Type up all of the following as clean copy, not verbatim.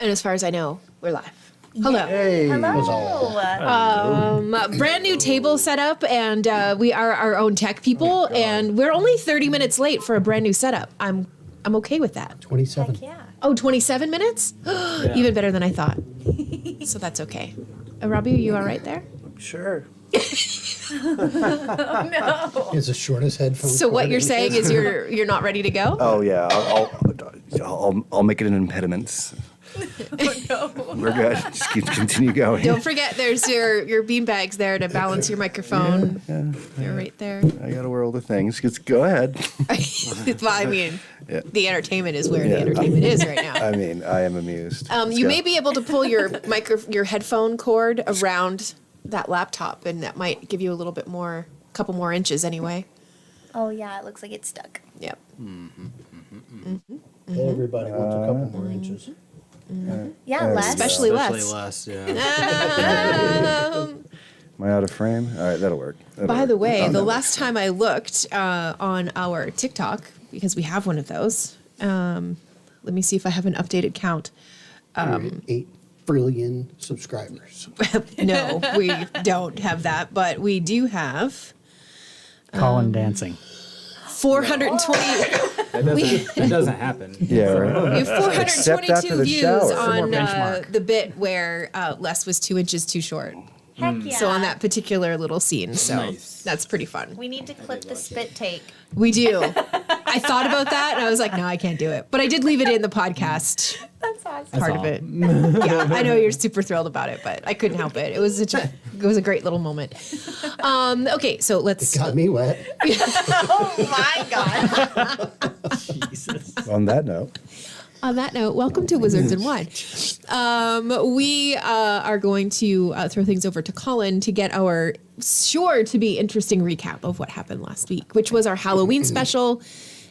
And as far as I know, we're live. Hello. Hey. Hello. Brand new table setup, and we are our own tech people, and we're only 30 minutes late for a brand new setup. I'm okay with that. 27. Heck yeah. Oh, 27 minutes? Even better than I thought. So that's okay. Robbie, are you all right there? Sure. It's the shortest headphone. So what cord you're in saying is you're not ready to go? Oh yeah, I'll make it an impediment. We're good. Just continue going. Don't forget, there's your bean bags there to balance your microphone. Yeah, They're right there. I gotta wear all the things. Just go ahead. Well, I mean, Yeah. the entertainment is where Yeah. the entertainment is right now. I mean, I am amused. Let's You go. may be able to pull your headphone cord around that laptop, and that might give you a little bit more, couple more inches anyway. Oh yeah, it looks like it's stuck. Yep. Everybody wants a couple more inches. Yeah, less. Especially less. less, yeah. Am I out of frame? All right, that'll work. By the way, the last time I looked on our TikTok, because we have one of those, let me see if I have an updated count. We're at 8 billion subscribers. No, we don't have that, but we do have Colin dancing. 420. That doesn't happen. Yeah, right. We have Except after 422 the views shower. on More benchmark. the bit where Les was 2 inches too short. Heck yeah. So on that particular little scene. So Nice. that's pretty fun. We need to clip the spit take. We do. I thought about that and I was like, no, I can't do it. But I did leave it in the podcast That's awesome. part of it. Yeah, I know you're super thrilled about it, but I couldn't help it. It was a great little moment. Okay, so let's. Got me wet. Oh my god. On that note, On that note, welcome to Wizards and Wine. We are going to throw things over to Colin to get our sure to be interesting recap of what happened last week, which was our Halloween special,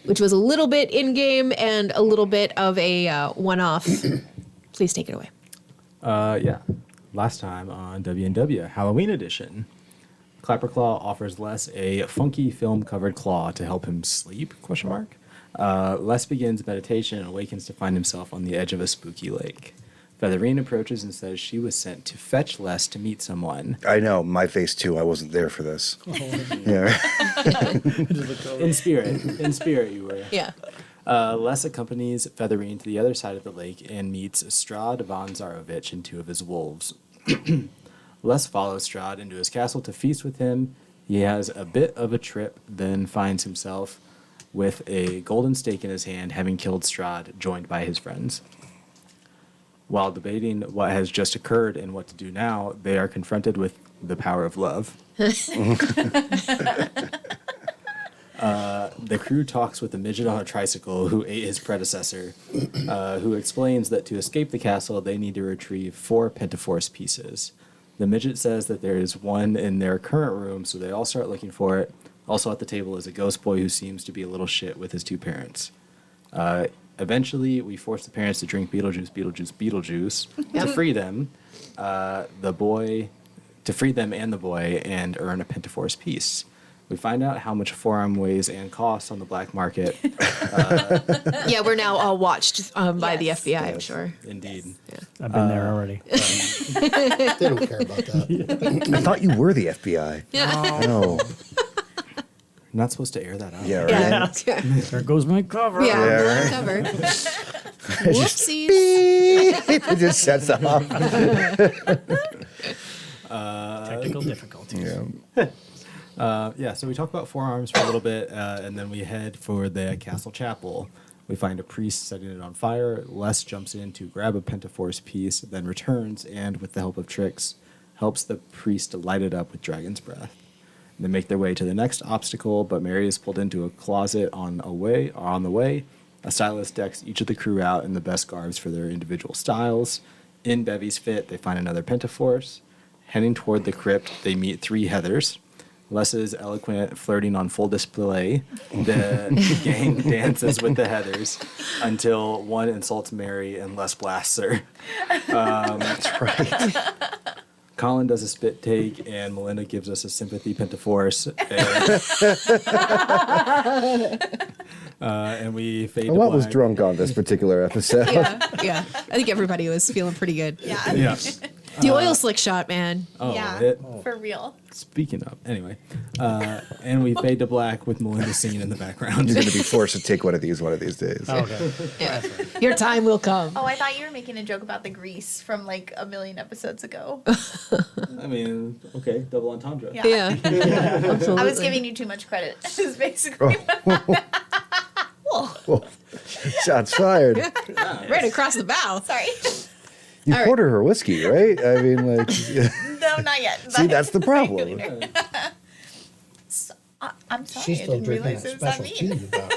which was a little bit in-game and a little bit of a one-off. Please take it away. Yeah. Last time on W&W, Halloween edition, Clapperclaw offers Les a funky film-covered claw to help him sleep, ? Les begins meditation and awakens to find himself on the edge of a spooky lake. Featherine approaches and says she was sent to fetch Les to meet someone. I know my face too. I wasn't there for this. Yeah. In spirit you were. Yeah. Les accompanies Featherine to the other side of the lake and meets Strahd von Zarovich and 2 of his wolves. Les follows Strahd into his castle to feast with him. He has a bit of a trip, then finds himself with a golden stake in his hand, having killed Strahd, joined by his friends. While debating what has just occurred and what to do now, they are confronted with the power of love. The crew talks with a midget on a tricycle who ate his predecessor, who explains that to escape the castle, they need to retrieve 4 Pentaforce pieces. The midget says that there is one in their current room, so they all start looking for it. Also at the table is a ghost boy who seems to be a little shit with his 2 parents. Eventually, we force the parents to drink Beetlejuice to free them. To free them and the boy, and earn a Pentaforce piece. We find out how much a forearm weighs and costs on the black market. Yeah, we're now all watched by the Yes. FBI, I'm sure. Indeed. I've been there already. They don't care about that. I thought you were the FBI. No. You're not supposed to air that out. Yeah, right. Yeah. Yeah. There goes my cover. Yeah, Yeah, we're right. covered. Whoopsies. It just sets off. Technical difficulties. Yeah. So we talk about forearms for a little bit, and then we head for the castle chapel. We find a priest setting it on fire. Les jumps in to grab a Pentaforce piece, then returns, and with the help of Trix, helps the priest light it up with dragon's breath. They make their way to the next obstacle, but Mary is pulled into a closet on the way. A stylist decks each of the crew out in the best garbs for their individual styles. In Bevy's fit, they find another Pentaforce. Heading toward the crypt, they meet 3 Heathers. Les's eloquent flirting on full display. The gang dances with the Heathers until one insults Mary and Les blasts her. That's right. Colin does a spit take, and Melinda gives us a sympathy Pentaforce. And we fade to What was black. drunk on this particular episode? Yeah. I think everybody was feeling pretty good. Yeah. Yeah. The oil slick shot, man. Oh, yeah. it, For real. speaking of, anyway. And we fade to black with Melinda singing in the background. You're going to be forced to take one of these days. Okay. Yeah. Your time will come. Oh, I thought you were making a joke about the grease from like a million episodes ago. I mean, okay, double entendre. Yeah. Yeah. Absolutely. I was giving you too much credit. Is basically. Well, shots fired. Right across the bow. Sorry. You All right. poured her whiskey, right? I mean, like, No, not yet. see, that's the problem. So, I'm sorry. She's I still didn't drinking realize that it was that special mean. tea you got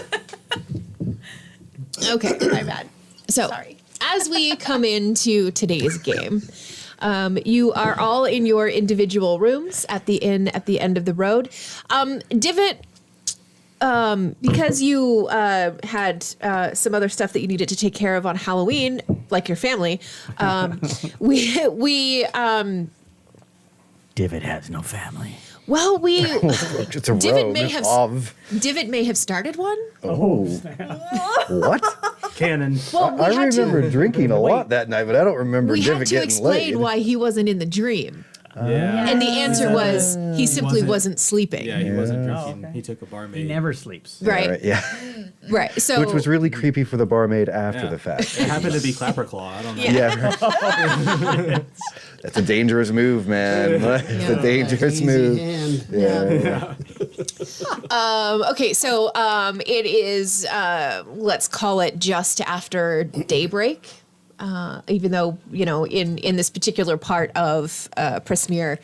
her. Okay. My bad. So, Sorry. as we come into today's game, you are all in your individual rooms at the inn at the end of the road. Divot, because you had some other stuff that you needed to take care of on Halloween, like your family, we Divot has no family. well, we It's a Divot rogue may have of. Divot may have started one. Oh, what? Canon. Well, we I had remember to drinking a lot that night, but I don't remember we had Divot to getting explain laid. why he wasn't in the dream, Yeah. and the answer was he simply Wasn't- wasn't sleeping. Yeah, he wasn't Yeah. drinking. Oh, okay. He took a barmaid. He never sleeps. Right. Right, yeah. Right. So Which was really creepy for the barmaid after Yeah. the fact. It happened to be Clapperclaw. I don't know. Yeah. Yeah. That's a dangerous move, man. It's a dangerous Easy move. hand. Yeah. okay. So it is let's call it just after daybreak. Even though in this particular part of Prismere,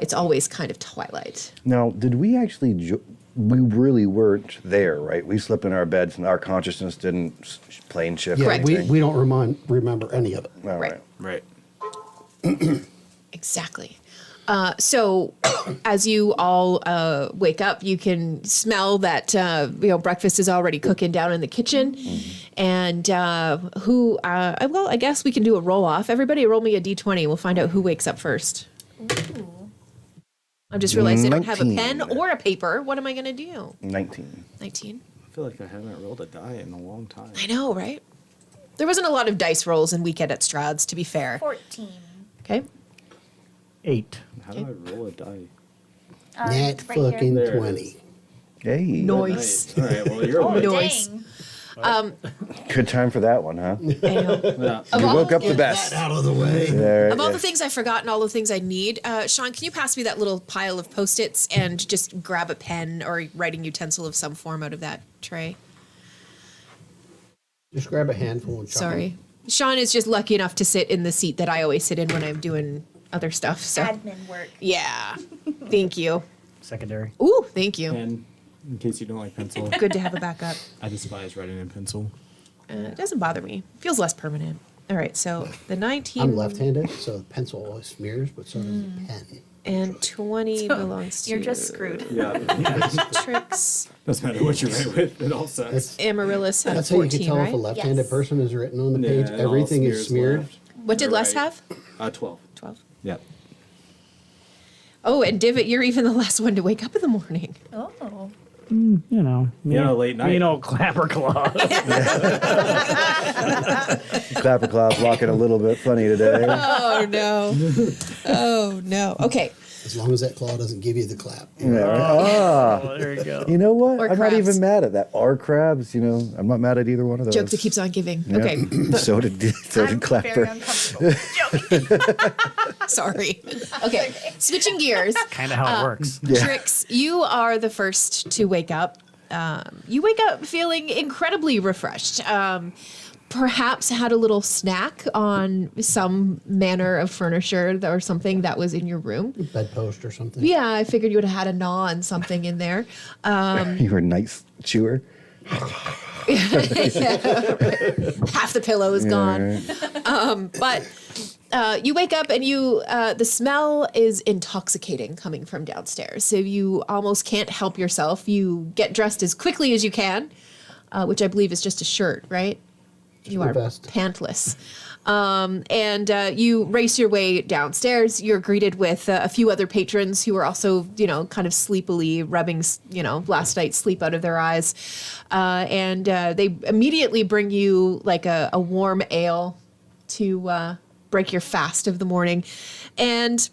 it's always kind of twilight. Now, did we actually? We really weren't there, right? We slept in our beds, and our consciousness didn't plane shift. Yeah, Correct. we don't remember any of it. All Right. Right. Exactly. So as you all wake up, you can smell that breakfast is already cooking down in the kitchen. And well, I guess we can do a roll off. Everybody roll me a d20. We'll find out who wakes up first. Ooh. I just realized I don't have a 19. pen or a paper. What am I going to do? 19. 19. I feel like I haven't rolled a die in a long time. I know, right? There wasn't a lot of dice rolls in Weekend at Stroud's, to be fair. 14. Okay. 8. How do I roll a die? Nat It's right here. fucking There it 20. Hey. Noise. All right. Well, you're Oh, awake. Noise. dang. Good time for that one, huh? I know. Yeah. Of You all- woke up the Get best. that out of the way. There, Of all yeah. the things I forgot and all the things I need, Sean, can you pass me that little pile of Post-its and just grab a pen or writing utensil of some form out of that tray? Just grab a handful and chuck 'em. Sorry. Sean is just lucky enough to sit in the seat that I always sit in when I'm doing other stuff. So, Admin work. yeah. Thank you. Secondary. Ooh, thank you. And in case you don't like pencil, Good to have a backup. I despise writing in pencil. It doesn't bother me. Feels less permanent. All right, so the 19 I'm left-handed, so the pencil always smears, but so does the pen. and 20 belongs to You're just screwed. Yeah. Trix. Doesn't matter what you write with. It all sucks. That's, Amaryllis had that's how you 14, can tell right? if a left-handed Yes. person is written on the Yeah, page. it all Everything is smears smeared. left. What did You're Les right. have? 12. 12. Yep. Oh, and Divot, you're even the last one to wake up in the morning. Oh. You know. Late night. You know, Clapperclaw. Clapperclaw's walking a little bit funny today. Oh, no. Oh, no. Okay. As long as that claw doesn't give you the clap. Yeah, right? Ah, Oh, there you go. you know what? Or I'm not crabs. even mad at that. Or crabs, I'm not mad at either one of those. Joke that keeps on giving. Yeah. Okay. so did I'm very Clapper. uncomfortable. Joking. Sorry. Okay. Switching gears. Kind of how it works. Yeah. Trix, you are the first to wake up. You wake up feeling incredibly refreshed. Perhaps had a little snack on some manner of furniture or something that was in your room. Bedpost or something. Yeah, I figured you would have had a gnaw on something in there. You were a nice chewer. Half the pillow is gone. Right. But you wake up and the smell is intoxicating coming from downstairs. So you almost can't help yourself. You get dressed as quickly as you can, which I believe is just a shirt, right? You my are best. pantless. And you race your way downstairs. You're greeted with a few other patrons who are also, kind of sleepily rubbing, last night's sleep out of their eyes. And they immediately bring you like a warm ale to break your fast of the morning. And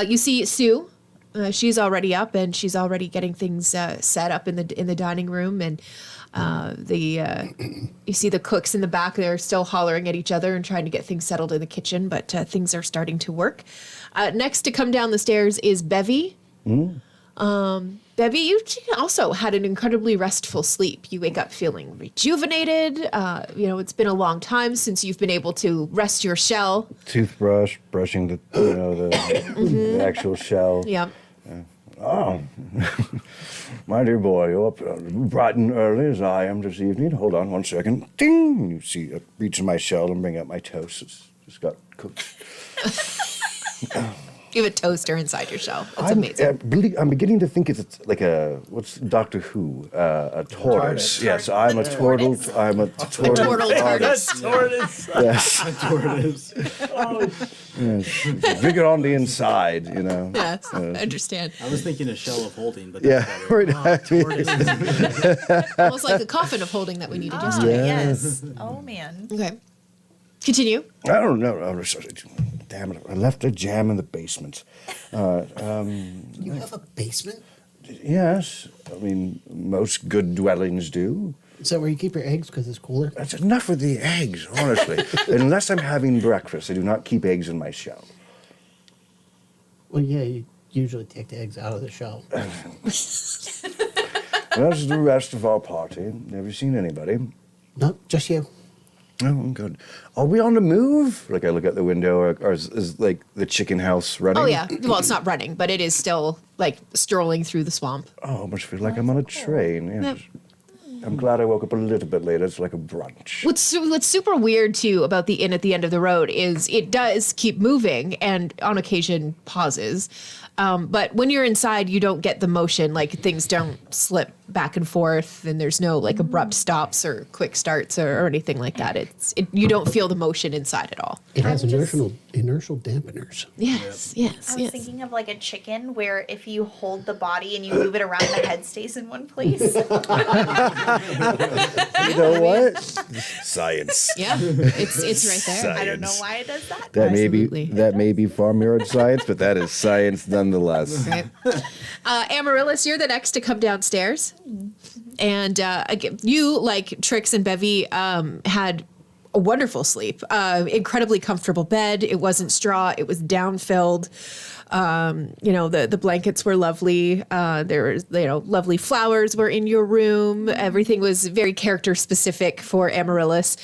you see Sue. She's already up and she's already getting things set up in the dining room. And you see the cooks in the back. They're still hollering at each other and trying to get things settled in the kitchen, but things are starting to work. Next to come down the stairs is Bevy. Bevy, you also had an incredibly restful sleep. You wake up feeling rejuvenated. It's been a long time since you've been able to rest your shell. Toothbrush, brushing the actual shell. Yeah. Oh, my dear boy, you're up bright and early as I am this evening. Hold on 1 second. Ding! You see, I reach in my shell and bring out my toast. It's just got cooked. You have a toaster inside your shell. That's amazing. I'm beginning to think it's like what's Doctor Who? A tortoise. TARDIS. Yes, I'm a turtle. I'm a turtle. turtle TARDIS. Tortoise. Yes. Yes. Drink it on the inside, Yes, I understand. I was thinking a shell of holding, but Yeah, that's better. right. Almost like the coffin of holding that we needed yesterday. Yes. Oh man. Okay. Continue. I don't know. Damn it! I left a jam in the basement. You have a basement? Yes, I mean most good dwellings do. Is that where you keep your eggs because it's cooler? That's enough with the eggs, honestly. Unless I'm having breakfast, I do not keep eggs in my shell. Well, yeah, you usually take the eggs out of the shell. That's the rest of our party. Never seen anybody. No, just you. Oh, I'm good. Are we on the move? Like I look out the window, or is like the chicken house running? Oh, yeah. Well, it's not running, but it is still like strolling through the swamp. Oh, I almost feel like I'm on a train. Yes. I'm glad I woke up a little bit later. It's like a brunch. What's super weird, too, about the inn at the end of the road is it does keep moving and on occasion pauses. But when you're inside, you don't get the motion. Like things don't slip back and forth and there's no like abrupt stops or quick starts or anything like that. You don't feel the motion inside at all. It has I'm just- inertial dampeners. Yes. I was thinking of like a chicken where if you hold the body and you move it around, the head stays in one place. You know what? Science. Yeah, it's right there. I don't know Science. why it does that. Absolutely. That may be farmyard science, but that is science nonetheless. Right. Amaryllis, you're the next to come downstairs. And again, you, like Trix and Bevy, had a wonderful sleep. Incredibly comfortable bed. It wasn't straw. It was down-filled. The blankets were lovely. There was, lovely flowers were in your room. Everything was very character specific for Amaryllis.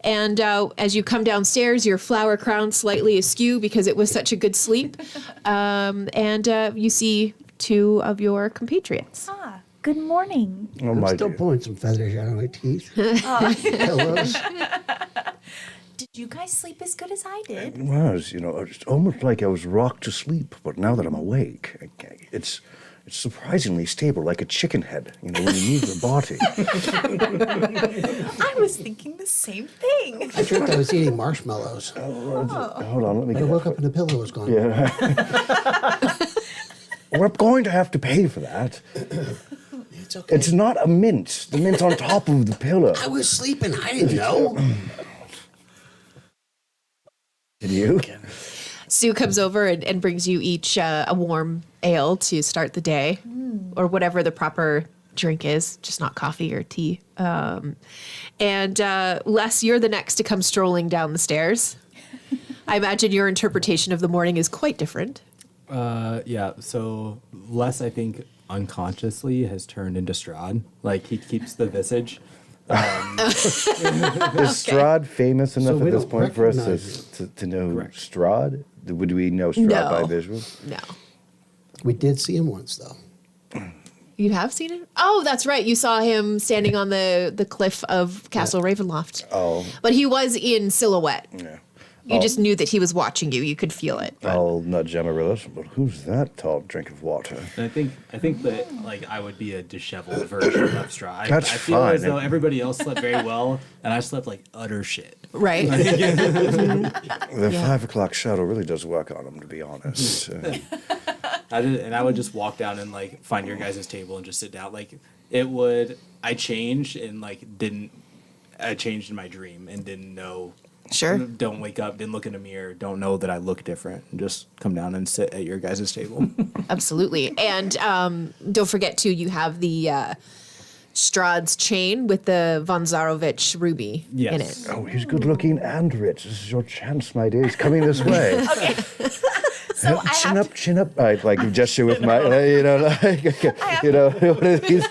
And as you come downstairs, your flower crown slightly askew because it was such a good sleep. And you see two of your compatriots. Ah, good morning. Oh I'm my still dear. pulling some feathers out of my teeth. Pillows. Did you guys sleep as good as I did? It was, it's almost like I was rocked to sleep, but now that I'm awake, it's surprisingly stable, like a chicken head, when you move the body. I was thinking the same thing. I dreamt I was eating marshmallows. Hold on, let me I get woke up and the pillow was gone. Yeah. We're going to have to pay for that. It's okay. It's not a mint. The mint's on top of the pillow. I was sleeping. I didn't know. Did you? Sue comes over and brings you each a warm ale to start the day, or whatever the proper drink is, just not coffee or tea. And Les, you're the next to come strolling down the stairs. I imagine your interpretation of the morning is quite different. Yeah, so Les, I think, unconsciously has turned into Strahd. Like, he keeps the visage. Is Strahd famous enough we at this don't point for us recognize to know Correct. Strahd? Would we know Strahd No. by visual? No. We did see him once, though. You have seen it? Oh, that's right. You saw him standing on the cliff of Castle Ravenloft. Oh, But he was in silhouette. yeah. You just knew that he was watching you. You could feel it. but- I'll nudge Amaryllis. But who's that tall drink of water? And I think that like I would be a disheveled version of Strahd. That's I feel fine. as though everybody else slept very well, and I slept like utter shit. Right. The Yeah. 5 o'clock shuttle really does work on him, to be honest. I would just walk down and like find your guys' table and just sit down. Like it would. I changed and like didn't. I changed in my dream and didn't know. Sure. Don't wake up. Didn't look in a mirror. Don't know that I look different. And just come down and sit at your guys' table. Absolutely. And don't forget, too, you have the Strahd's chain with the Von Zarovich ruby in Yes. it. Oh, he's good looking and rich. This is your chance, my dear. He's coming this way. Okay. So I Chin have up, chin up. I like gesture with my, you know, like, you know, one of these.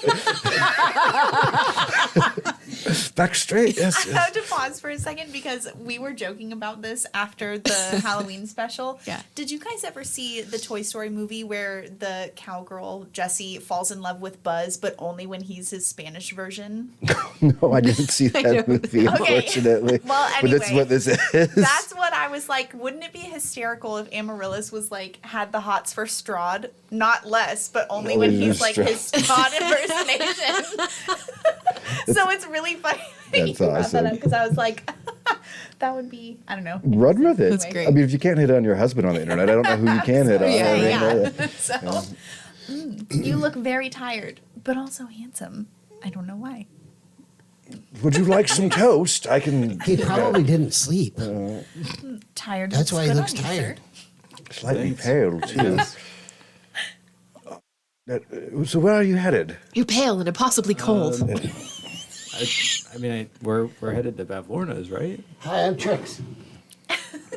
Back straight, yes. I have to pause for a second because we were joking about this after the Halloween special. Yeah. Did you guys ever see the Toy Story movie where the cowgirl, Jessie, falls in love with Buzz, but only when he's his Spanish version? No, I didn't see that movie, Okay. unfortunately. Well, But that's anyway. what this is. That's what I was like. Wouldn't it be hysterical if Amaryllis was like, had the hots for Strahd? Not less, but only when Only he's like Strahd. his Strahd impersonation. So it's really funny. that you That's brought that awesome. up because I was like, that would be, I don't know. Run with it. That's great. I mean, if you can't hit on your husband on the internet, I don't know who you can hit on. Yeah, I mean, Yeah. So, you look very tired, but also handsome. I don't know why. Would you like some toast? I can. He probably didn't sleep. Tired. That's looks why he good looks on you, tired. Slightly Thanks. pale, too. So where are you headed? You're pale and impossibly cold. I mean, we're headed to Bavlorna's, right? Hi, I'm Trix.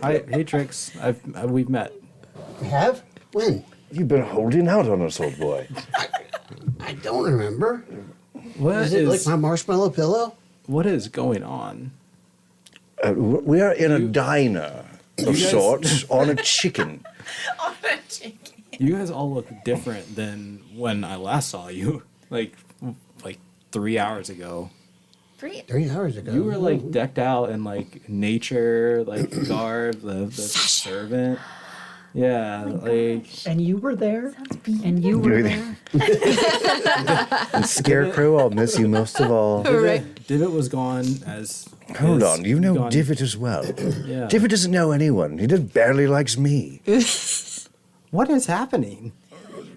Hi, hey Trix. We've met. You have? When? You've been holding out on us, old boy. I don't remember. What Is it like my marshmallow pillow? what is going on? We are in a diner of guys- sorts on a chicken. On a chicken. You guys all look different than when I last saw you, like 3 hours ago. 3 hours ago. You were like decked out in like nature, like garb, the servant. Yeah, like And you were there? Sounds beautiful. And you were You're there? And Scarecrow, I'll miss you most of all. Right. Divot was gone as. Hold as on, you know gone- Divot as well. Yeah. Divot doesn't know anyone. He just barely likes me. What is happening?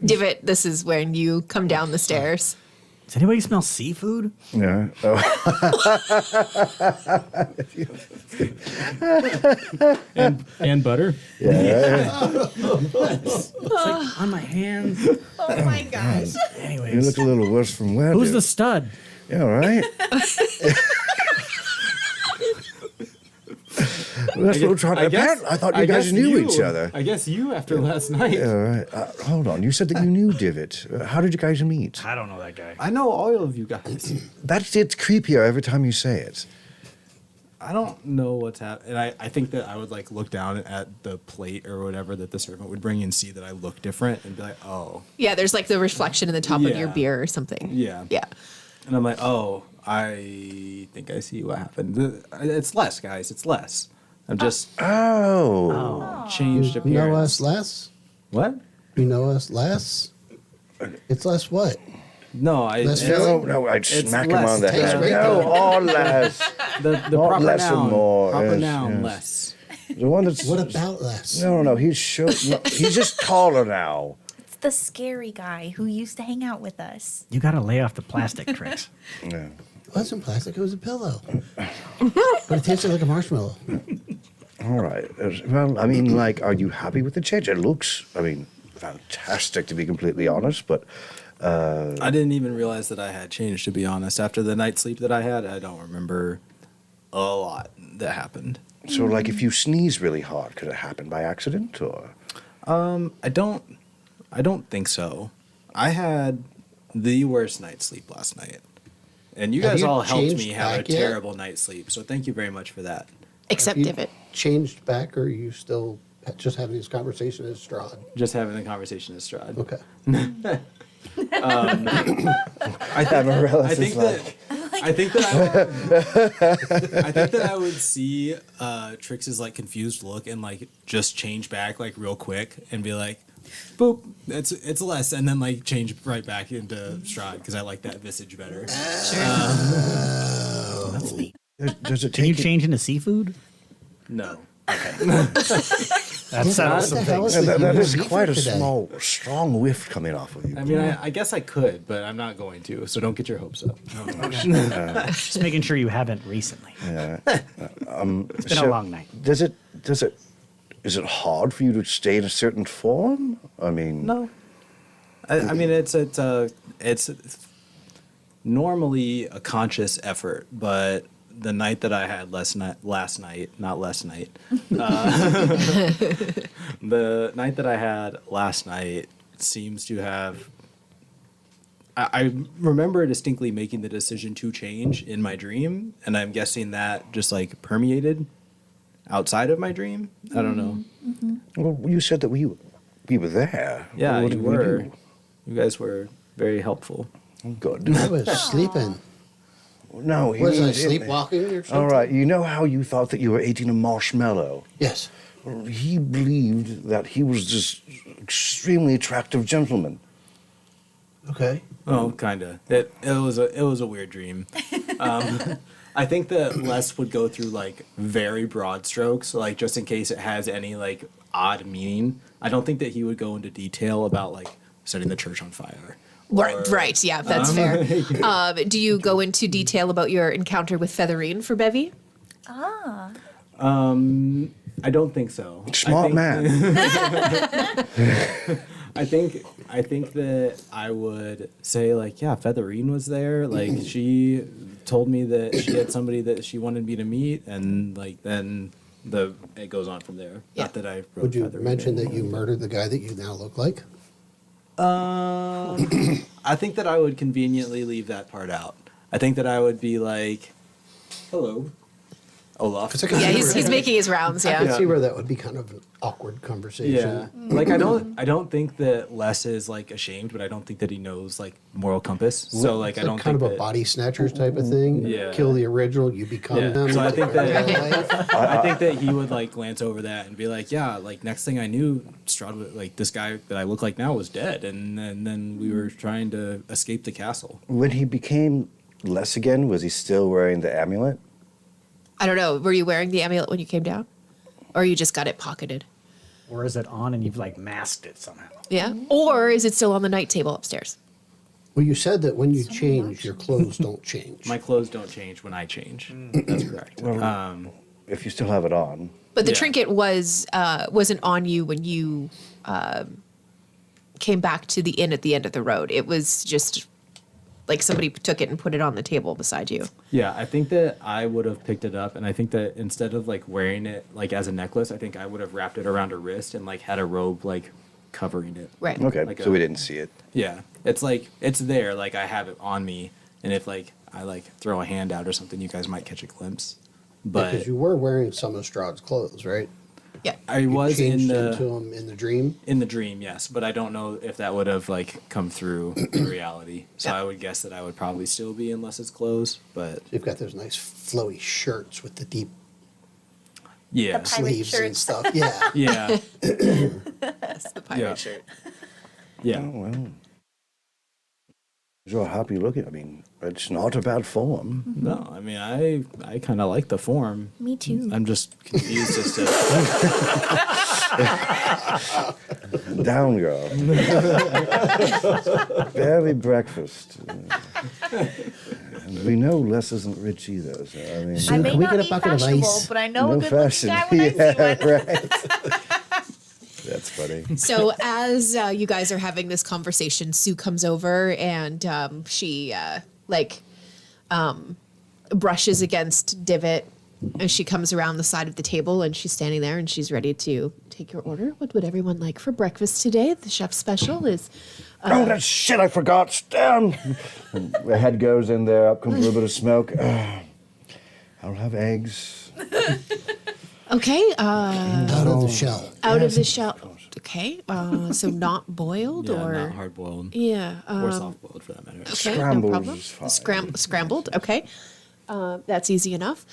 Divot, this is when you come down the stairs. Does anybody smell seafood? Yeah. Oh. And butter. Yeah. On my hands. Oh my gosh. You Anyways. look a little worse from where? Who's the stud? Yeah, right. That's what we're trying to. I thought you guys guess knew each other. I guess you after last night. All right. Hold on. You said that you knew Divot. How did you guys meet? I don't know that guy. I know all of you guys. It's creepier every time you say it. I don't know what's happening. And I think that I would like look down at the plate or whatever that the servant would bring and see that I look different and be like, oh. Yeah, there's like the reflection in the top of your Yeah. beer or something. Yeah. Yeah. And I'm like, oh, I think I see what happened. It's less, guys. It's less. I'm just Oh. changed You appearance. know us less? What? You know us less? It's less what? No, Less it's- filling? No, I'd It's smack him less on the tastes head. great, No, though. all less. the Not proper less and noun. more, Proper yes, noun, yes. less. The one that's. What about less? No. He's he's just taller now. It's the scary guy who used to hang out with us. You gotta lay off the plastic tricks. Yeah. It wasn't plastic, it was a pillow. But it tasted like a marshmallow. All right. Well, I mean, like, are you happy with the change? It looks, I mean, fantastic to be completely honest, but I didn't even realize that I had changed, to be honest. After the night's sleep that I had, I don't remember a lot that happened. so like if you sneeze really hard, could it happen by accident or? I don't think so. I had the worst night's sleep last night. And you Have guys you all helped changed me have a back yet? terrible night's sleep. So thank you very much for that. Except You Divot. changed back, or are you still just having this conversation as Strahd? Just having the conversation as Strahd. Okay. I think, I think that I think that I think that I would see Trix's like confused look and like just change back like real quick and be like, boop, it's less, and then like change right back into Strahd because I like that visage better. That's neat. Does it Can you take change into seafood? No. That settles some What the hell things. is That is with you quite a today? strong whiff coming off of you. I mean, I guess I could, but I'm not going to. So don't get your hopes up. Just making sure you haven't recently. It's been a long night. Is it hard for you to stay in a certain form? I mean, No. I mean, it's normally a conscious effort, but the night that I had the night that I had last night seems to have. I remember distinctly making the decision to change in my dream, and I'm guessing that just like permeated outside of my dream. I don't know. well, you said that we were there. Yeah, What you did we were. do? You guys were very helpful. Good. I was sleeping. No, he Was I was sleepwalking or something? All right, you know how you thought that you were eating a marshmallow? Yes. Well, he believed that he was this extremely attractive gentleman. Okay. Oh, kinda. It was a weird dream. I think that Les would go through like very broad strokes, like just in case it has any like odd meaning. I don't think that he would go into detail about like setting the church on fire. Right. Yeah, that's fair. Do you go into detail about your encounter with Featherine for Bevy? Ah. I don't think so. Smart man. I think that I would say like, yeah, Featherine was there. Like she told me that she had somebody that she wanted me to meet, and like then it goes on from there. Yeah. Not that I wrote Would you Featherine mention in. that you murdered the guy that you now look like? I think that I would conveniently leave that part out. I think that I would be like, hello, Olaf. 'Cause I can Yeah, see he's where- making his rounds. I can Yeah. see where that would be kind of an awkward conversation. Yeah, like I don't think that Les is like ashamed, but I don't think that he knows like moral compass. So like It's I don't kind think of a that, body snatchers type of thing. Yeah. Kill the original, you become Yeah. them. So I think that. I think that he would like glance over that and be like, yeah, like next thing I knew, Strahd, like this guy that I look like now was dead, and then we were trying to escape the castle. When he became less again, was he still wearing the amulet? I don't know. Were you wearing the amulet when you came down, or you just got it pocketed? Or is it on and you've like masked it somehow? Yeah. Or is it still on the night table upstairs? Well, you said that when you change, your clothes don't change. My clothes don't change when I change. That's correct. If you still have it on. But the Yeah. trinket wasn't on you when you came back to the inn at the end of the road. It was just like somebody took it and put it on the table beside you. Yeah, I think that I would have picked it up, and I think that instead of like wearing it like as a necklace, I think I would have wrapped it around her wrist and like had a robe like covering it. Right. Okay, Like so a- we didn't see it. Yeah, it's like it's there, like I have it on me, and if like I like throw a hand out or something, you guys might catch a glimpse. But Because you were wearing some of Strahd's clothes, right? Yeah. I You was in changed into the them in the dream. dream, yes, but I don't know if that would have like come through in reality. So Yeah. I would guess that I would probably still be in Les's clothes, but You've got those nice flowy shirts with the deep yeah, Pirate sleeves and shirts. stuff. Yeah. yeah, That's the pirate Yeah. shirt. yeah. Oh, well. You're happy looking. I mean, it's not a bad form. No, I mean I kind of like the form. Me too. I'm just confused as to Down, girl. Barely breakfast. And we know Les isn't rich either, so I mean. I may Can we not get a be bucket of fashionable, ice? but I know no a good looking fashion. guy when I see one. right. That's funny. So as you guys are having this conversation, Sue comes over and she brushes against Divot, and she comes around the side of the table and she's standing there and she's ready to take your order. What would everyone like for breakfast today? The chef's special is Oh, that shit, I forgot. Damn. And the head goes in there, up comes a little bit of smoke. I'll have eggs. okay. Out of the shell. Out of the shell. Okay. So not boiled Yeah, or not hard boiled. yeah. Or soft boiled for that matter. Okay, Scrambled no problem. is fine. Scrambled. Okay. That's easy enough.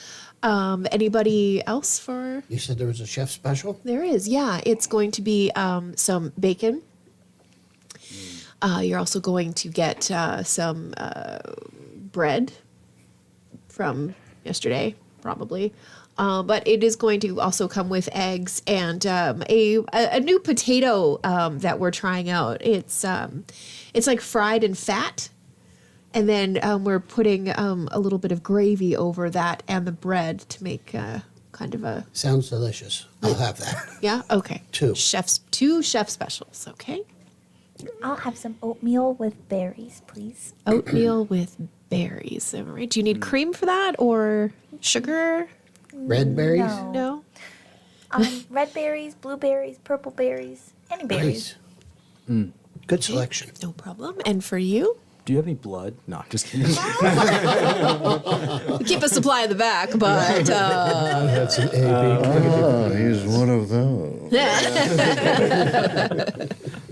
Anybody else for? You said there was a chef special? There is. Yeah, it's going to be some bacon. You're also going to get some bread from yesterday, probably. But it is going to also come with eggs and a new potato that we're trying out. It's like fried in fat, and then we're putting a little bit of gravy over that and the bread to make kind of a Sounds delicious. I'll have that. yeah. Okay. Two chef specials. Okay. I'll have some oatmeal with berries, please. Oatmeal with berries. All right. Do you need cream for that or sugar? Red berries? No. No. Red berries, blueberries, purple berries, any berries. Nice. Good selection. No problem. And for you? Do you have any blood? No, just kidding. We keep a supply in the back, but I had some A, Oh, he's one of those.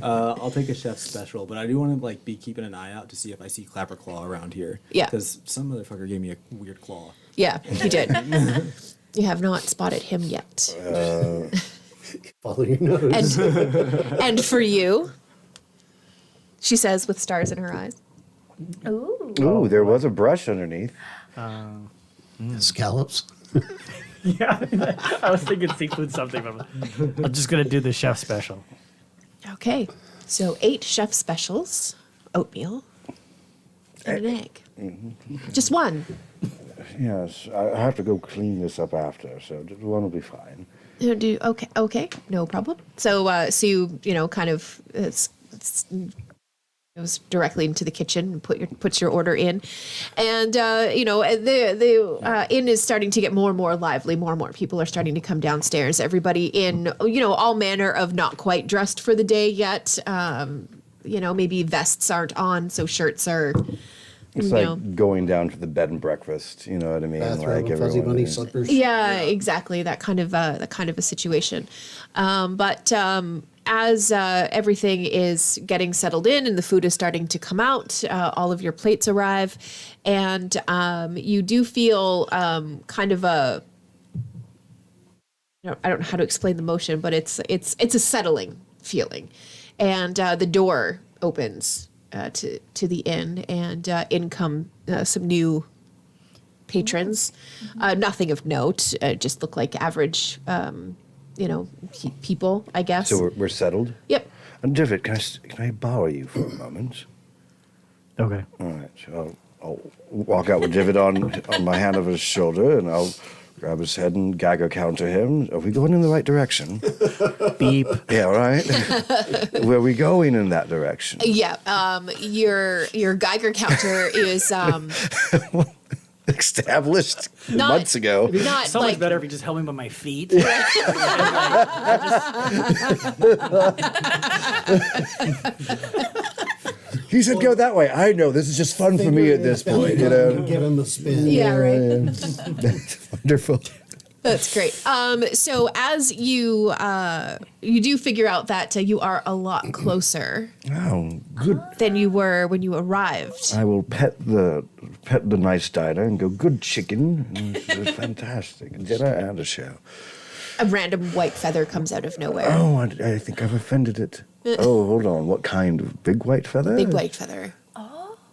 I'll take a chef's special, but I do want to like be keeping an eye out to see if I see Clapper Claw around here. Yeah. Because some motherfucker gave me a weird claw. yeah, he did. You have not spotted him yet. Follow your nose. And for you, she says with stars in her eyes. Ooh. Ooh, there was a brush underneath. Scallops. Yeah, I was thinking seafood something, but I'm just gonna do the chef special. Okay, so 8 chef specials, oatmeal, and an egg. Just one. Yes, I have to go clean this up after, so just one will be fine. You do okay, no problem. So so you kind of goes directly into the kitchen and puts your order in, and the inn is starting to get more and more lively. More and more people are starting to come downstairs. Everybody in all manner of not quite dressed for the day yet. Maybe vests aren't on, so shirts are. It's like going down to the bed and breakfast. You know what I mean? Bathrobe like and fuzzy everyone bunny is- slippers. Yeah, exactly. That kind of a situation. But as everything is getting settled in and the food is starting to come out, all of your plates arrive, and you do feel kind of a. I don't know how to explain the motion, but it's a settling feeling, and the door opens to the inn, and in come some new patrons. Nothing of note. Just look like average, people, I guess. So we're settled. Yep. And Divot, can I borrow you for a moment? Okay. All right. So I'll walk out with Divot on my hand over his shoulder, and I'll grab his head and Geiger counter him. Are we going in the right direction? Beep. Yeah, right. Were we going in that direction? Yeah. Your Geiger counter is Established Not- months ago. not So like much better if you just held me by my feet. He said, "Go that way." I know this is just fun for me at this point. Give him a spin. yeah, right. That's wonderful. That's great. So as you do figure out that you are a lot closer Oh, good. than you were when you arrived. I will pet the nice diner and go, "Good chicken." It was fantastic. Dinner and a show. A random white feather comes out of nowhere. Oh, I think I've offended it. Oh, hold on. What kind of big white feather? Big white feather.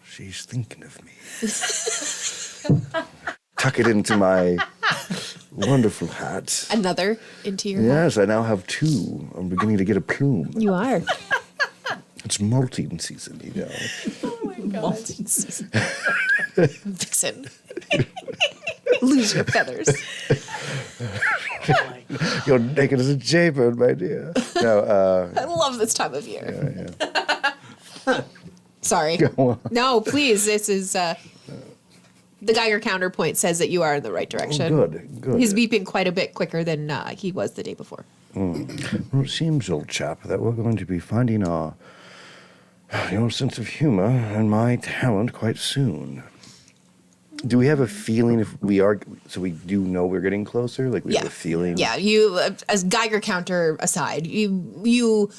She's thinking of me. Tuck it into my wonderful hat. Another into your hat. Yes, I now have 2. I'm beginning to get a plume. You are. It's molting season, you know. Molting season. Vixen. Lose your feathers. You're naked as a jaybird, my dear. No, I love this time of year. yeah. Sorry. Go on. No, please. This is the Geiger counterpoint says that you are in the right direction. Oh, good. He's beeping quite a bit quicker than he was the day before. Well, it seems, old chap, that we're going to be finding your sense of humor and my talent quite soon. Do we have a feeling if we are? So we do know we're getting closer. Like we have a feeling. Yeah, you as Geiger counter aside, you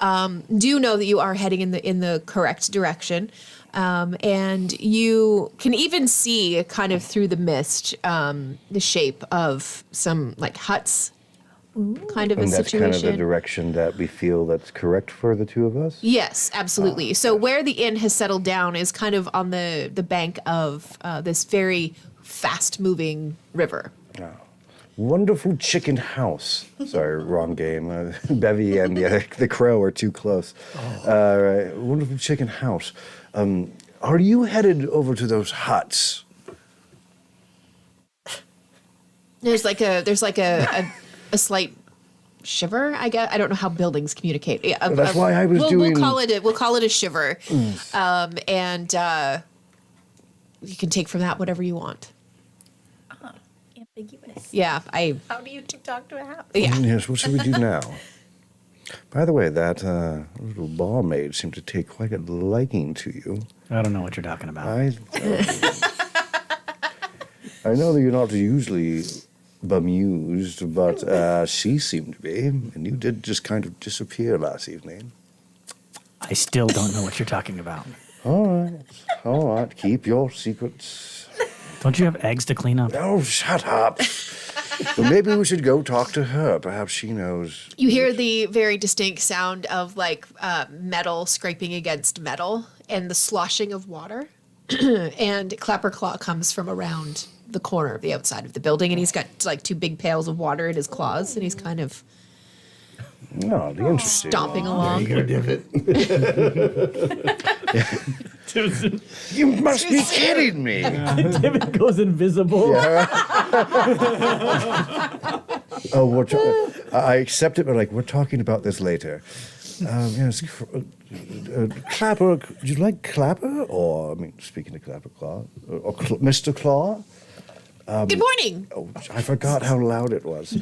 do know that you are heading in the correct direction, and you can even see kind of through the mist the shape of some like huts, kind of And a that's situation. kind of the direction that we feel that's correct for the two of us. Yes, absolutely. So where the inn has settled down is kind of on the bank of this very fast-moving river. Wonderful chicken house. Sorry, wrong game. Bevy and the crow are too close. Right. Wonderful chicken house. Are you headed over to those huts? There's like a slight shiver, I guess. I don't know how buildings communicate. That's why I was doing- We'll call it a shiver, and you can take from that whatever you want. Ambiguous. Yeah, How do you talk to a house? yeah. Yes, what should we do now? By the way, that little barmaid seemed to take quite a liking to you. I don't know what you're talking about. I know that you're not usually bemused, but she seemed to be, and you did just kind of disappear last evening. I still don't know what you're talking about. All right, keep your secrets. Don't you have eggs to clean up? Oh, shut up. Well, maybe we should go talk to her. Perhaps she knows. You hear the very distinct sound of like metal scraping against metal and the sloshing of water. And Clapperclaw comes from around the corner of the outside of the building, and he's got like two big pails of water in his claws, and he's kind of No, the interesting. stomping along. You must be kidding me. David goes invisible. Oh, I accept it, but like we're talking about this later. Yes, Clapper. Would you like Clapper, or I mean, speaking of Clapper Claw, or Mr. Claw? Good morning. Oh, I forgot how loud it was.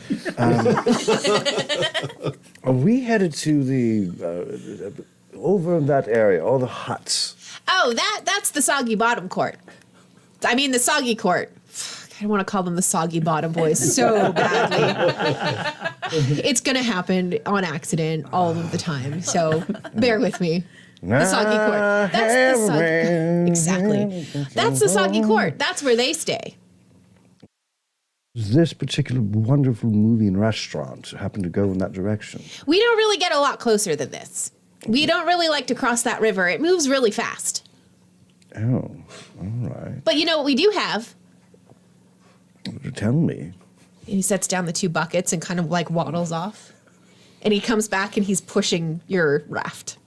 Are we headed to the over in that area, all the huts? Oh, that's the Soggy Bottom Court. I mean the Soggy Court. I want to call them the Soggy Bottom Boys so badly. It's going to happen on accident all of the time, so bear with me. The Soggy Court. That's the Soggy. Exactly. That's the Soggy Court. That's where they stay. This particular wonderful movie and restaurant happen to go in that direction. We don't really get a lot closer than this. We don't really like to cross that river. It moves really fast. Oh, all right. But you know what we do have? Tell me. And he sets down the two buckets and kind of like waddles off. And he comes back and he's pushing your raft.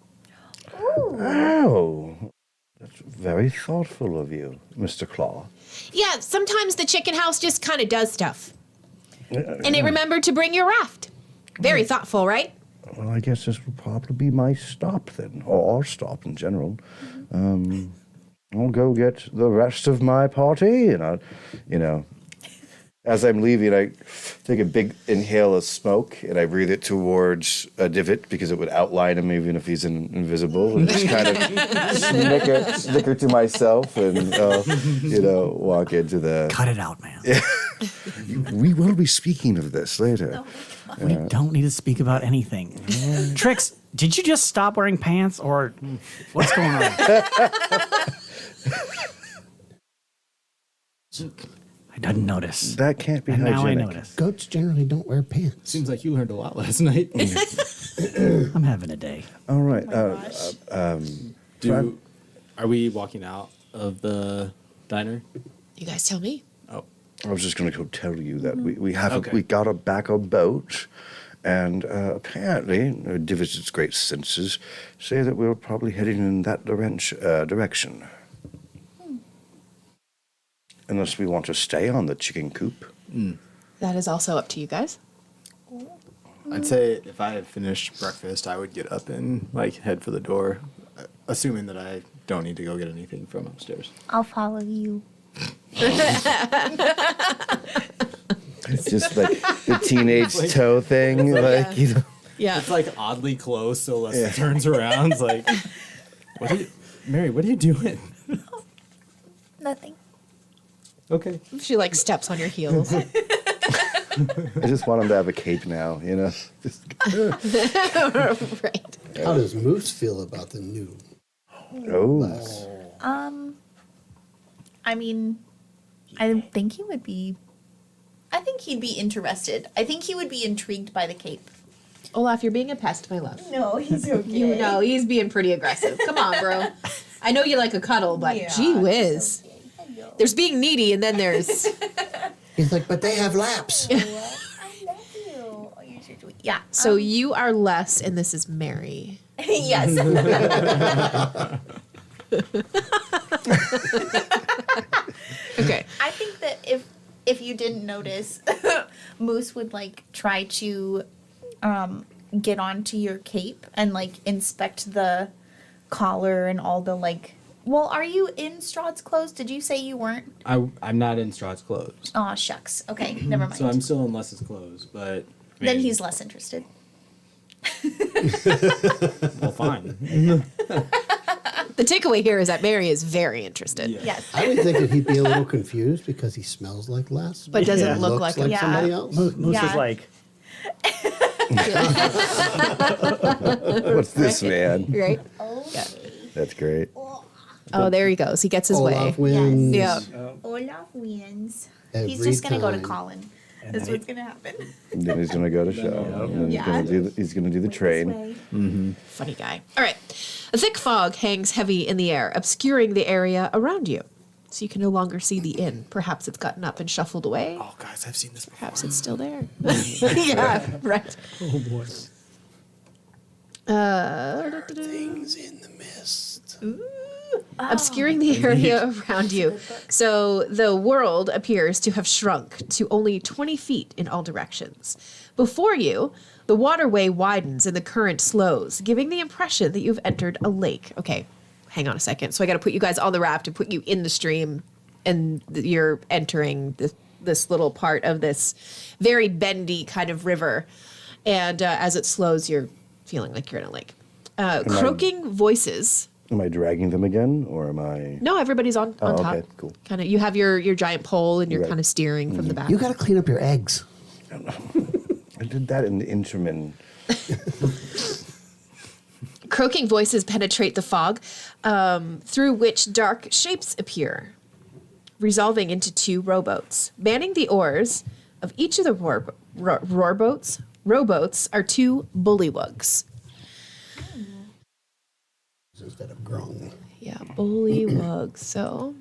Oh, that's very thoughtful of you, Mr. Claw. Yeah, sometimes the chicken house just kind of does stuff. And it remembered to bring your raft. Very thoughtful, right? Well, I guess this will probably be my stop then, or our stop in general. I'll go get the rest of my party, and as I'm leaving, I take a big inhale of smoke, and I breathe it towards a divot because it would outline him even if he's invisible. And just kind of snicker to myself and, walk into the... Cut it out, man. We will be speaking of this later. We don't need to speak about anything. Trix, did you just stop wearing pants, or what's going on? I didn't notice. That can't be And now I hygienic. notice. Goats generally don't wear pants. Seems like you learned a lot last night. I'm having a day. All right. Are we walking out of the diner? You guys tell me. Oh, I was just going to go tell you that we Okay. got a backup boat, and apparently, Divot's great senses say that we're probably heading in that direction. Unless we want to stay on the chicken coop. That is also up to you guys. I'd say if I had finished breakfast, I would get up and head for the door, assuming that I don't need to go get anything from upstairs. I'll follow you. It's just like the teenage toe thing, Yeah. It's oddly close, so Leslie turns around. It's like, Mary, what are you doing? Nothing. Okay. She like steps on your heels. I just want him to have a cape now, you know? Just, Right. How does Moose feel about the new? oh. I mean, I think he would be. I think he'd be interested. I think he would be intrigued by the cape. Olaf, you're being a pest, my love. No, he's okay. You know, he's being pretty aggressive. Come on, bro. I know you like a cuddle, but Yeah, gee whiz. There's being needy, and then there's. He's like, but they have laps. I love you. Oh, you're so sweet. Yeah. So you are Les, and this is Mary. Yes. Okay. I think that if you didn't notice, Moose would like try to get onto your cape and like inspect the collar and all the like. Well, are you in Strahd's clothes? Did you say you weren't? I'm not in Strahd's clothes. Oh shucks. Okay, never mind. So I'm still in Les's clothes, but I Then mean, he's less interested. well, fine. The takeaway here is that Mary is very interested, Yeah. Yes. I would think that he'd be a little confused because he smells like Les, but doesn't Yeah. look looks like him. Yeah. somebody else. Moose Yeah. is like, What's this, man? Right? That's great. Oh, there he goes. He gets his way. Olaf wins. Yeah. Olaf wins. Every He's just gonna go to time. Colin. And That's then what's gonna happen. And then he's gonna go to show. And then Yeah. he's gonna do the This train. way. Funny guy. All right. A thick fog hangs heavy in the air, obscuring the area around you. So you can no longer see the inn. Perhaps it's gotten up and shuffled away. Oh, guys, I've seen this before. Perhaps it's still there. Yeah, right. oh boy. Things in the mist. Obscuring the area around you. So the world appears to have shrunk to only 20 feet in all directions. Before you, the waterway widens and the current slows, giving the impression that you've entered a lake. Okay, hang on a second. So I got to put you guys on the raft and put you in the stream, and you're entering this little part of this very bendy kind of river. And as it slows, you're feeling like you're in a lake. Croaking voices. Am I dragging them again, or am I? No, everybody's on Oh, top. okay, cool. Kind of, you have your giant pole, and you're Right. kind of steering from the back. You got to clean up your eggs. I did that in the interim. Croaking voices penetrate the fog, through which dark shapes appear, resolving into two rowboats. Manning the oars of each of the rowboats are two bullywugs. Instead of grung. Yeah, bullywugs. So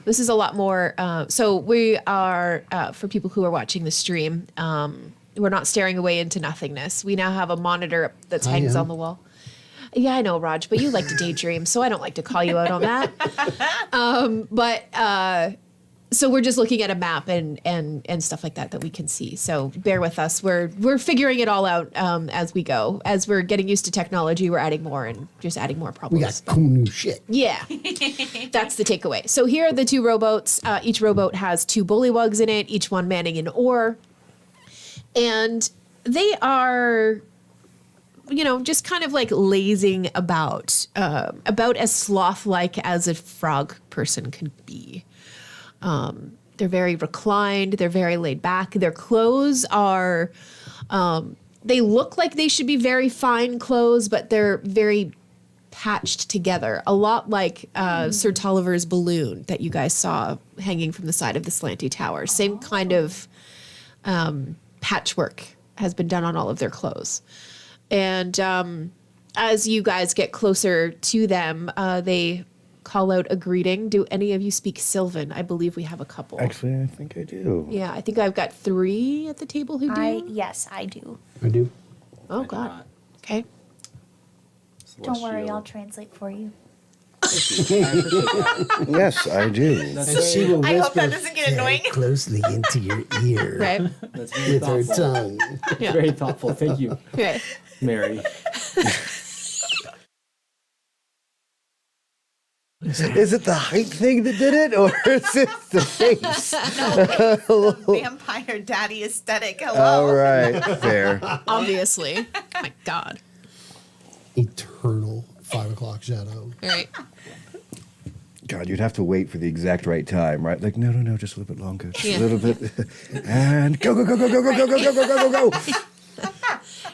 this is a lot more. So we are, for people who are watching the stream, we're not staring away into nothingness. We now have a monitor that I hangs am. on the wall. Yeah, I know, Raj, but you like to daydream, so I don't like to call you out on that. So we're just looking at a map and stuff like that we can see. So bear with us. We're figuring it all out as we go. As we're getting used to technology, we're adding more and just adding more We problems. got cool new shit. Yeah, that's the takeaway. So here are the two rowboats. Each rowboat has two bullywugs in it, each one manning an oar. And they are, just kind of like lazing about as sloth-like as a frog person could be. They're very reclined. They're very laid back. Their clothes are, they look like they should be very fine clothes, but they're very patched together. A lot like Sir Tulliver's balloon that you guys saw hanging from the side of the slanty tower. Same kind of patchwork has been done on all of their clothes. And as you guys get closer to them, they call out a greeting. Do any of you speak Sylvan? I believe we have a couple. Actually, I think I do. Yeah, I think I've got 3 at the table who do. Yes, I do. I do. Oh, I do God. not. Okay. Don't worry, Celestial. I'll translate for you. Thank you. I appreciate that. Yes, I do. That's And she will I hope that whisper doesn't get annoying. very closely into your ear Right. that's very with her thoughtful. tongue. Yeah. Very thoughtful. Thank you, Okay. Mary. Is it the height thing that did it, or is it the face? The vampire daddy aesthetic. Hello. All right, fair. Obviously. Oh, my God. Eternal 5 o'clock shadow. All right. God, you'd have to wait for the exact right time, right? Like, no, just a little bit longer. Just Yeah. a little bit. And go.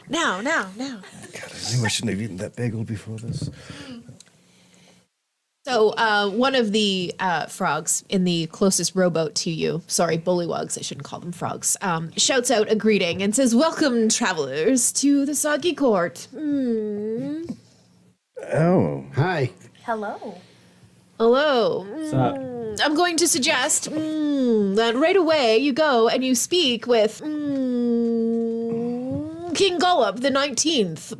Now. God, I knew I shouldn't have eaten that bagel before this. So one of the frogs in the closest rowboat to you, sorry, bullywugs, I shouldn't call them frogs, shouts out a greeting and says, "Welcome, travelers, to the Soggy Court." Oh. Hi. Hello. Hello. What's up? I'm going to suggest that right away you go and you speak with King Golub the 19th.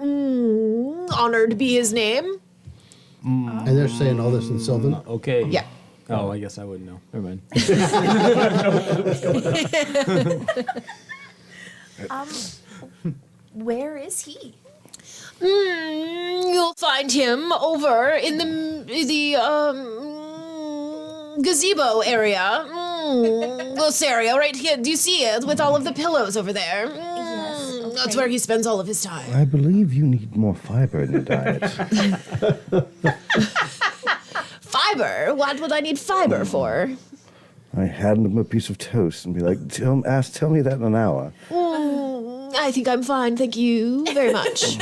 Honored be his name. And they're saying all this in Sylvan. Okay. Yeah. Oh, I guess I wouldn't know. Never mind. Where is he? You'll find him over in the gazebo area. This area right here. Do you see it with all of the pillows over there? Yes, That's okay. where he spends all of his time. I believe you need more fiber in your diet. Fiber? What would I need fiber for? I hand him a piece of toast and be like, tell me that in an hour. I think I'm fine, thank you very much.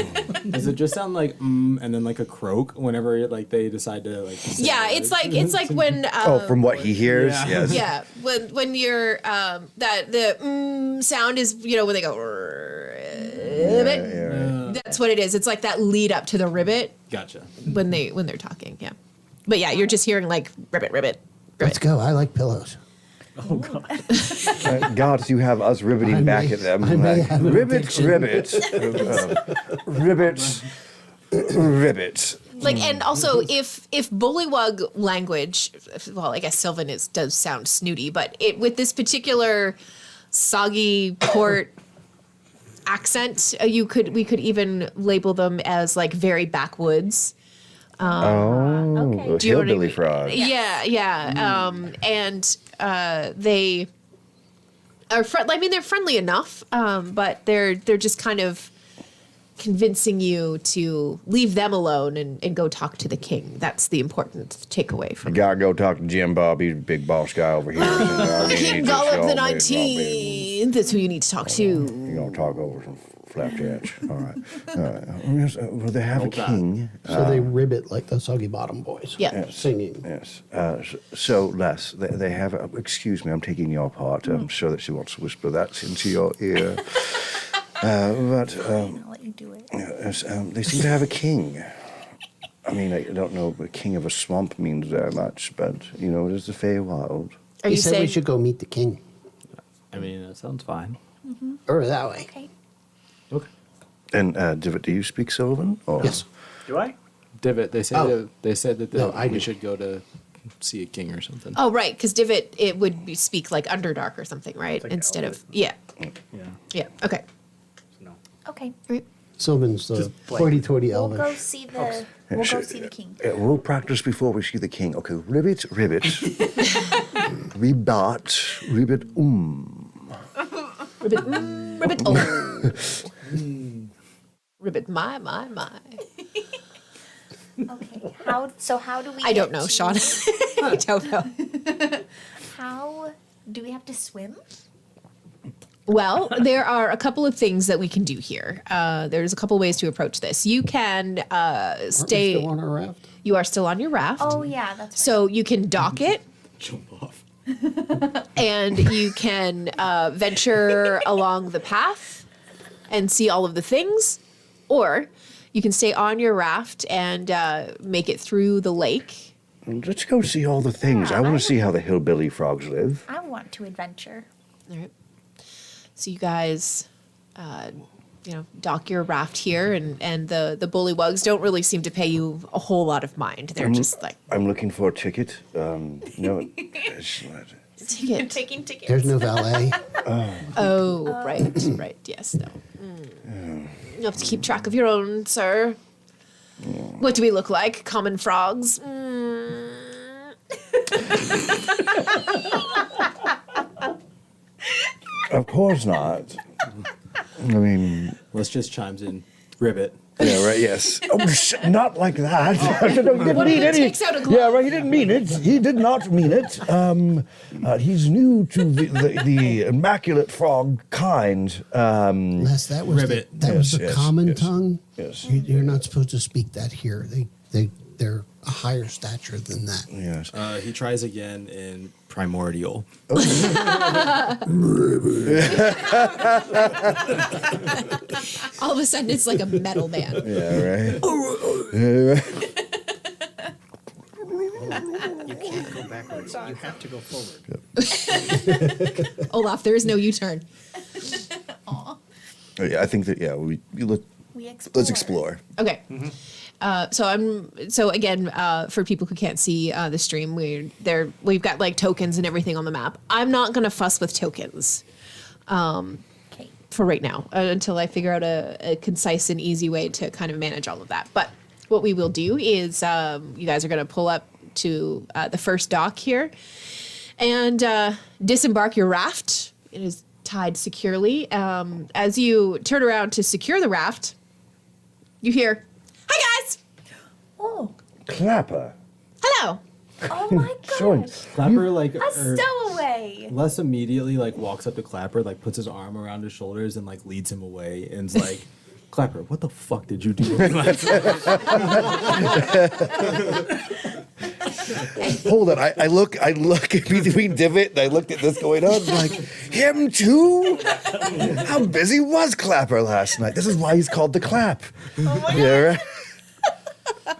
Does it just sound like and then like a croak whenever like they decide to like? say Yeah, it? it's like when From what he hears, Yeah. yes. yeah, when you're that the sound is, you know, when they go ribbit. Yeah. That's what it is. It's like that lead up to the ribbit Gotcha. when they're talking. Yeah, but yeah, you're just hearing like ribbit. Let's go. I like pillows. Gods, you have us riveting I back may- at them. I may Like, have an ribbit, addiction. ribbit. Like, and also if bullywug language, well, I guess Sylvan does sound snooty, but with this particular soggy port accent, we could even label them as like very backwoods. Okay. Do you know what I Hillbilly mean? frog. Yeah. And they are they're friendly enough, but they're just kind of convincing you to leave them alone and go talk to the king. That's the important takeaway You from gotta go talk to Jim Bob. He's a big boss guy over here. King Golub the 19th. That's who you need to talk to. You're gonna talk over some flapjacks. All right. Yes, well, they have a king. So they ribbit like the Soggy Bottom Boys. Yeah. Singing. Yes. So, Les, they have. Excuse me, I'm taking your part. I'm sure that she wants to whisper that into your ear. But I'll let you do it. yes, they seem to have a king. I mean, I don't know if a king of a swamp means very much, but you know, it is the Feywild. Are He you said we saying should go meet the king. I mean, that sounds fine. Or that way. Okay. Okay. And Divot, do you speak Sylvan? Or? Yes. Do I? Divot. They said Oh. they said that No, I we do. should go to see a king or something. Oh, right, because Divot, it would speak like Underdark or something, right? like Instead of, Elvish. yeah, Yeah. okay. No. Okay. Right. Sylvan's the Just blank. hoity-toity We'll go elvish. see the. We'll go see the king. We'll practice before we see the king. Okay, ribbit. Ribbit, ribbit, Ribbit, ribbit, oh. Ribbit, my. Okay. How do we? I don't get know, to- Sean. I don't know. How do we have to swim? Well, there are a couple of things that we can do here. There's a couple ways to approach this. You can Aren't we stay. still on our raft? You are still on your raft. Oh yeah, that's right. So you can dock it Jump off. and you can venture along the path and see all of the things, or you can stay on your raft and make it through the lake. Let's go see all the things. Yeah, I want I to see how the hillbilly frogs live. I want to adventure. All right. So you guys, dock your raft here, and the bullywugs don't really seem to pay you a whole lot of mind. They're just like, I'm looking for a ticket. No, it's not. ticket. Taking tickets. There's no valet. Oh, right. Yes, no. You have to keep track of your own, sir. What do we look like? Common frogs? Of course not. I mean, Les just chimes in. Ribbit. Yeah, right. Yes. Oh, not like that. He didn't What if mean he any- takes out a glove? Yeah, right. He didn't mean it. He did not mean it. He's new to the immaculate frog kind. Les, that was Ribbit. that was the Yes, common yes. tongue. Yes. You're not supposed to speak that here. They're a higher stature than that. Yes. He tries again in primordial. All of a sudden, it's like a metal band. Yeah, right. You can't go backwards. You have to go forward. Olaf, there is no U-turn. Oh, yeah, I think that let's explore. Okay. So again, for people who can't see the stream, we've got like tokens and everything on the map. I'm not gonna fuss with tokens for right now until I figure out a concise and easy way to kind of manage all of that. But what we will do is you guys are gonna pull up to the first dock here and disembark your raft. It is tied securely. As you turn around to secure the raft, you hear, "Hi guys! Oh, Clapper. Hello!" oh my Sorry. gosh. Clapper A or stowaway. Les immediately walks up to Clapper, puts his arm around his shoulders and leads him away and's like, Clapper, what the fuck did you do last night? Hold on. I look between Divot and I looked at this going on. Like, him too? How busy was Clapper last night? This is why he's called the Clap. Yeah, right?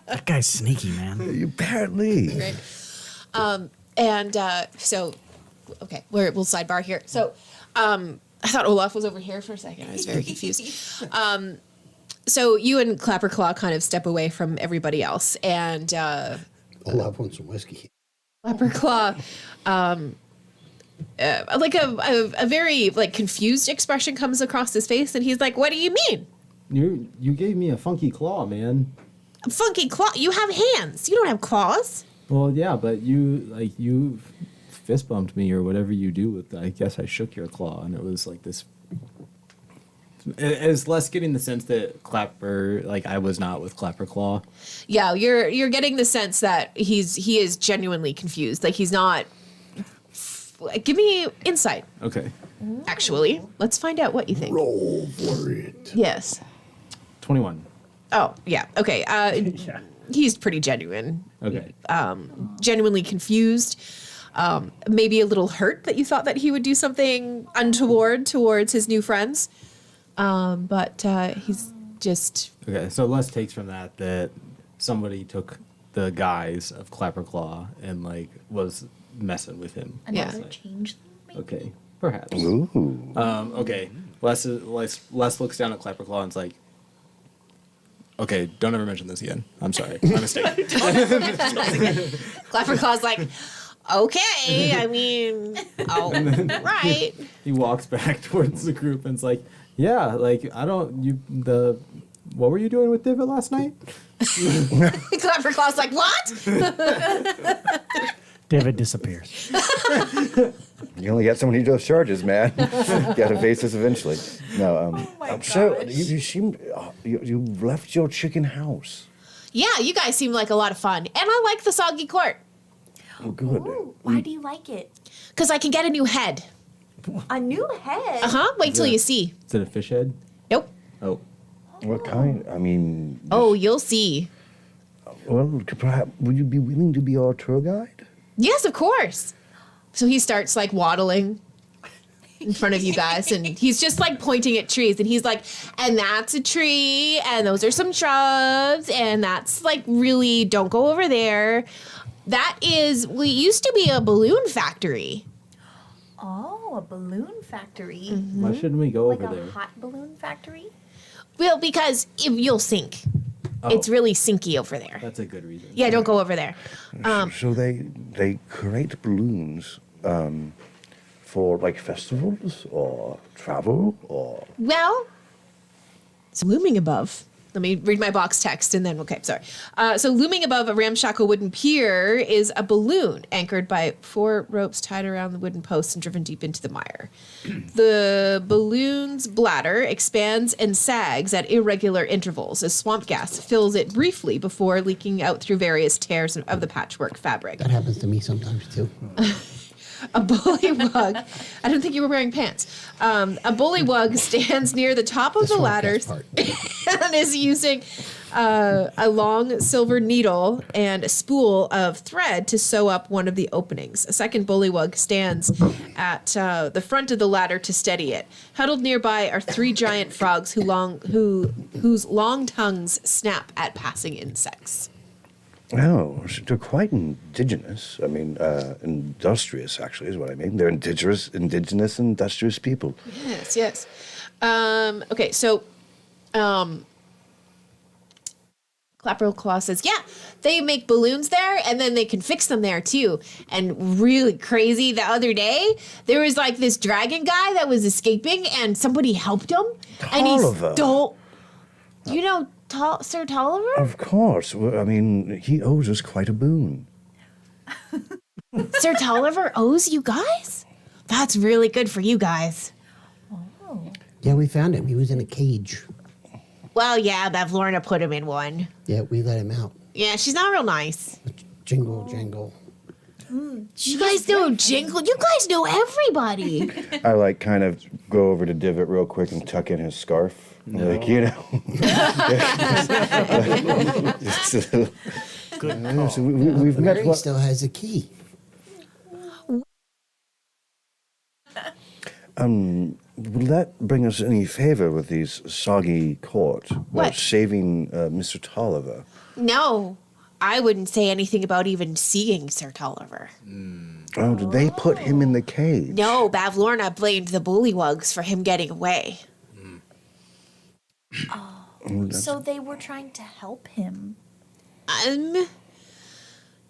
That guy's sneaky, man. Apparently. Great. So, okay, we'll sidebar here. So, I thought Olaf was over here for a second. I was very confused. So you and Clapperclaw kind of step away from everybody else, and Olaf wants some whiskey. Clapperclaw, a very confused expression comes across his face, and he's like, "What do you mean? You gave me a funky claw, man. Funky claw? You have hands. You don't have claws." Well, yeah, but you fist bumped me or whatever you do with. I guess I shook your claw, and it was like this. It was less getting the sense that Clapper, I was not with Clapperclaw. Yeah, you're getting the sense that he is genuinely confused. Like he's not. Give me insight. Okay, Actually, let's find out what you think. Roll for it. Yes. 21. Oh yeah. Okay. Yeah. He's pretty genuine. Okay. Genuinely confused. Maybe a little hurt that you thought that he would do something untoward towards his new friends. But he's just. Okay, so Les takes from that somebody took the guise of Clapperclaw and was messing with him. Yeah. Another change them, maybe? Okay, perhaps. Ooh. Okay, Les looks down at Clapperclaw and's like, okay, don't ever mention this again. I'm sorry, my mistake. Clapperclaw's like, okay. I mean, oh, right. He walks back towards the group and's like, yeah, what were you doing with Divot last night? Clapperclaw's like, what? David disappears. You only got so many of those charges, man. Got to face this eventually. No, my so gosh. you seem you left your chicken house. Yeah, you guys seem like a lot of fun, and I like the soggy court Oh, good. Ooh, why do you like it? because I can get a new head. A new head. Wait till you see. Is it a fish head? Nope. Oh, What kind? I mean, Oh, you'll see. well, perhaps would you be willing to be our tour guide? Yes, of course. So he starts waddling in front of you guys, and he's just pointing at trees, and he's like, and that's a tree, and those are some shrubs, and that's really, don't go over there. That is, we used to be a balloon factory. Oh, a balloon factory. why shouldn't we go Like over a there? hot balloon factory? Well, because if you'll sink. Oh. It's really sinky over there. That's a good reason. Yeah, don't go over there. So they create balloons for festivals or travel or Well, it's looming above. Let me read my box text and then, okay, sorry. So looming above a ramshackle wooden pier is a balloon anchored by 4 ropes tied around the wooden posts and driven deep into the mire. The balloon's bladder expands and sags at irregular intervals as swamp gas fills it briefly before leaking out through various tears of the patchwork fabric. That happens to me sometimes too. A bullywug. I don't think you were wearing pants. A bullywug stands near the top of the ladders Part. and is using a long silver needle and a spool of thread to sew up one of the openings. A second bullywug stands at the front of the ladder to steady it. Huddled nearby are 3 giant frogs whose long tongues snap at passing insects. Oh, so they're quite indigenous. I mean, industrious, actually, is what I mean. They're indigenous, industrious people. Yes, yes. Okay, so Clapper Claw says, yeah, they make balloons there and then they can fix them there too. And really crazy, the other day, there was like this dragon guy that was escaping and somebody helped him. And he Tolliver. stole, you know, Sir Tolliver? Of course. Well, I mean, he owes us quite a boon. Sir Tolliver owes you guys? That's really good for you guys. Yeah, we found him. He was in a cage. Well, yeah, Bev Lorna put him in one. Yeah, we let him out. Yeah, she's not real nice. Jingle, jangle. You guys know Jingle. You guys know everybody. I like kind of go over to Divot real quick and tuck in his scarf. Like, you know. Good call. So we've met. Mary still has a key. Will that bring us any favor with these soggy court? What? Saving Mr. Tolliver. No, I wouldn't say anything about even seeing Sir Tolliver. Oh, did they put him in the cage? No, Bavlorna blamed the bullywugs for him getting away. So they were trying to help him.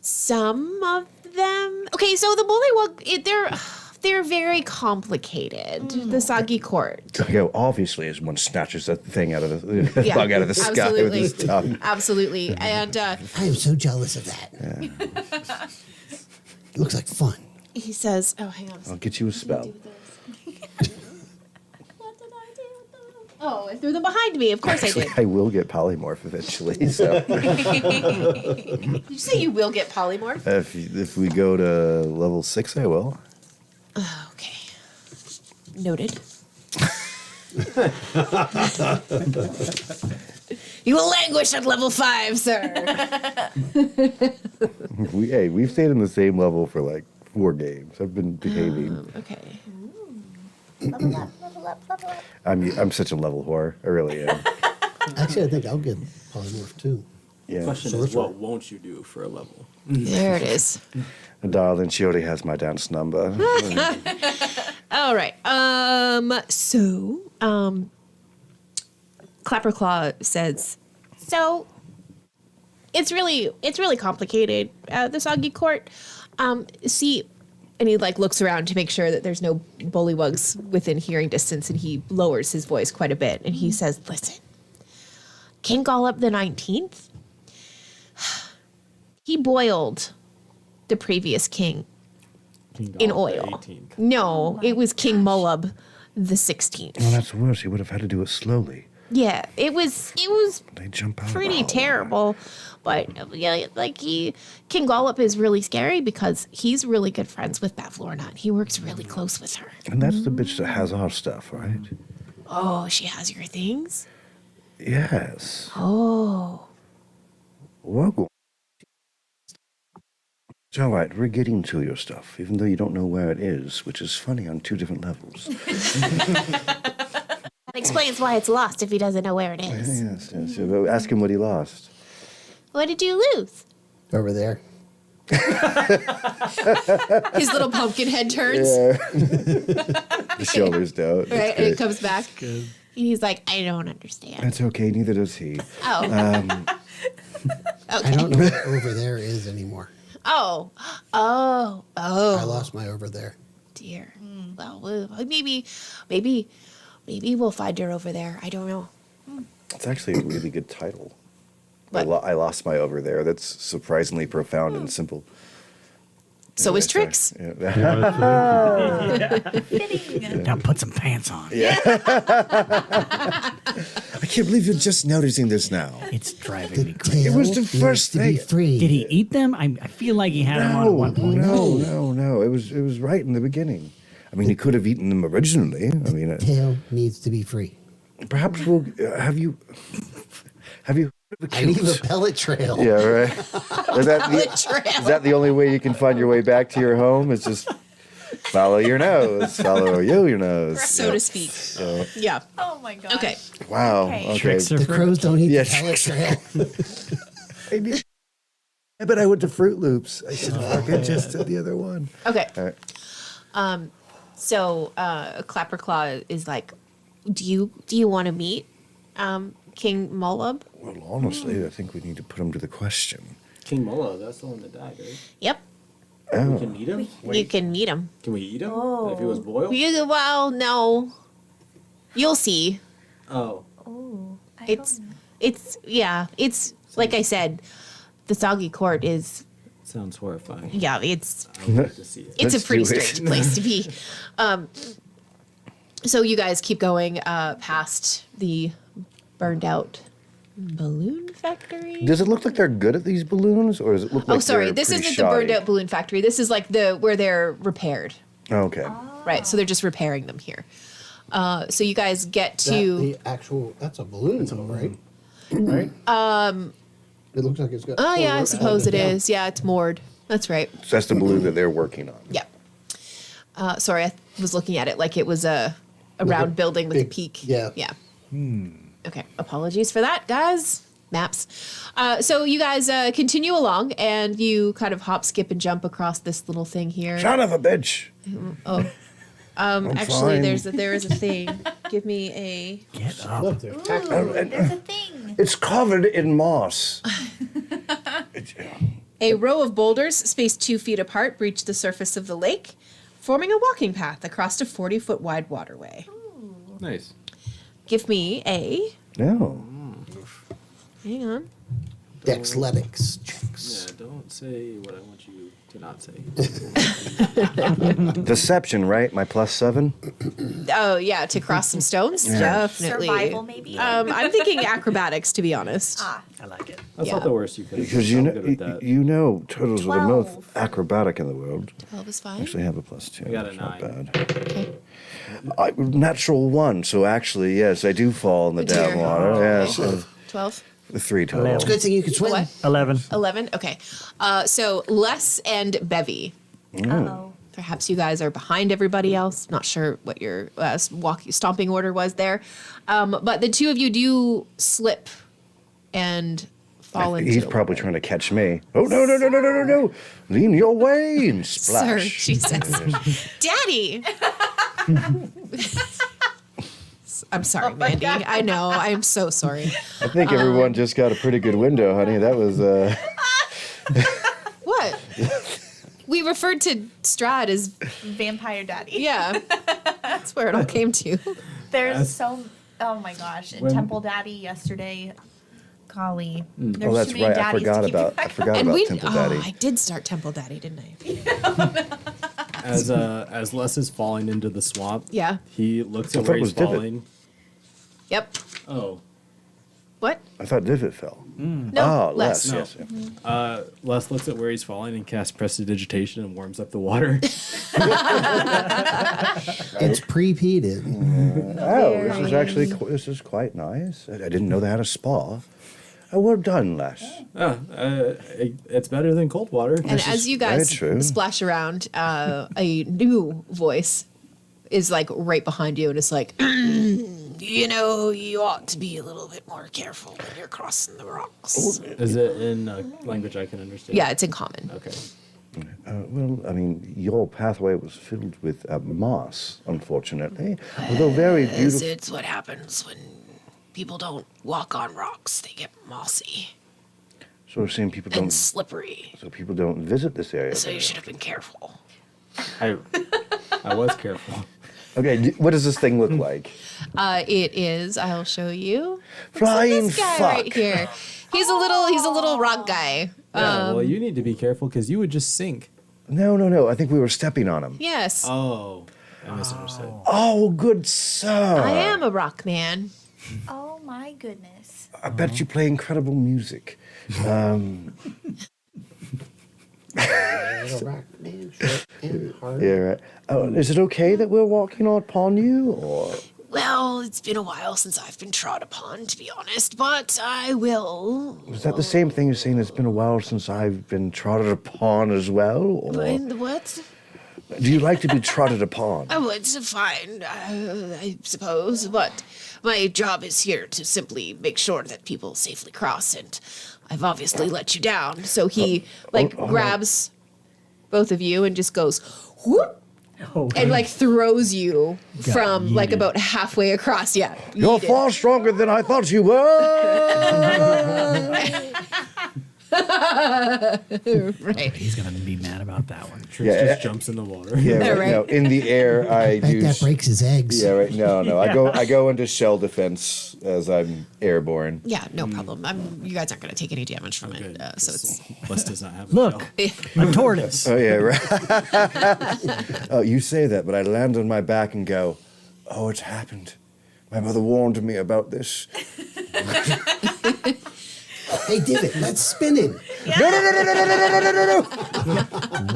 Some of them. Okay, so the bullywug, they're very complicated. The Soggy court. Okay, obviously, as one snatches that thing out of the Yeah, bug out of the sky with absolutely. his tongue. Absolutely, and I am so jealous of that. It looks like fun. he says, "Oh, hang on." I'll get you a spell. What did I do with them? Oh, I threw them behind me. Of course Actually, I did. I will get polymorph eventually. So Did you say you will get polymorph? if we go to level 6, I will. Okay. Noted. You will languish at level 5, sir. We've stayed in the same level for like 4 games. I've been behaving. Okay. Level up, level up, level up. I'm such a level whore. I really am. Actually, I think I'll get polymorph too. Yeah. Question is, what won't you do for a level? There it is. Darling, she already has my dance number. All right. Clapperclaw says, so it's really complicated. The Soggy court. See, and he like looks around to make sure that there's no bullywugs within hearing distance, and he lowers his voice quite a bit, and he says, listen, King Gollop the 19th, he boiled the previous king in oil. 18th. No, it was King Mullub the 16th. Well, that's worse. He would have had to do it slowly. Yeah, it was They jump out. pretty of the hole. terrible. But yeah, like King Gollop is really scary because he's really good friends with Bavlorna, and he works really close with her. And that's the bitch that has our stuff, right? Oh, she has your things? Yes. Oh. Welcome. It's all right. We're getting to your stuff, even though you don't know where it is, which is funny on 2 different levels. That explains why it's lost if he doesn't know where it is. Yes, yes. So ask him what he lost. What did you lose? Over there. His little pumpkin head turns. The shoulders down. That's Right, and it great. comes back. And he's like, I don't understand. That's okay. Neither does he. Oh. I Okay. don't know what over there is anymore. Oh. I Oh. lost my over there. Dear. Well, maybe we'll find her over there. I don't know. It's actually a really good title. What? I lost my over there. That's surprisingly profound and simple. So is Anyway, Trix. sorry. Yeah. Fitting. Now put some pants on. I can't believe you're just noticing this now. It's driving The me crazy. tail It was the needs first to be thing. free. Did he eat them? I feel like he had them on at one point. No. It was right in the beginning. I mean, he could have eaten them originally. I mean, Tail needs to be free. perhaps we'll have you heard of a I leave a cute- pellet trail. Yeah, right. Is that the only way you can find your way back to your home? It's just follow your nose, follow your nose. So to speak. Yeah. Oh my gosh. Okay. Wow. Okay. Okay. Tricks are The crows don't eat Yeah, the pellet trail. I bet I went to Fruit Loops. I should have fucking just did the other one. Okay. All right. So Clapperclaw is like, do you want to meet King Mollub? Well, honestly, I think we need to put him to the question. King Mola, that's the one that died, right? Yep. We Oh. can meet him? You can meet him. Can we eat him? Oh. If he was boiled? Well, no. You'll see. Oh. Oh, It's like I said, the Soggy Court is Sounds horrifying. it's I would like to see it. it's a Let's pretty do it. strange place to be. So you guys keep going past the burned out balloon factory. Does it look like they're good at these balloons, or does it look like Oh, sorry. they're This pretty isn't the burned shoddy? out balloon factory. This is like where they're repaired. Oh, okay. Right. So they're just repairing them here. So you guys get That to the actual, that's a balloon, though, right? Right? It looks like it's got. oh yeah, I four suppose it ropes holding is. Yeah, it's moored. That's right. So that's the balloon that they're working on. Yeah. Sorry, I was looking at it like it was a round building with a big- peak. yeah. Yeah. Okay. Apologies for that, guys. Maps. So you guys continue along, and you kind of hop, skip, and jump across this little thing here. Son of a bitch. Oh. Actually, fine. there is a thing. Give me a. Get down. up. Look, they're Ooh, tactile. there's a thing. It's covered in moss. A row of boulders, spaced 2 feet apart, breach the surface of the lake, forming a walking path across a 40-foot wide waterway. Nice. Give me a. No. Hang on. Dexletics checks. Yeah, don't say what I want you to not say. Deception, right? My +7. Oh yeah, to cross some stones, definitely. Survival, maybe. I'm thinking acrobatics, to be honest. Ah, I like it. That's Yeah. not the worst you could. Because I'm good with that. you know, turtles are the 12. most acrobatic in the world. 12 is fine. Actually, I have a +2. I got a It's not 9. bad. Okay. Natural 1, so actually, yes, I do fall in the Oh, dear. down water. Yes, 12. 3 total. 11. It's a good thing you can swim. What? 11. 11. Okay. So Les and Bevy. uh-oh. Perhaps you guys are behind everybody else. Not sure what your stomping order was there, but the two of you do slip and fall into. He's the probably water. trying to catch me. Oh, no. Lean your way and Sir, splash. she says, "Daddy." I'm sorry, Mandy. I know. I'm so sorry. I think everyone just got a pretty good window, honey. That was, What? We referred to Strad as Vampire Daddy. yeah. That's where it all came to. There's so. Oh my gosh! And When- Temple Daddy yesterday. Golly. There's oh, that's too many right. I daddies forgot to keep about, track I forgot And about we. Temple Oh, Daddy. I did start Temple Daddy, didn't I? As Les is falling into the swamp, Yeah. he looks I at thought where it was he's Divot. falling. Yep. Oh. What? I thought Divot fell. No. Oh, less. Les, yes. Yeah. Les looks at where he's falling and casts prestidigitation and warms up the water. It's pre-peated. Oh, this is quite nice. I didn't know they had a spa. Oh, well done, Les. It's better than cold water. And as you guys very true. splash around, a new voice is like right behind you, and it's like, you know, you ought to be a little bit more careful when you're crossing the rocks. Is it in a language I can understand? Yeah, it's in common. Okay. Well, I mean, your pathway was filled with moss, unfortunately. Although very beautiful. It's what happens when people don't walk on rocks. They get mossy So we're saying people and don't. slippery. So people don't visit this area. So you should have been careful. I was careful. Okay, what does this thing look like? It is. I'll show you. Flying This guy fuck. right here. He's a little rock guy. Yeah, well, you need to be careful because you would just sink. No. I think we were stepping on him. Yes, Oh, I misunderstood. Oh, good sir. I am a rock man. Oh my goodness. I bet you play incredible music. Little rock man, short and hard. Yeah, right. Oh, is it okay that we're walking upon you, or? Well, it's been a while since I've been trod upon, to be honest, but I will. Is that the same thing as saying it's been a while since I've been trotted upon as well? Or And what? do you like to be trotted upon? Oh, it's fine, I suppose, but my job is here to simply make sure that people safely cross, and I've obviously let you down. So he, grabs both of you and just goes, whoop, and, throws you from, about halfway across. Yeah. You're yeeted. far stronger than I thought you were. Right. He's gonna be mad about that one. Trix Yeah, just jumps in the water. Yeah, right. Right. No, in the air, I Bet do. that breaks his eggs. Yeah, right. No. I go into shell defense as I'm airborne. Yeah, no problem. You guys aren't going to take any damage from it. Good. So it's. Bus does not have Look, a a tortoise. Oh yeah, right. Oh, you say that, but I land on my back and go, "Oh, it's happened. My mother warned me about this." Hey, Divot, let's spin it. No.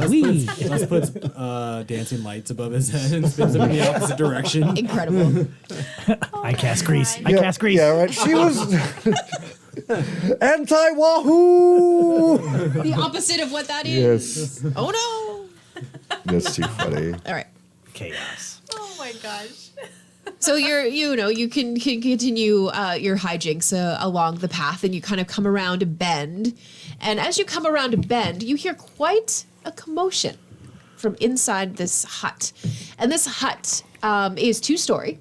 Wee. Bus puts dancing lights above his head and spins him in the opposite direction. Incredible. I cast grease. I cast grease. Yeah, right. She was anti-Wahoo. The opposite of what that is. Yes, Oh no. that's too funny. All right. Chaos. Oh my gosh. So you can continue your hijinks along the path, and you kind of come around a bend. And as you come around a bend, you hear quite a commotion from inside this hut. And this hut is 2-story.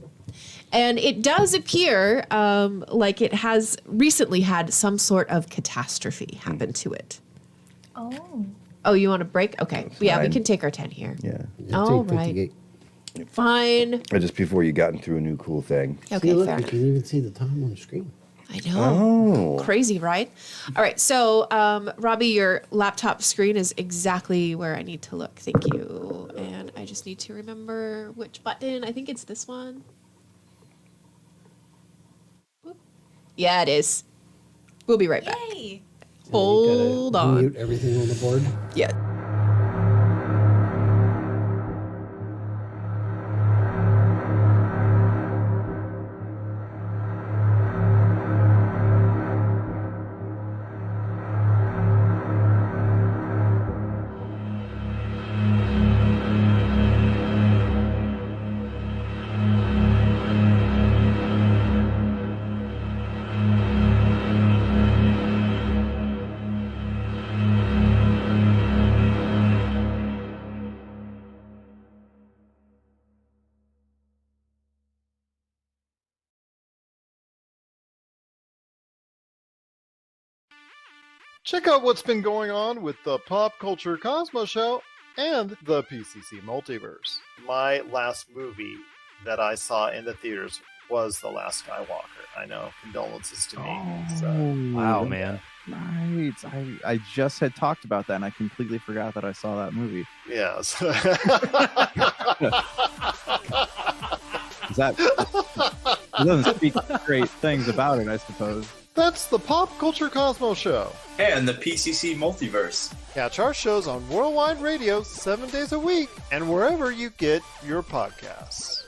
And it does appear like it has recently had some sort of catastrophe happen to it. Oh. Oh, you want to break? Okay. Yeah, we fine. can take our 10 here. Yeah. All Take right. 58. Fine. Just before you gotten through a new cool thing. Okay, See, look, fair you enough. can even see the time on the screen. I know. Oh. Crazy, right? All right. So, Robbie, your laptop screen is exactly where I need to look. Thank you. And I just need to remember which button. I think it's this one. Whoop. Yeah, it is. We'll be right back. Yay. Hold on. Mute everything on the board. Yeah. Check out what's been going on with the Pop Culture Cosmos Show and the PCC Multiverse. My last movie that I saw in the theaters was The Last Skywalker. I know, condolences to me. Wow, man. Right. I just had talked about that and I completely forgot that I saw that movie. Yes. It doesn't speak great things about it, I suppose. That's the Pop Culture Cosmos Show. And the PCC Multiverse. Catch our shows on Worldwide Radio 7 days a week and wherever you get your podcasts.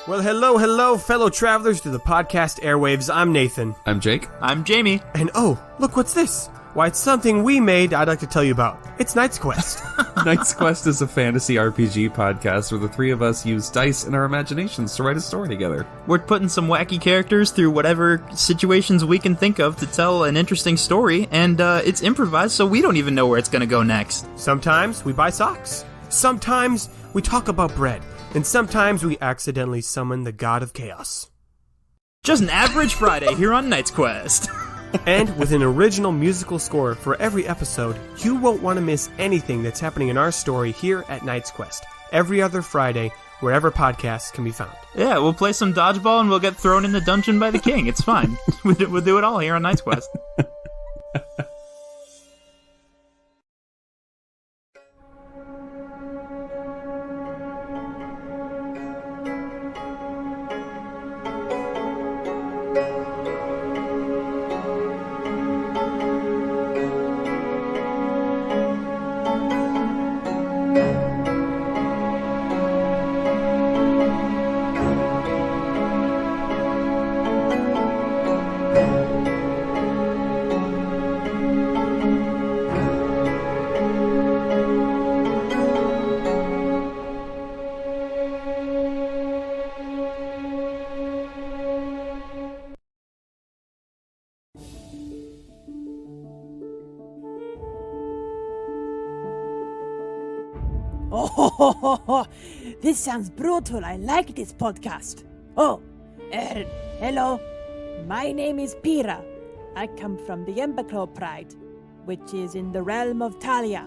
Well, hello, fellow travelers through the podcast airwaves. I'm Nathan. I'm Jake. I'm Jamie. And oh, look what's this. Why, it's something we made I'd like to tell you about. It's Knight's Quest. Knight's Quest is a fantasy RPG podcast where the three of us use dice and our imaginations to write a story together. We're putting some wacky characters through whatever situations we can think of to tell an interesting story, and it's improvised, so we don't even know where it's going to go next. Sometimes we buy socks. Sometimes we talk about bread. And sometimes we accidentally summon the god of chaos. Just an average Friday here on Knight's Quest. And with an original musical score for every episode, you won't want to miss anything that's happening in our story here at Knight's Quest, every other Friday, wherever podcasts can be found. Yeah, we'll play some dodgeball and we'll get thrown in the dungeon by the king. It's fine. We'll do it all here on Knight's Quest. Oh, this sounds brutal. I like this podcast. Oh, hello. My name is Pira. I come from the Emberclaw Pride, which is in the realm of Talia.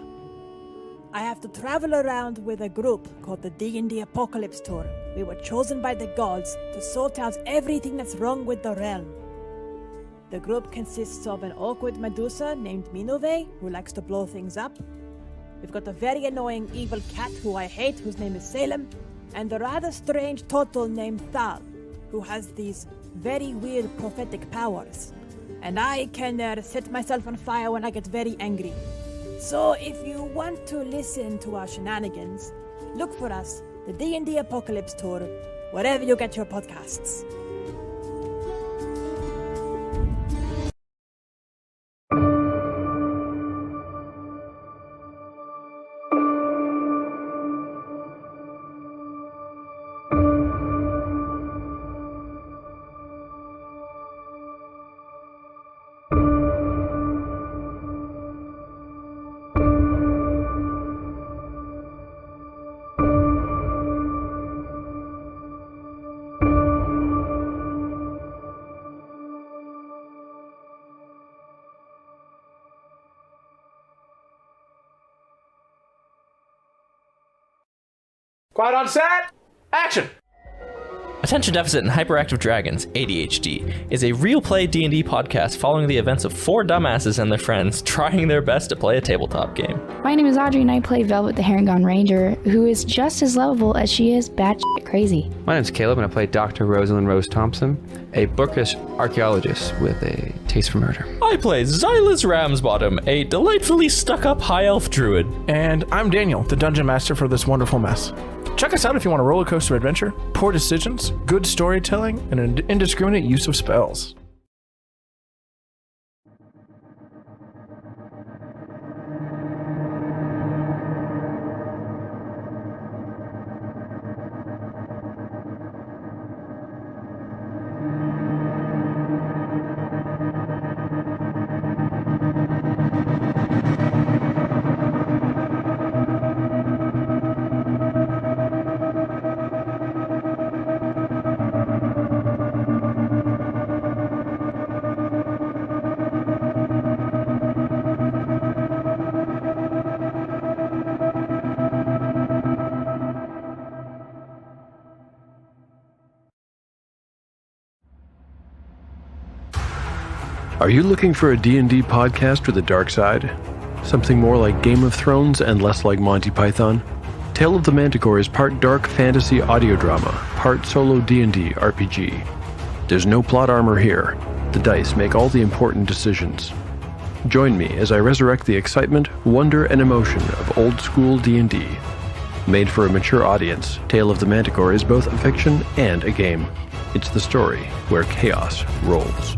I have to travel around with a group called the D&D Apocalypse Tour. We were chosen by the gods to sort out everything that's wrong with the realm. The group consists of an awkward Medusa named Minove, who likes to blow things up. We've got a very annoying evil cat who I hate, whose name is Salem, and a rather strange turtle named Thal, who has these very weird prophetic powers. And I can set myself on fire when I get very angry. So if you want to listen to our shenanigans, look for us, the D&D Apocalypse Tour, wherever you get your podcasts. Quiet on set! Action! Attention Deficit and Hyperactive Dragons, ADHD, is a real-play D&D podcast following the events of four dumbasses and their friends trying their best to play a tabletop game. My name is Audrey and I play Velvet the Herringon Ranger, who is just as lovable as she is batshit crazy. My name's Caleb and I play Dr. Rosalind Rose Thompson, a bookish archaeologist with a taste for murder. I play Xylus Ramsbottom, a delightfully stuck-up high-elf druid. And I'm Daniel, the Dungeon Master for this wonderful mess. Check us out if you want a roller coaster adventure, poor decisions, good storytelling, and an indiscriminate use of spells. Are you looking for a D&D podcast with a dark side? Something more like Game of Thrones and less like Monty Python? Tale of the Manticore is part dark fantasy audio drama, part solo D&D RPG. There's no plot armor here. The dice make all the important decisions. Join me as I resurrect the excitement, wonder, and emotion of old school D&D. Made for a mature audience, Tale of the Manticore is both a fiction and a game. It's the story where chaos rolls.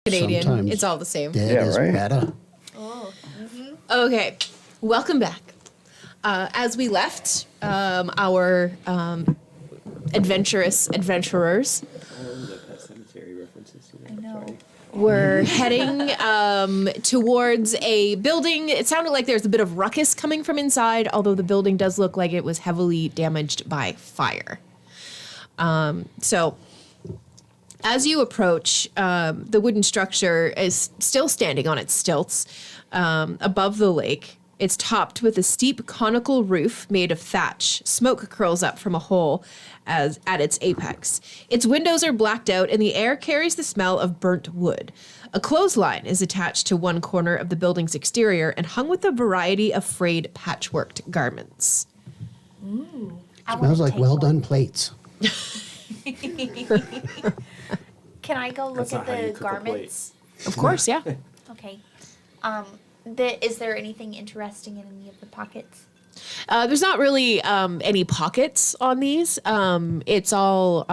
Canadian. Sometimes It's all the same. dead is better. Okay, welcome back. As we left, our adventurers were heading towards a building. It sounded like there's a bit of ruckus coming from inside, although the building does look like it was heavily damaged by fire. So as you approach, the wooden structure is still standing on its stilts above the lake. It's topped with a steep conical roof made of thatch. Smoke curls up from a hole at its apex. Its windows are blacked out and the air carries the smell of burnt wood. A clothesline is attached to one corner of the building's exterior and hung with a variety of frayed patchworked garments. Ooh. Smells like well done plates. Can I go look That's at not how you the cook a plate. garments? Of course, yeah. Okay. Is there anything interesting in any of the pockets? There's not really any pockets on these. It's all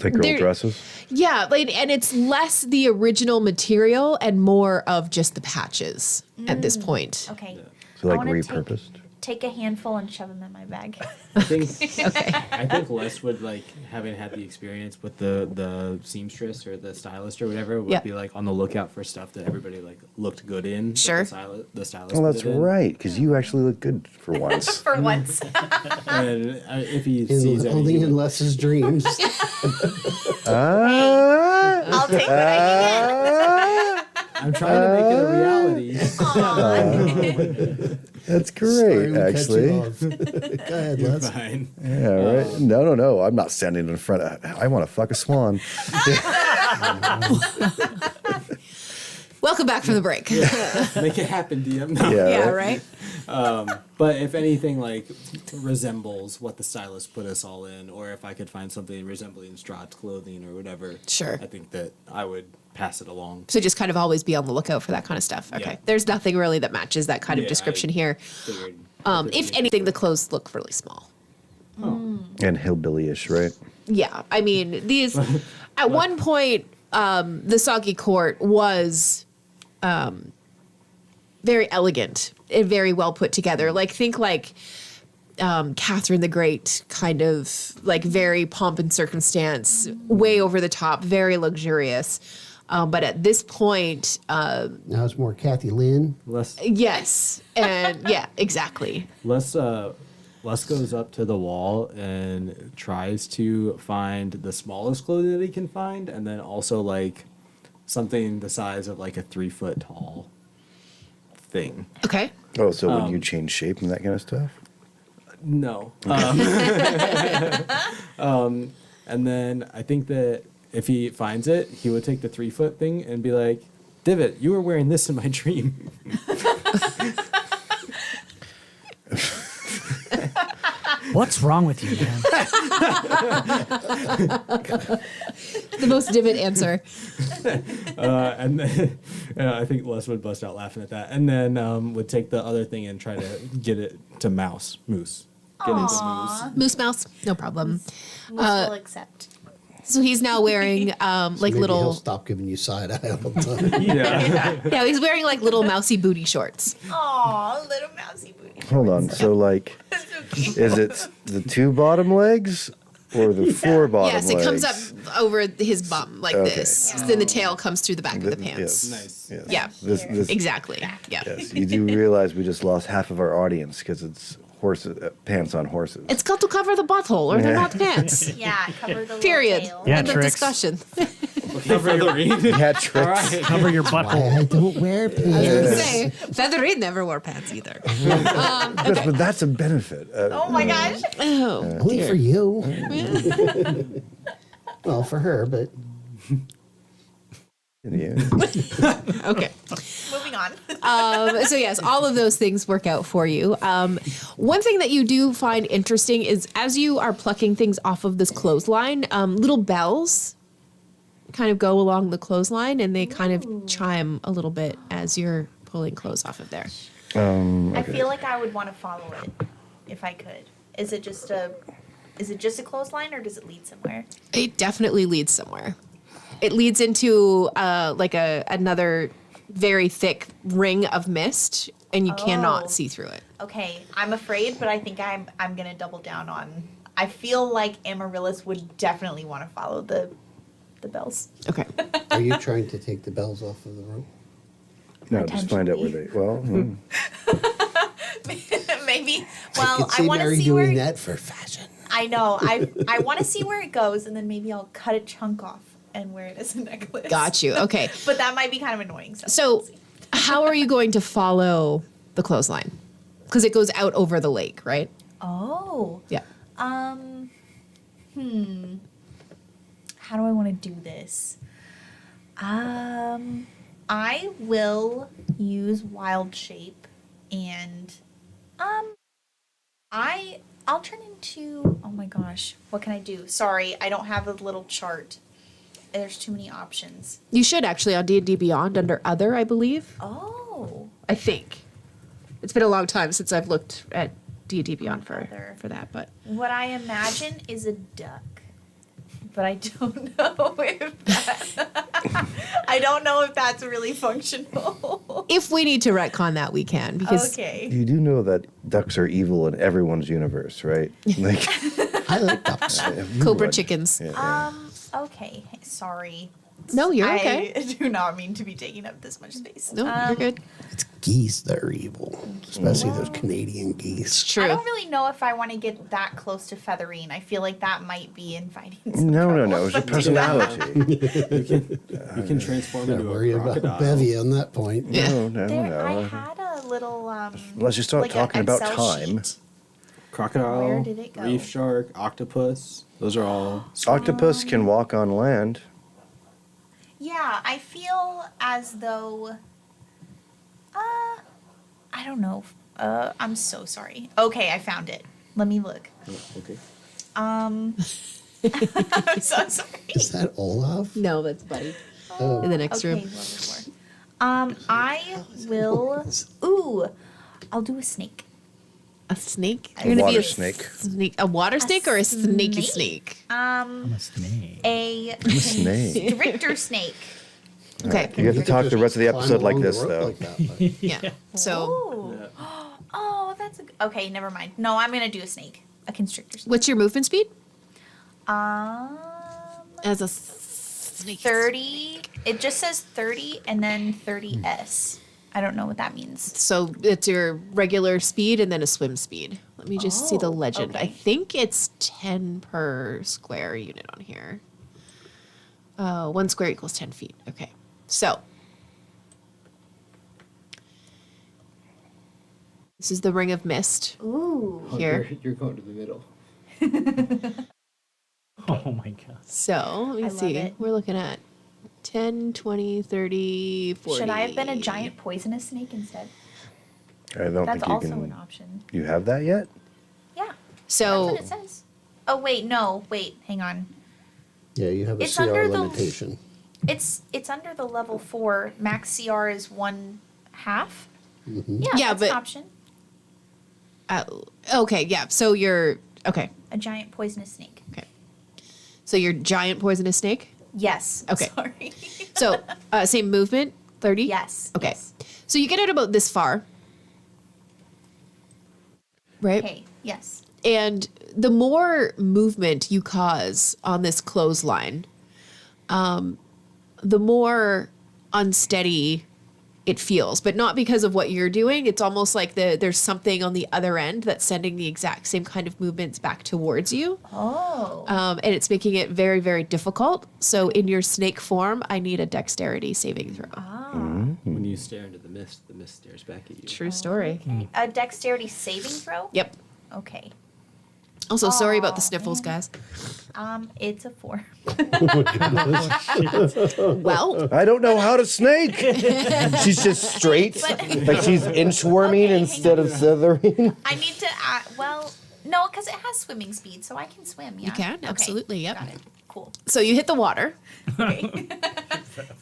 Like girl There- dresses. yeah, like, and it's less the original material and more of just the patches at this point. Okay. So I like wanna repurposed. Take a handful and shove them in my bag. I think I think Les would like, having had the experience with the seamstress or the stylist or whatever, would Yeah. be like on the lookout for stuff that everybody like looked good in. that Sure. The stylist. Oh, put that's it in. right, because you actually look good for once. For once. And if he sees Only any, in Les's dreams. I'll take what I can I'm trying to make it a reality. That's Sorry, great, we cut actually. you off. Go ahead, You're Les. fine. Yeah, right. No. I'm not standing in front. I want to fuck a swan. Welcome back from the break. Make it happen, DM. No. Yeah, right? But if anything like resembles what the stylist put us all in, or if I could find something resembling Strahd's clothing or whatever, Sure. I think that I would pass it along. So just kind of always be on the lookout for that kind of stuff. Okay. Yeah. There's nothing really that matches that kind of Yeah, description I here. figured If anything, the clothes look really small. And hillbilly-ish, right? Yeah, I mean, these at one point, the Soggy court was very elegant and very well put together. Like, think like Catherine the Great, kind of like very pomp and circumstance, way over the top, very luxurious. But at this point, Now it's more Kathy Lynn. Les yes, and yeah, exactly. Les goes up to the wall and tries to find the smallest clothing that he can find, and then also like something the size of like a 3 foot tall thing. Okay. Oh, so would you change shape and that kind of stuff? No. And then I think that if he finds it, he would take the 3 foot thing and be like, Divot, you were wearing this in my dream. What's wrong with you, man? The most divot answer. And then I think Les would bust out laughing at that. And then would take the other thing and try to get it to Moose. Get it to Moose. Moose mouse, no problem. Moose will accept. So he's now wearing like Maybe he'll little. stop giving you side eye all the time. Yeah, he's wearing like little mousy booty shorts. Aw, little mousy booty. Hold on. So like, is it the 2 bottom legs or the 4 bottom Yes, legs? it comes up over his bum like Okay. this. Then the tail comes through the back of the pants. Nice. Yes. Yeah, This- exactly. Yeah. Yes, you do realize we just lost half of our audience because it's horses, pants on horses. It's got to cover the butthole, or they're Yeah. not pants. Yeah, cover the Period. little tail. Yeah, End of tricks. discussion. Cover your, Yeah, tricks. cover your butthole. I don't wear I was gonna pants. say, Feathery never wore pants either. Yes, but that's a benefit. Oh my gosh. Oh, Only dear. for you. Well, for her, but Yeah. Okay. Moving on. So yes, all of those things work out for you. One thing that you do find interesting is as you are plucking things off of this clothesline, little bells kind of go along the clothesline and they kind of chime a little bit as you're pulling clothes off of there. I feel like I would want to follow it if I could. Is it just a clothesline or does it lead somewhere? It definitely leads somewhere. It leads into like another very thick ring of mist, and you Oh. cannot see through it. Okay, I'm afraid, but I think I'm gonna double down on. I feel like Amaryllis would definitely want to follow the bells. Okay. are you trying to take the bells off of the rope? No, just find out where they. Well, Maybe. I Well, could I see want to Mary see doing where. that for fashion. I know. I want to see where it goes, and then maybe I'll cut a chunk off and wear it as a necklace. Got you. Okay. But that might be kind of annoying. So, how are you going to follow the clothesline? Because it goes out over the lake, right? Oh. Yeah. How do I want to do this? I will use wild shape and I'll turn into, oh my gosh, what can I do? Sorry, I don't have a little chart. There's too many options. You should actually on D&D Beyond under Other, I believe. Oh. I think. It's been a long time since I've looked at D&D Beyond for that, but What I imagine is a duck. But I don't know if I don't know if that's really functional. if we need to retcon that, we can. Because Okay. You do know that ducks are evil in everyone's universe, right? Like, I like ducks. Cobra chickens. Okay. Sorry. No, you're okay. I do not mean to be taking up this much space. No, you're good. It's geese that are evil, especially those Canadian geese. True. I don't really know if I want to get that close to Featherine. I feel like that might be inviting no, it's your personality. You can transform Gotta into worry a about crocodile. Bevy on that point. No. I had a little Unless you start like a talking about Excel time. sheet. Crocodile, Where did it go? reef shark, octopus. Those are all. Octopus can walk on land. Yeah, I feel as though I don't know. I'm so sorry. Okay, I found it. Let me look. Okay. I'm so sorry. Is that Olaf? No, that's Buddy. Oh. In the next Okay, room. level 4. I will. Ooh, I'll do a snake. A snake? A You're gonna water be snake. a water snake or a snaky snake? I'm a snake. A snake. stricter snake. Okay. You have to talk the rest of the episode like Climb along this, the rope though. like that, but- Yeah. So, Ooh. Oh, that's okay. Never mind. No, I'm gonna do a snake, a constrictor snake. what's your movement speed? As a snake. 30. It just says 30 and then 30s. I don't know what that means. So it's your regular speed and then a swim speed. Let me just see the Oh, legend. okay. I think it's 10 per square unit on here. 1 square equals 10 feet. Okay. So this is the Ring of Mist. Ooh. Here. You're going to the middle. Oh my god. So let me I love see. it. We're looking at 10, 20, 30, 40. Should I have been a giant poisonous snake instead? I don't That's think you also can. an option. You have that yet? Yeah. So That's what it says. Oh wait, no, wait, hang on. Yeah, you have a It's CR under the- limitation. It's under the level 4. Max CR is 1/2. Mhm. Yeah, Yeah, that's but- an option. okay, yeah. So you're okay. A giant poisonous snake. So you're giant poisonous snake. Yes. Okay. Sorry. So same movement, 30. Yes. Okay. So you get it about this far, right? Okay. Yes. And the more movement you cause on this clothesline, the more unsteady it feels, but not because of what you're doing. It's almost like there's something on the other end that's sending the exact same kind of movements back towards you. Oh. And it's making it very, very difficult. So in your snake form, I need a dexterity saving throw. When you stare into the mist stares back at you. True story. A dexterity saving throw? Yep. Okay. Also, sorry about the sniffles, guys. It's a 4. Well, I don't know how to snake. She's just straight, like she's inchworming instead of slithering. I need to well, no, because it has swimming speed, so I can swim, yeah. You can, Okay, absolutely, yep. Got it. Cool. So you hit the water.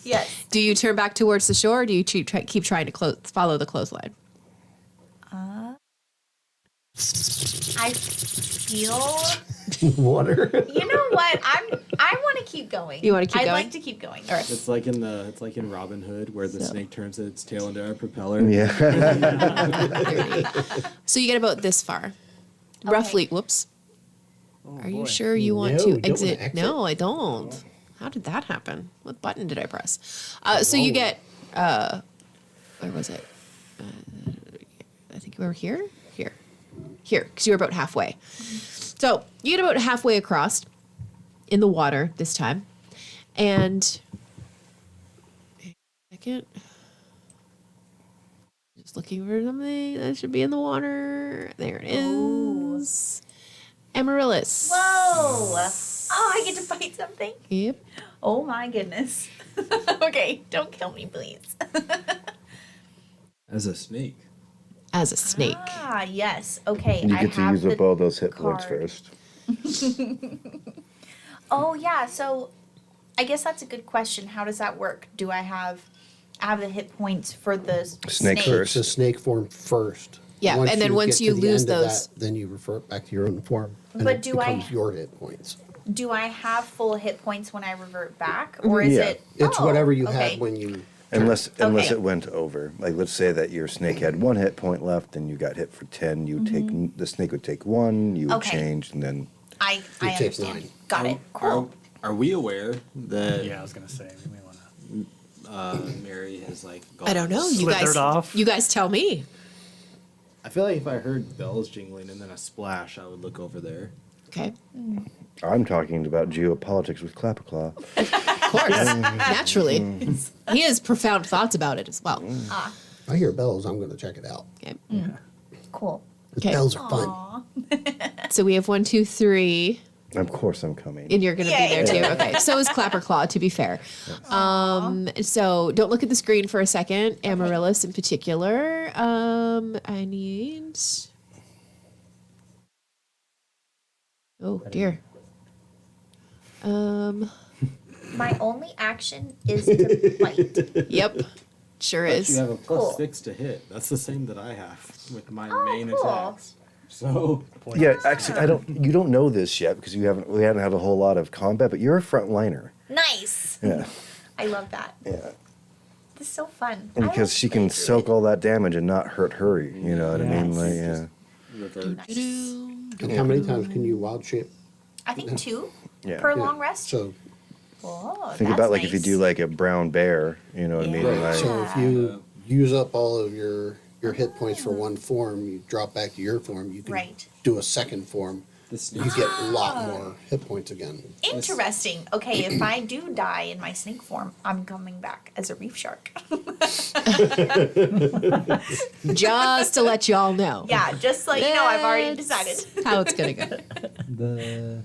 Yes. Do you turn back towards the shore or do you keep trying to follow the clothesline? I feel Water. You know what? I want to keep going. You wanna keep I'd going? like to keep going. All right. It's like in Robin Hood where the snake turns its tail into a propeller. Yeah. So you get about this far. Roughly. Whoops. Are you sure you want to you don't wanna exit? exit. No, I don't. How did that happen? What button did I press? So you get, where was it? I think we were here, because you were about halfway. So you get about halfway across in the water this time. And, second, just looking for something that should be in the water. There it is. Amaryllis. Whoa! Oh, I get to fight something? Yep. Oh my goodness. Okay, don't kill me, please. As a snake. as a snake. Ah, yes. Okay. You I get to have use up the all those hit points card. first. Oh yeah. So, I guess that's a good question. How does that work? Do I have the hit points for the Snake first. It's a snake form first. Yeah, and then once get you to the lose end of those- that, then you revert back to your own form. And But it do I- becomes your hit points. Do I have full hit points when I revert back, or is Yeah. it? It's oh, whatever you okay. had when you. Unless Okay. it went over. Like, let's say that your snake had 1 hit point left and you got hit for 10. You would take the snake would take 1. You would Okay. change, and then I take understand. 9. Got it. Cool. Are we aware that? Yeah, I was gonna say we may want to. Mary has like. Gone I don't know. You Slithered guys, off. you guys tell me. I feel like if I heard bells jingling and then a splash, I would look over there. Okay. I'm talking about geopolitics with Clapperclaw. Of course. Naturally. He has profound thoughts about it as well. Ah, I hear bells. I'm going to check it out. Okay. cool. Okay. Bells are fun. So we have 1, 2, 3, Of course, I'm coming. and you're going to be Yay. there too. Okay. So is Clapperclaw, to be fair. So don't look at the screen for a second. Amaryllis in particular. I need. Oh dear. My only action is to bite. Yep. Sure But is. you have a Cool. +6 to hit. That's the same that I have with my Oh, main cool. attacks. So Yeah, actually, you don't know this yet because we haven't had a whole lot of combat, but you're a frontliner. Nice. Yeah. I love that. Yeah. This is so fun. And I because like she can playing through soak all that damage and not hurt her, you know what I mean? Like, yeah. revert. And how many times can you wild shape? it. I think 2 Yeah. per Yeah. long rest. So, Whoa, Think that's about like if you nice. do like a brown bear, you know what I mean? Yeah. Like, so if you use up all of your hit points for one form, you drop back to your form, you can Right. do a second form. You get a lot more hit points again. Interesting. Okay, if I do die in my snake form, I'm coming back as a reef shark. Just to let y'all know. Yeah, just so you know, I've already decided. How it's going to go.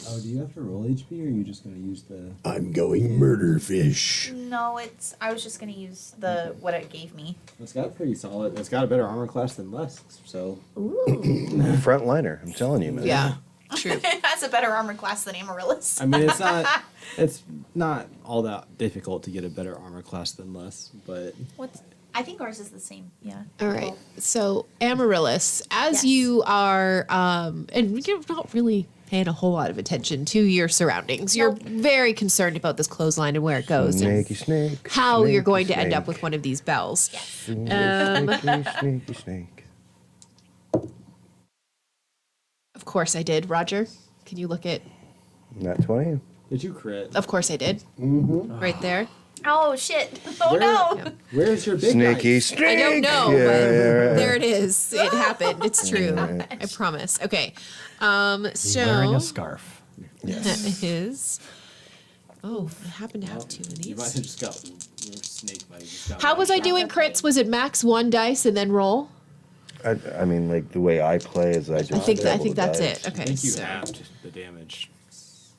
Oh, do you have to roll HP, or are you just going to use the? I'm going murder fish. No, I was just gonna use what it gave me. It's got pretty solid. It's got a better armor class than Lesk. So. Ooh. frontliner, I'm telling you, man. Yeah. True. It has a better armor class than Amaryllis. I mean, it's not. It's not all that difficult to get a better armor class than Lesk, but. I think ours is the same. Yeah. All right. So Amaryllis, as Yes. you are, and you're not really paying a whole lot of attention to your surroundings. You're very concerned about this clothesline and where it goes, and Snaky snake. how you're snaky going to end snake. up with one of these bells. Snaky snake. Of course I did, Roger. Can you look at? Not 20. Did you crit? Of course I did. Mm-hmm. Right there. Oh shit! Oh no! Where's your big Snaky dice? snake. I don't know, Yeah, but yeah. there it is. It happened. It's true. Yeah. I promise. Okay. So Wearing a scarf. that is. Oh, I happen to have 2 of You might these. have just got your snake. Might have just got How one was I shot. doing crits? Was it max 1 dice and then roll? I mean, like the way I play is I just. I think double the that's dice. it. Okay. I think you so- halved the damage.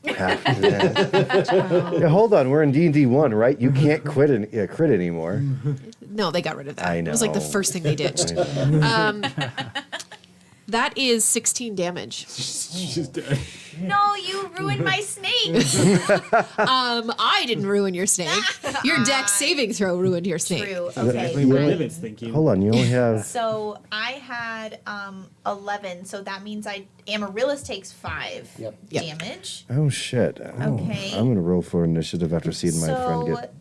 Half of that. Yeah, hold on. We're in D&D 1, right? You can't crit anymore. No, they got rid of that. I It was like the know. first thing they ditched. That is 16 damage. She's dead. No, you ruined my snake. I didn't ruin your snake. Your deck saving throw ruined your snake. True. Exactly what Okay. Niven's thinking. Hold on. You only have. So I had 11. So that means Amaryllis takes 5 Yep. damage. Oh, shit. Oh, Okay. I'm going to roll for initiative after seeing my friend So- get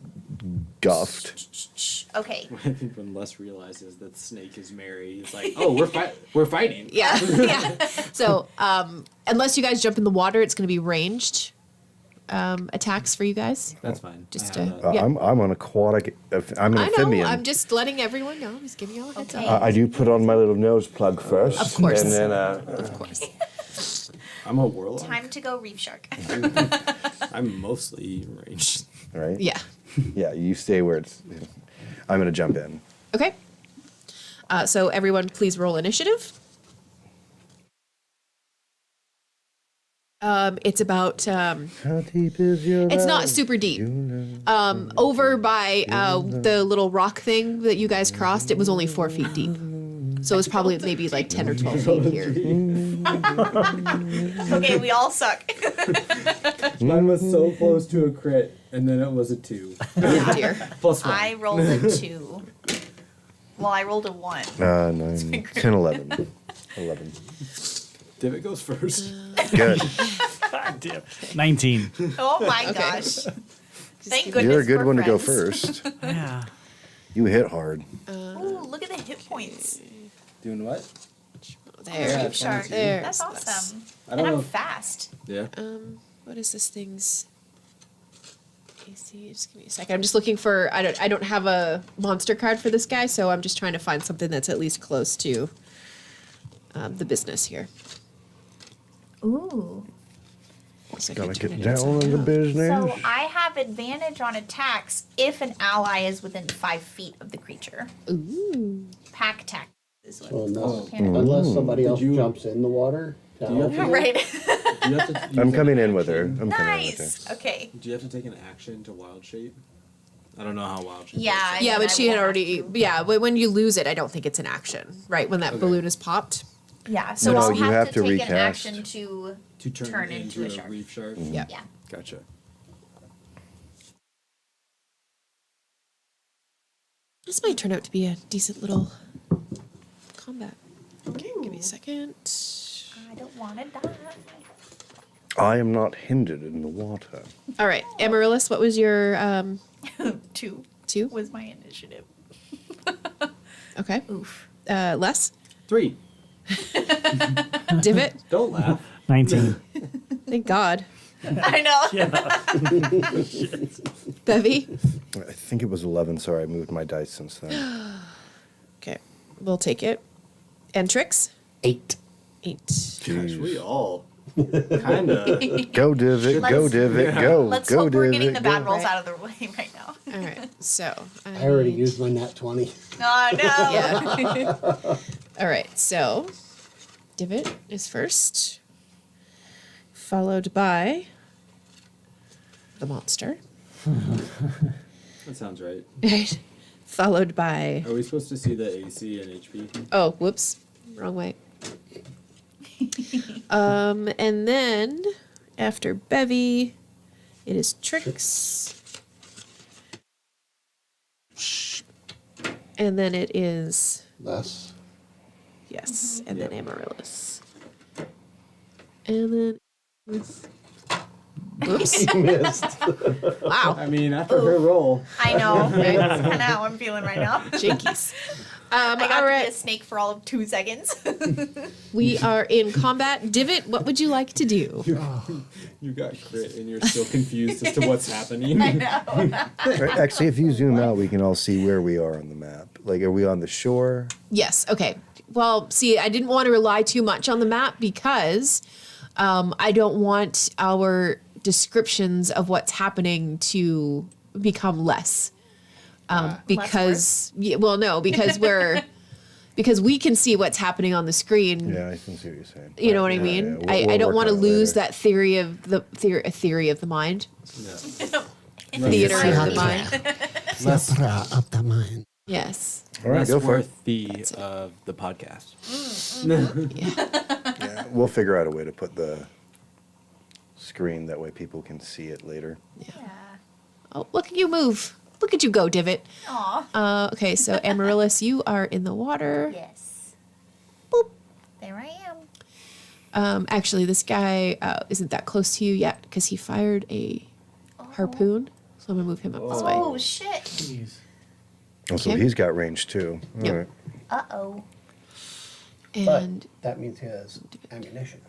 guffed. Okay. I think when Les realizes that Snake is Mary, he's like, "Oh, we're fighting." Yeah. Yeah. So, unless you guys jump in the water, it's going to be ranged attacks for you guys. That's fine. Just I to, have that. yeah. I'm an aquatic. I'm an I know. amphibian. I'm just letting everyone know. I'm just giving you all a heads Okay. up. I do put on my little nose plug first. Of course. And then, Of course. I'm a warlock. Time to go reef shark. I'm mostly ranged. right? Yeah. Yeah, you stay where it's. I'm going to jump in. Okay. So everyone, please roll initiative. It's about. How deep is your It's not love? super deep. You know. Over by the little rock thing that you guys crossed, it was only 4 feet deep. So it's probably maybe like 10 or 12 feet here. Okay, we all suck. Mine was so close to a crit, and then it was a 2. Oh, dear. +1. I rolled a 2. Well, I rolled a 1. 9, 10, 11. 11. Divot goes first. Good. 19. Oh my gosh. Thank goodness. You're a good we're one to go friends. first. Yeah. You hit hard. Ooh, look at the hit points. Doing what? There. Yeah, Reef shark. There. That's awesome. I And don't I'm know. fast. Yeah. What is this thing's AC? Just give me a second. I'm just looking for. I don't have a monster card for this guy, so I'm just trying to find something that's at least close to the business here. Ooh. So I Gotta can turn get it down inside on the out. business. So I have advantage on attacks if an ally is within 5 feet of the creature. Ooh. Pack attack is what So it's called. unless somebody else you- jumps in the water. to Do you have help to- Right. Do you have to use I'm an coming in with her. action? I'm coming in with her. Nice. Okay. Do you have to take an action to wild shape? I don't know how wild shape Yeah. works. Yeah, then but I she will had have already. to- Yeah, but when you lose it, I don't think it's an action, right? When that Okay. balloon is popped. Yeah. So No, I'll you have, have to to take recast. an action to To turn into a shark. reef shark. Yeah. Yeah. Gotcha. This might turn out to be a decent little combat. Okay, give me a second. I don't want to die. I am not hindered in the water. All right, Amaryllis, what was your 2 2? was my initiative. Okay. Oof. Les? 3. Divot? Don't laugh. 19. Thank God. I know. Bevy? I think it was 11. Sorry, I moved my dice since then. Okay, we'll take it. And Trix? 8. 8. Gosh, we all kind of. Go divot, go divot, go. Let's go hope divot, we're getting the bad go. rolls out of the way right now. All right, so. I already used my nat 20. Oh, no. Yeah. All right, so Divot is first, followed by the monster. That sounds right. Right. Followed by. Are we supposed to see the AC and HP? Oh, whoops. Wrong way. And then after Bevy, it is Trix. And then it is. Les. Yes. And then Amaryllis. And then. Whoops. You missed. Wow. I mean, after her roll. I know. That's kind of how I'm feeling right now. Jinkies. I got all to right. be a snake for all of 2 seconds. We are in combat. Divot, what would you like to do? You got crit and you're still confused as to what's happening. I know. Right, actually, if you zoom out, we can all see where we are on the map. Like, are we on the shore? Yes. Okay. Well, see, I didn't want to rely too much on the map because I don't want our descriptions of what's happening to become less. Because because we can see what's happening on the screen. Yeah, I can see what you're saying. You know what I mean? Yeah, I don't work want to on it lose later. that theory of the theory of the mind. No. Theater of the mind. Theater of the mind. Yes. All right, Less go for it. worthy of the podcast. Yeah, we'll figure out a way to put the screen that way people can see it later. Oh, look at you move. Look at you go, Divot. Aw. Okay, so Amaryllis, you are in the water. Yes. Boop. There I am. Actually, this guy isn't that close to you yet because he fired a harpoon. So I'm gonna move him up this way. Oh, shit. Oh, so Okay. he's got range too. All Yep. right. Uh-oh. And That means he has ammunition.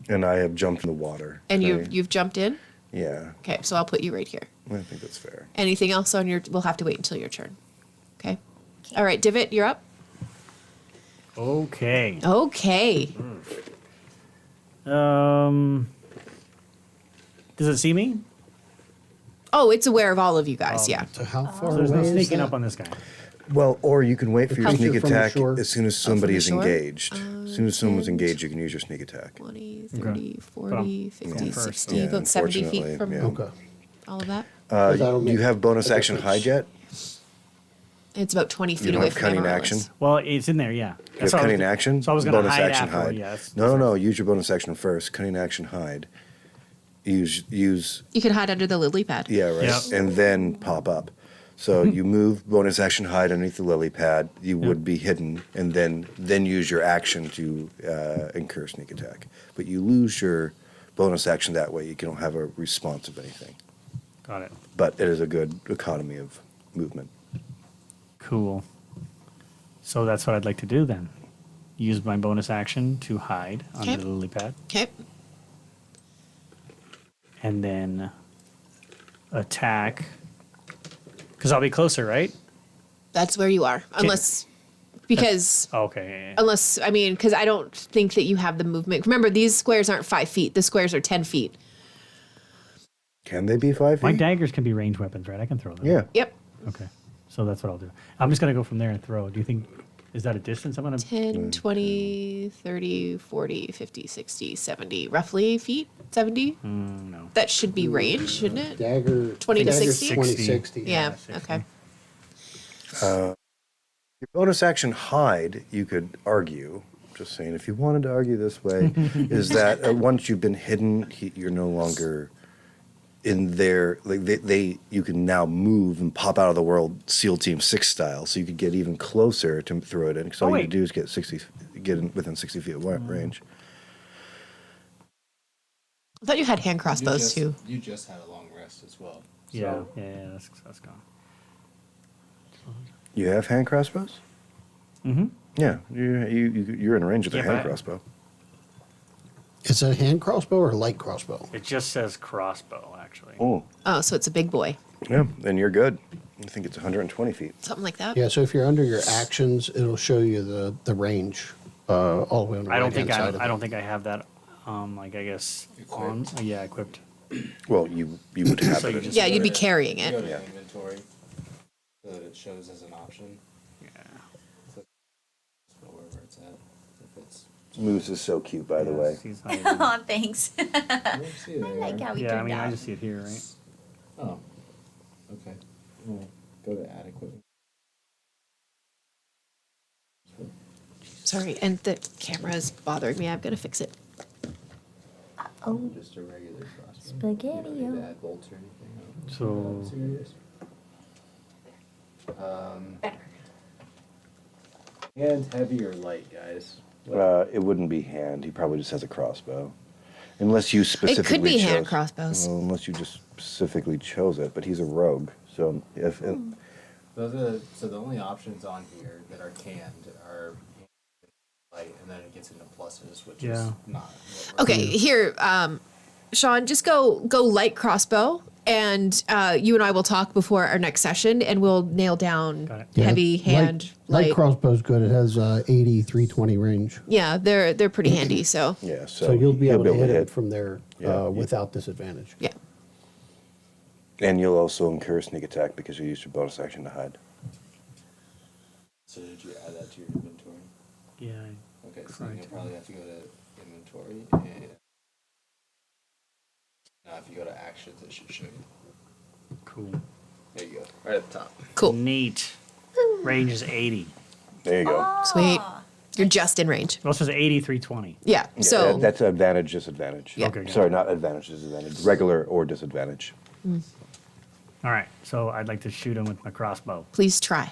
And I have jumped in the water. and Okay. you've jumped in. Yeah, Okay, so I'll put you right here. I think that's fair. Anything else on your? We'll have to wait until your turn. Okay. All right, Divot, you're up. Okay. Okay. Does it see me? Oh, it's aware of all of you guys. Yeah. So how far So there's away no is sneaking that? up on this guy. Well, or you can wait for your How- sneak From the attack shore? as soon as from somebody the is shore? engaged. As soon as someone's engaged, you can use your sneak attack. 20, 30, 40, Well, 50, yeah, first, 60, yeah, about 70 feet unfortunately, from yeah. Okay. all of that. That'll Do you make have bonus a action difference. hide yet? It's about 20 feet You don't away have from cunning Amaryllis. action? Well, it's in there, yeah. You have cunning action? So I was going to bonus hide action afterward, hide. yeah. that's- No. Use your bonus action first. Cunning action hide. Use. You can hide under the lily pad. Yeah, right. Yep. And then pop up. So you move bonus action hide underneath the lily pad. You would be hidden, and then use your action to incur sneak attack. But you lose your bonus action that way. You don't have a response of anything. Got it. But it is a good economy of movement. Cool. So that's what I'd like to do then. Use my bonus action to hide under the lily pad. Okay. And then attack. Because I'll be closer, right? That's where you are. Unless, because, Okay. Yeah, yeah. unless, I mean, because I don't think that you have the movement. Remember, these squares aren't 5 feet. The squares are 10 feet. Can they be 5 feet? My daggers can be ranged weapons, right? I can throw them. Yeah. Yep. Okay. So that's what I'll do. I'm just going to go from there and throw. Do you think, is that a distance I'm going to? 10, 20, 30, 40, 50, 60, 70, roughly feet? 70? No. That should be range, shouldn't it? Dagger. 20 to dagger's 60? 20, 60. Yeah, okay. Your bonus action hide, you could argue, just saying, if you wanted to argue this way, is that once you've been hidden, you're no longer in there. Like you can now move and pop out of the world SEAL Team 6 style, so you could get even closer to throw it in. Because all you do is get in within 60 feet of range. I thought you had hand crossbows too. You just had a long rest as well. Yeah, that's gone. You have hand crossbows? Mm-hmm. Yeah, you're in range of the Yeah, hand but- crossbow. Is it a hand crossbow or a light crossbow? It just says crossbow, actually. Oh. Oh, so it's a big boy. Yeah, then you're good. I think it's 120 feet. Something like that. Yeah, so if you're under your actions, it'll show you the range all the way on the I don't right-hand think side of I it. don't think I have that. Like I guess on. Yeah, equipped. Well, you would have So you it. just Yeah, you'd be carrying You go it. to inventory so that it shows as an option. Yeah. So wherever it's at. If it's Moose is so cute, by the way. Oh, thanks. I don't see it I like anywhere. how we Yeah, I turned mean, I out. just see it here, right? Oh. Okay. Well, go to add equipment. Sorry, and the camera is bothering me. I've got to fix it. Oh, Just a regular crossbow. spaghetti. You don't need to add bolts or anything. So- Serious? And heavy or light, guys. It wouldn't be hand. He probably just has a crossbow. Unless you specifically be hand chose- crossbows. Well, unless you just specifically chose it, but he's a rogue. So if So the only options on here that are canned are light, and then it gets into pluses, which Yeah. is not. what we're Okay, here, Sean, just go light crossbow, and you and I will talk before our next session, and we'll nail down Yeah, heavy hand light crossbow's good. It has 80, 320 range. Yeah, they're pretty handy. So yeah, So you'll be able to hit it hit. from there Yeah. without disadvantage. yeah. And you'll also incur sneak attack because you used your bonus action to hide. So did you add that to your inventory? Yeah. Okay, so then you'll probably have to go to inventory, and now if you go to actions, it should show you. Cool. There you go, right at the top. Cool. Neat. Range is 80. There you go. Sweet. You're just in range. Well, it says 80, 320. Yeah. Yeah, So that's advantage, disadvantage. Yeah. Okay, got Sorry, it. not advantage, disadvantage. Regular or disadvantage. All right. So I'd like to shoot him with my crossbow. please try.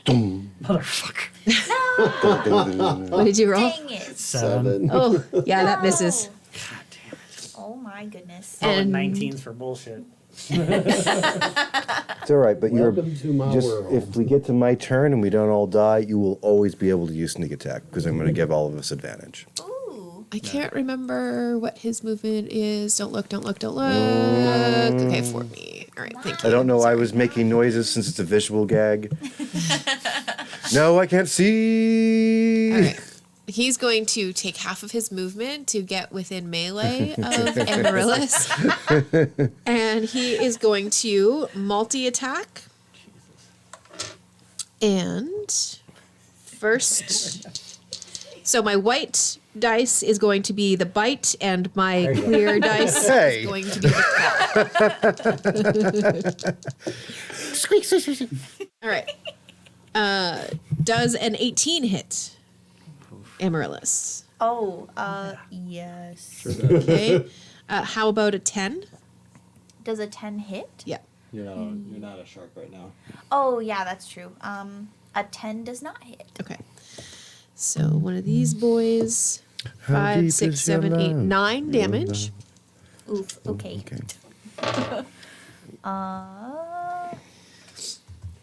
Motherfucker. What did you roll? Dang it. 7. Oh, yeah, that misses. Oh my goodness. Rolling And 19s for bullshit. It's all right, but you're Welcome to my just world. if we get to my turn and we don't all die, you will always be able to use sneak attack because I'm going to give all of us advantage. I can't remember what his movement is. Don't look, don't look, don't look. Okay, for me. All right, thank you. I don't know why I was making noises since it's a visual gag. No, I can't see. All right. He's going to take half of his movement to get within melee of Amaryllis. And he is going to multi-attack. And first... So my white dice is going to be the bite, and my There you go. clear dice Hey. is going to be the claw. Squeak, squeak, squeak, squeak. All right. Does an 18 hit Amaryllis? Oh, yes. Okay. How about a 10? Does a 10 hit? Yeah. You're not a shark right now. Oh, yeah, that's true. A 10 does not hit. Okay. So one of these boys, How 5, deep 6, is your 7, 8, love? 9 damage. Oof, okay.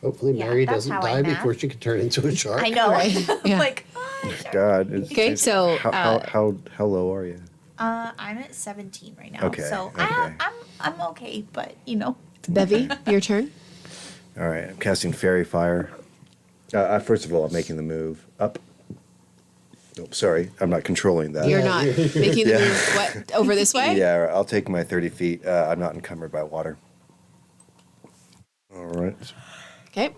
Hopefully Yeah, Mary that's doesn't how I die math. before she can turn into a shark. I know. Right. Yeah. Like, God. Okay, so, how low are you? I'm at 17 right now. Okay, So okay. I'm okay, but you know. Bevy, your turn. All right, I'm casting Fairy Fire. First of all, I'm making the move up. Oh, sorry, I'm not controlling that. You're not making the move, what, over this way? Yeah, I'll take my 30 feet. I'm not encumbered by water. All right. Okay.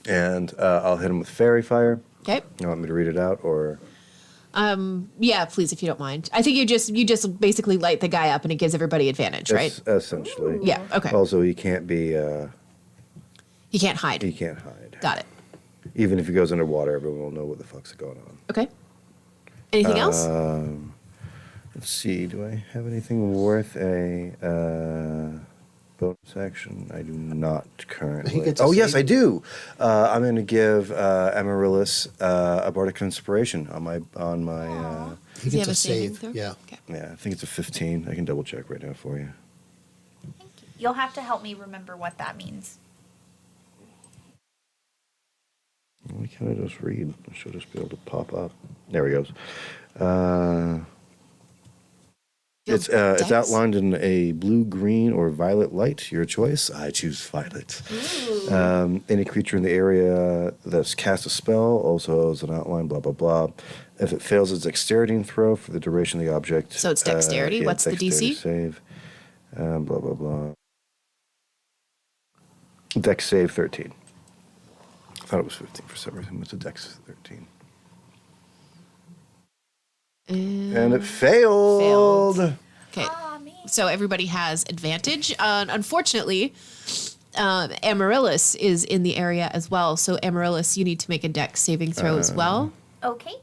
And I'll hit him with Fairy Fire. Okay. You want me to read it out, or? Yeah, please, if you don't mind. I think you just basically light the guy up and it gives everybody advantage, right? Essentially. Yeah, okay. Also, he can't be... He can't hide. He can't hide. Got it. Even if he goes underwater, everyone will know what the fuck's going on. Okay. Anything else? Let's see. Do I have anything worth a bonus action? I do not currently. gets a Oh, yes, save. I do. I'm going to give Amaryllis a bardic inspiration on my. He Does he gets have a saving throw? Yeah. Okay. Yeah, I think it's a 15. I can double check right now for you. You'll have to help me remember what that means. Why can't I just read? It should just be able to pop up. There he goes. It's outlined in a blue, green, or violet light. Your choice. I choose violet. Any creature in the area that's cast a spell also has an outline. Blah blah blah. If it fails its dexterity throw for the duration of the object. So it's dexterity? Yeah, What's the dexterity DC? Save. Blah blah blah. Dex save 13. I thought it was 15 for some reason. It's a dex 13. And it failed. Okay. So everybody has advantage. Unfortunately, Amaryllis is in the area as well. So Amaryllis, you need to make a dex saving throw as well. Okay.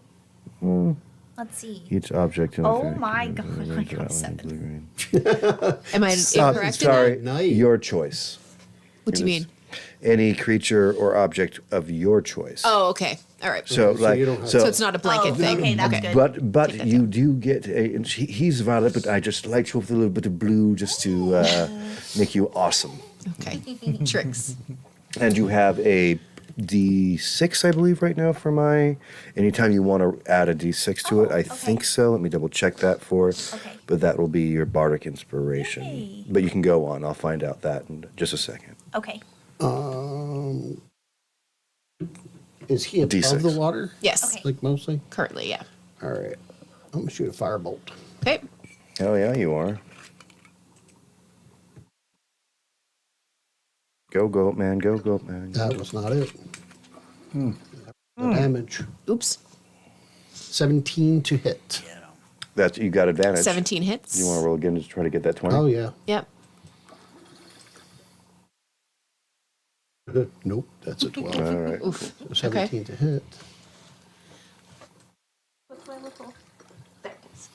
Hmm. Let's see. Each object in Oh the my god, I got 7. Am I incorrect? Sorry, in that? your choice. What do you mean? Any creature or object of your choice. Oh, okay. All right. So, like, so it's not a blanket thing. Okay, that's good. But you do get a. And he's violet, but I just light you up with a little bit of blue just to make you awesome. Okay. Tricks. And you have a D6, I believe, right now for my. Anytime you want to add a D6 to it, I think so. Let me double check that for. Okay. But that will be your bardic inspiration. Yay. But you can go on. I'll find out that in just a second. Okay. Is he above D6. the water? Yes. Okay. Like mostly? Currently, yeah. All right. I'm going to shoot a firebolt. Okay. Oh yeah, you are. Go goat man, go goat man. That was not it. The damage. Oops. 17 to hit. That's you got advantage. 17 hits. You want to roll again to try to get that 20? Oh, yeah. Yep. Nope, that's a 12. All right. Oof. So 17 to hit. What's my little? There it is.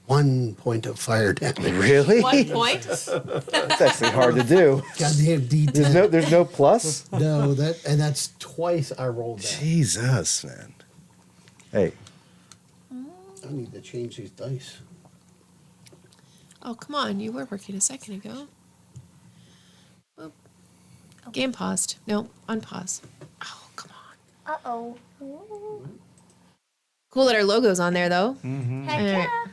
1 point of fire damage. Really? 1 point. That's actually hard to do. Goddamn D10. There's no plus? No, that's twice I rolled that. Jesus, man. Hey, I need to change these dice. Oh, come on. You were working a second ago. Boop. Game paused. No, unpause. Oh, come on. Uh-oh. Cool that our logo's on there, though. Heck yeah.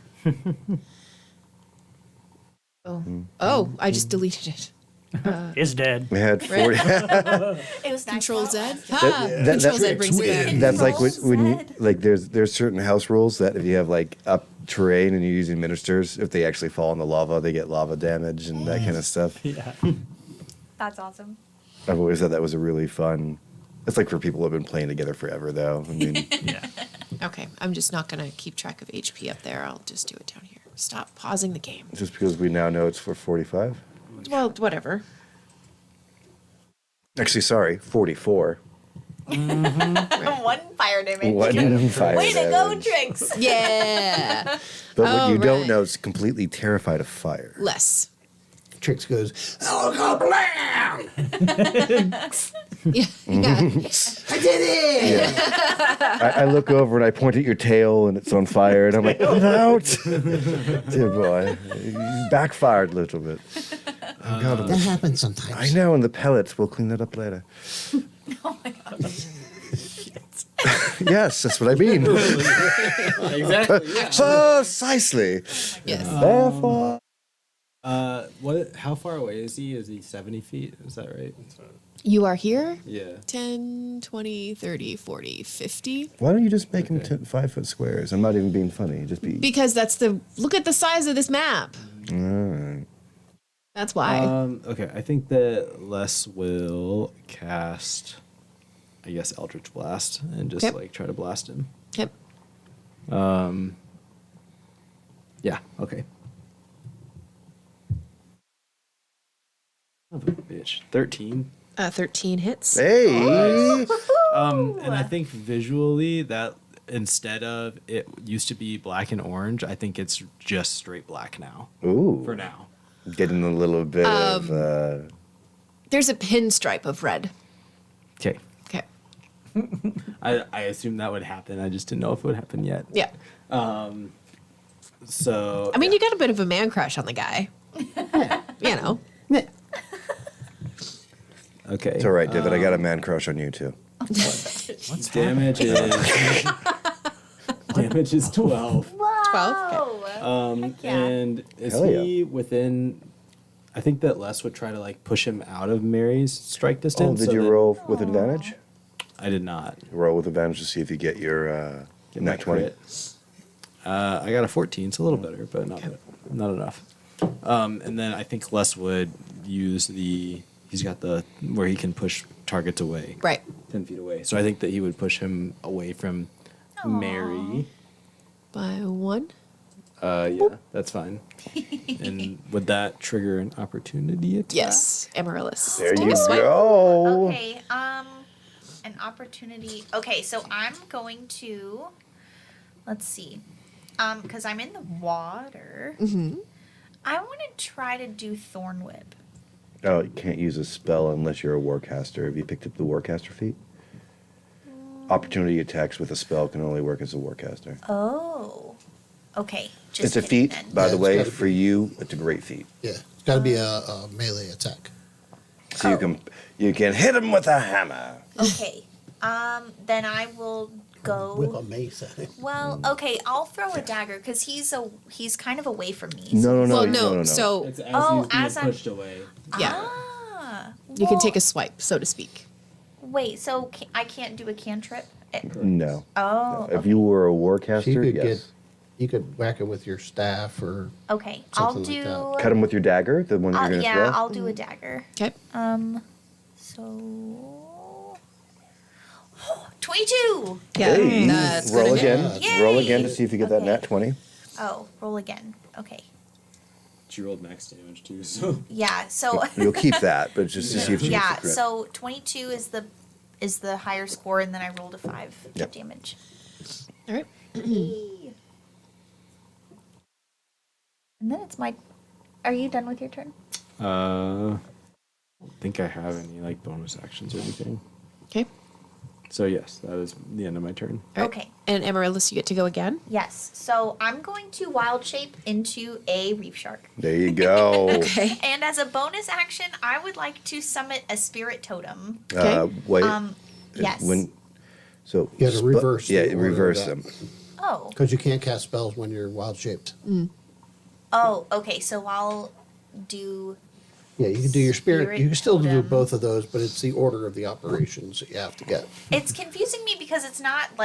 Oh, I just deleted it. It's dead. we had 40. It was Control Z. That's Control Z brings it back. That's like when you like there's certain house rules that if you have like up terrain and you're using ministers, if they actually fall in the lava, they get lava damage and that kind of stuff. Yeah. That's awesome. I've always thought that was a really fun It's like for people who have been playing together forever, though. I mean, yeah. Okay, I'm just not going to keep track of HP up there. I'll just do it down here. Stop pausing the game. just because we now know it's for 45. Well, whatever. Actually, sorry, 44. One fire damage. One fire Way to go, damage. Trix. Yeah. But what you don't right. know is completely terrified of fire. Less. Trix goes, oh, go blam! Yeah. I did it! I look over and I point at your tail and it's on fire and I'm like, get out! Dear boy, you backfired a little bit. That happens sometimes. I know, and the pellets, we'll clean that up later. Oh my god. Yes, that's what I mean. Exactly. Yeah. Precisely. Yes. Therefore. What? How far away is he? Is he 70 feet? Is that right? You are here? Yeah. 10, 20, 30, 40, 50. Why don't you just make them 5 foot squares? I'm not even being funny. Just be. Because that's look at the size of this map. All right. That's why. Okay, I think that Les will cast, I guess, Eldritch Blast and just like try to blast him. Yep. Yeah. Okay. Oh, bitch. 13. 13 hits. Hey. And I think visually that instead of it used to be black and orange, I think it's just straight black now. Ooh. For now. Getting a little bit of. There's a pinstripe of red. Okay. Okay. I assumed that would happen. I just didn't know if it would happen yet. Yeah. So. I mean, you got a bit of a man crush on the guy. You know. Okay. It's all right, David. I got a man crush on you too. What's damage is damage is 12. 12. Okay. And is Hell yeah. he within? I think that Les would try to like push him out of Mary's strike Oh, distance. did so you that- roll with advantage? I did not. Roll with advantage to see if you get your Get my nat 20. crit. I got a 14, so a little better, but not enough. And then I think Les would use he's got the where he can push targets away. Right. 10 feet away. So I think that he would push him away from Mary. By 1. Yeah, that's fine. And would that trigger an opportunity attack? Yes. Amaryllis. There Take you a swipe. go. Okay, an opportunity. Okay, so I'm going to, let's see, because I'm in the water. Mm-hmm. I want to try to do Thorn Whip. Oh, you can't use a spell unless you're a warcaster. Have you picked up the warcaster feat? Opportunity attacks with a spell can only work as a warcaster. Oh, okay. It's a kidding feat, then. by the it's way. gotta For you, it's a great feat. Yeah, it's got to be a melee attack. So you can hit him with a hammer. Okay, then I will go. Whip a mace at him. Well, okay, I'll throw a dagger because he's kind of away from me. No, Well, no. So It's as Oh, he's being as I'm- pushed away. yeah, Ah, you can well, take a swipe, so to speak. Wait, so I can't do a cantrip? No. Oh, If you were a So you warcaster, could yes. you could whack it with your staff or okay. I'll something do. like that. Cut him with your dagger, the one that you're going to yeah, throw. I'll do a dagger. Okay. So 22. Yeah. Hey, That's roll gonna again. Yay! Roll again to see if you get that Okay. nat 20. Oh, roll again. Okay. She rolled max damage too, so. Yeah. So. You'll keep that, but just to see if you Yeah. get the crit. So 22 is the higher score, and then I rolled a 5 Yep. damage. All right. And then it's my. Are you done with your turn? I don't think I have any like bonus actions or anything. Okay. So yes, that is the end of my turn. All right. Okay. And Amaryllis, you get to go again. Yes. So I'm going to wild shape into a reef shark. There you go. Okay. And as a bonus action, I would like to summon a spirit totem. Wait. Yes. So You gotta reverse the Yeah, order of reverse that. them. Oh. Because you can't cast spells when you're wild shaped. Oh, okay. So I'll do. Yeah, you can do your spirit. Spirit You can still do totem. both of those, but it's the order of the operations that you have to get. It's confusing me because it's not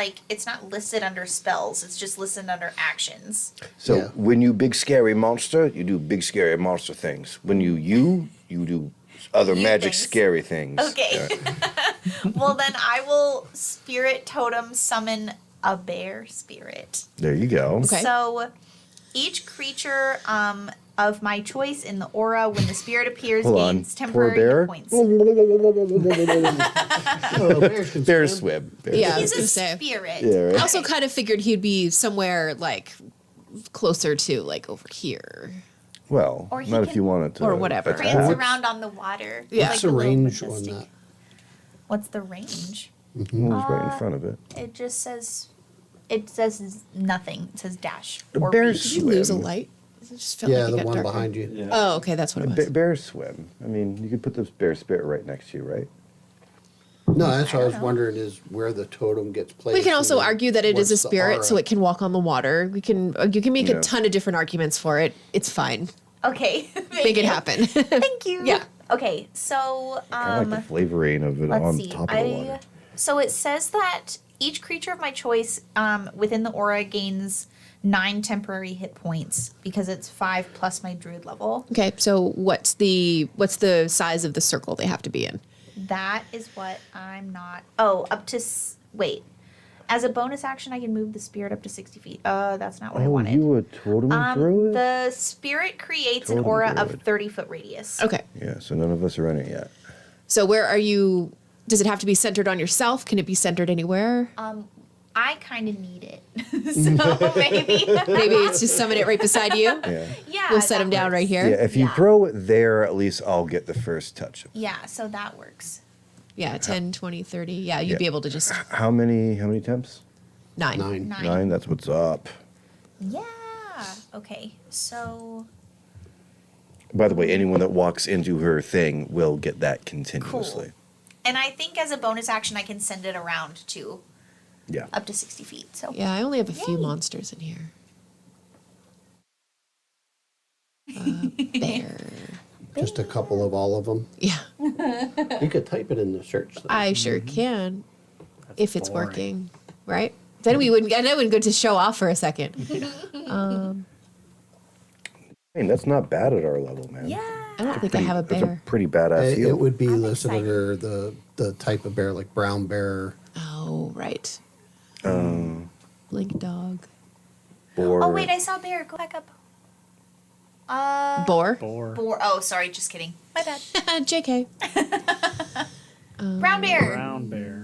listed under spells. It's just listed under actions. So Yeah. when you big scary monster, you do big scary monster things. When you do other You magic things. scary things. Okay. Yeah. Well, then I will spirit totem summon a bear spirit. There you go. Okay. So each creature of my choice in the aura, when the spirit appears, Hold on. gains Poor temporary bear. hit points. Bear swim. Yeah, I He's was gonna a say. spirit. Yeah, right. I also kind of figured he'd be somewhere like closer to like over here. Well, Or he not if can- you wanted to. or whatever. attack. Prance around on the water. Yeah. What's like the a little range on majestic- that? What's the range? Well, it's right in front of it. It just says. It says nothing. It says dash. The or bears Did you lose a swim. light? It just felt Yeah, like it the got one darker. behind you. Oh, okay, that's what it was. Bears swim. I mean, you could put the bear spirit right next to you, right? No, that's what I was wondering is where the totem gets placed. We can also and then argue that it is a what's the spirit, so aura. it can walk on the water. You can make Yeah. a ton of different arguments for it. It's fine. Okay. Make it happen. Thank you. Yeah. Okay, so I like the flavoring of it let's on see. top of the water. So it says that each creature of my choice within the aura gains 9 temporary hit points because it's 5 plus my druid level. Okay, so what's the size of the circle they have to be in? That is what I'm not. Oh, up to wait. As a bonus action, I can move the spirit up to 60 feet. That's not what I Oh, wanted. you a totem druid? The spirit creates an Totem aura of druid. 30-foot radius. Okay. Yeah, so none of us are in it yet. So where are you? Does it have to be centered on yourself? Can it be centered anywhere? I kind of need it, so maybe. Maybe it's just summon it right beside you. Yeah. Yeah, We'll set that him down right here. Yeah, if you Yeah. throw it there, at least I'll get the first touch. Yeah, so that works. Yeah, 10, 20, 30. Yeah, you'd Yeah. be able to just How many temps? 9. Nine. 9, that's what's up. Yeah. Okay. So By the way, anyone that walks into her thing will get that continuously. and I think as a bonus action I can send it around too. Yeah. Up to 60 feet. So Yeah, I only have a few monsters in here. Bear. Just a couple of all of them. Yeah. You could type it in the search. Thing. I sure can. If it's boring. working. Right? Then we wouldn't and I wouldn't go to show off for a second. I mean, that's not bad at our level, man. Yeah. I don't think I have a That's a bear. pretty badass It heal. would be listed under the type of bear, like brown bear. Oh, right. Blink dog. Boar. Oh wait, I saw bear. Go back up. Boar? Boar. Oh, sorry, just kidding. My bad. JK. Brown bear. Brown bear.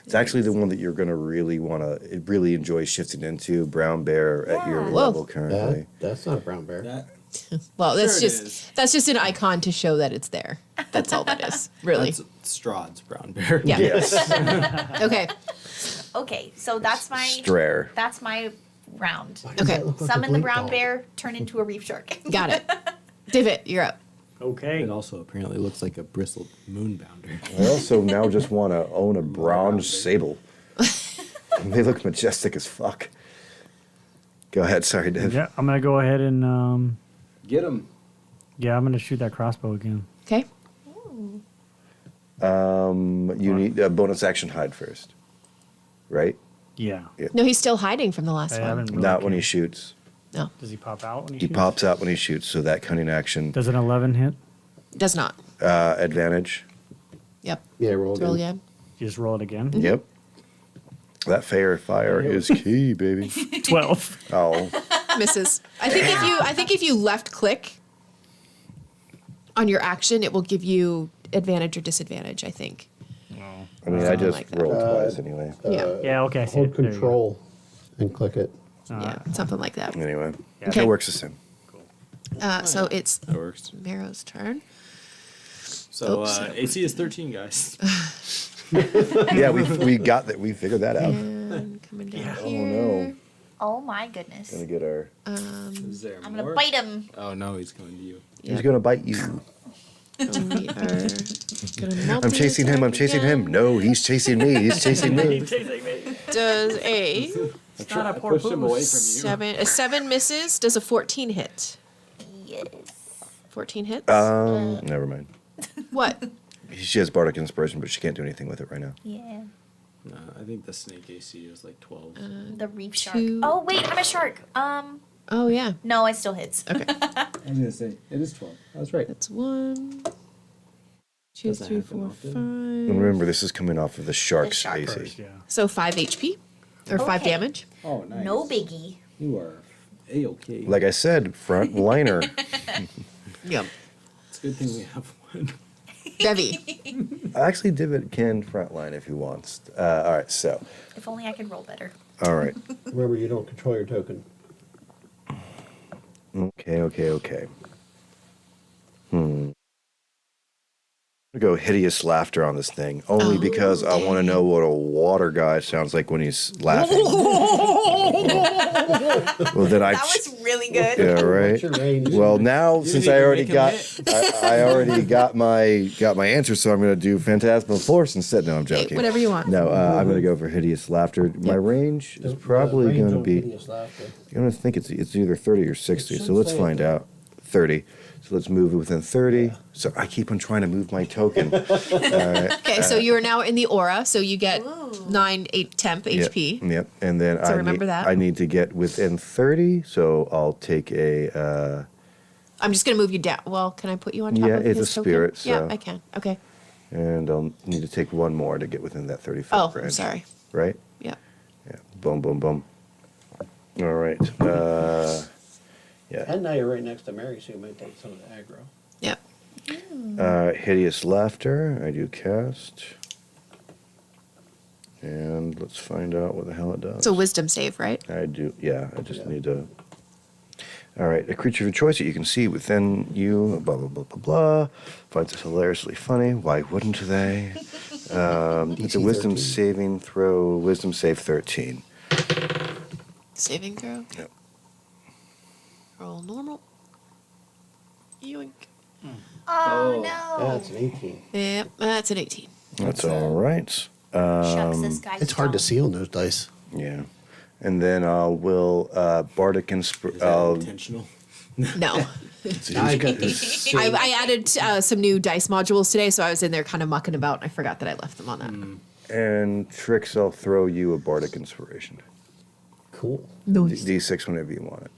It's actually the one that you're going to really want to really enjoy shifting into. Brown bear at your Whoa. level currently. That's not a brown bear. Well, that's Sure it that's just an icon to show that it's there. That's all that is, really. That's Strahd's brown bear. Yeah. Yes. Okay. Okay, so that's my Strayer. That's my round. Okay. Summon the brown bear. Turn into a reef shark. Got it. Divot, you're up. Okay. It also apparently looks like a bristled moonbounder. I also now just want to own a brown sable. They look majestic as fuck. Go ahead, sorry, Dave. Yeah, I'm gonna go ahead and Get him. yeah, I'm gonna shoot that crossbow again. Okay. You need a bonus action hide first, right? Yeah. No, he's still hiding from the last I one. haven't really Not when he shoots. No. Does he pop out when he He shoots? pops out when he shoots, so that cunning action. Does an 11 hit? Does not. Advantage. Yep. Yeah, roll Roll again. again. You just roll it again? Yep. That fair fire is key, baby. 12. Oh. Misses. I think if you left click on your action, it will give you advantage or disadvantage, I think. I mean, I just like that. rolled twice anyway. Yeah. Yeah, okay, I see Hold it. There you go. control and click it. Yeah, something like that. Anyway, Okay. it works the same. So it's That works. Marrow's turn. So Oops. AC is 13, guys. Yeah, we got that. We figured that out. And coming down Oh here. no. Oh my goodness. Gonna get our. Is there I'm more? gonna bite him. Oh no, he's going to you. He's gonna bite you. And we are gonna I'm chasing him. I'm chasing him. No, he's chasing me. He's chasing me. Does a It's not a I poor pushed him away boost. from you. a 7 misses? Does a 14 hit? Yes. 14 hits? Never mind. What? She has bardic inspiration, but she can't do anything with it right now. Yeah. No, I think the snake AC is like 12. The reef shark. 2. Oh wait, I'm a shark. Oh yeah. No, it still hits. Okay. I was gonna say it is 12. I was right. That's 1, 2, 3, 4, 5. And remember, this is coming off of the shark's AC. So 5 HP or 5 Okay. damage. Oh, nice. No biggie. You are A-okay. Like I said, front liner. Yep. It's a good thing we have one. Debbie. Actually, Divot can frontline if he wants. All right, so. If only I could roll better. All right. Remember, you don't control your token. Okay. I'm gonna go hideous laughter on this thing, only because I want to know what a water guy sounds like when he's laughing. Well, then That was really good. Yeah, right. Well, now since I already got, I already got my answer, so I'm gonna do Phantasmal Force instead. No, I'm joking. whatever you want. No, I'm gonna go for hideous laughter. My range is probably gonna be. I'm gonna think it's either 30 or 60. So let's find out. 30. So let's move it within 30. So I keep on trying to move my token. All right. Okay, so you are now in the aura, so you get 9, 8 temp HP. Yep. And then So remember that. I need to get within 30. So I'll take a. I'm just going to move you down. Well, can I put you on top Yeah, of it's his a token? spirit, Yeah, so- I can. Okay. And I'll need to take one more to get within that 30 foot Oh, range. I'm sorry. Right? Yeah. Yeah. Boom, boom, boom. All right. Yeah. And now you're right next to Mary, so you might take some of the aggro. Yep. Hideous laughter. I do cast. And let's find out what the hell it does. It's a wisdom save, right? I do. Yeah. I just need to. All right. A creature of your choice that you can see within you. Blah blah blah blah blah. Finds it hilariously funny. Why wouldn't they? It's a wisdom 13. saving throw. Wisdom save 13. Saving throw. Yep. Roll normal. Yoink. Oh, no. That's an 18. Yep, that's an 18. That's all right. Shucks, this guy's It's hard to dumb. see on those dice. Yeah. And then will Bardic Intentional. No. I added some new dice modules today, so I was in there kind of mucking about, and I forgot that I left them on that. And Trix, I'll throw you a Bardic Inspiration. Cool. Nice. D6 whenever you want it.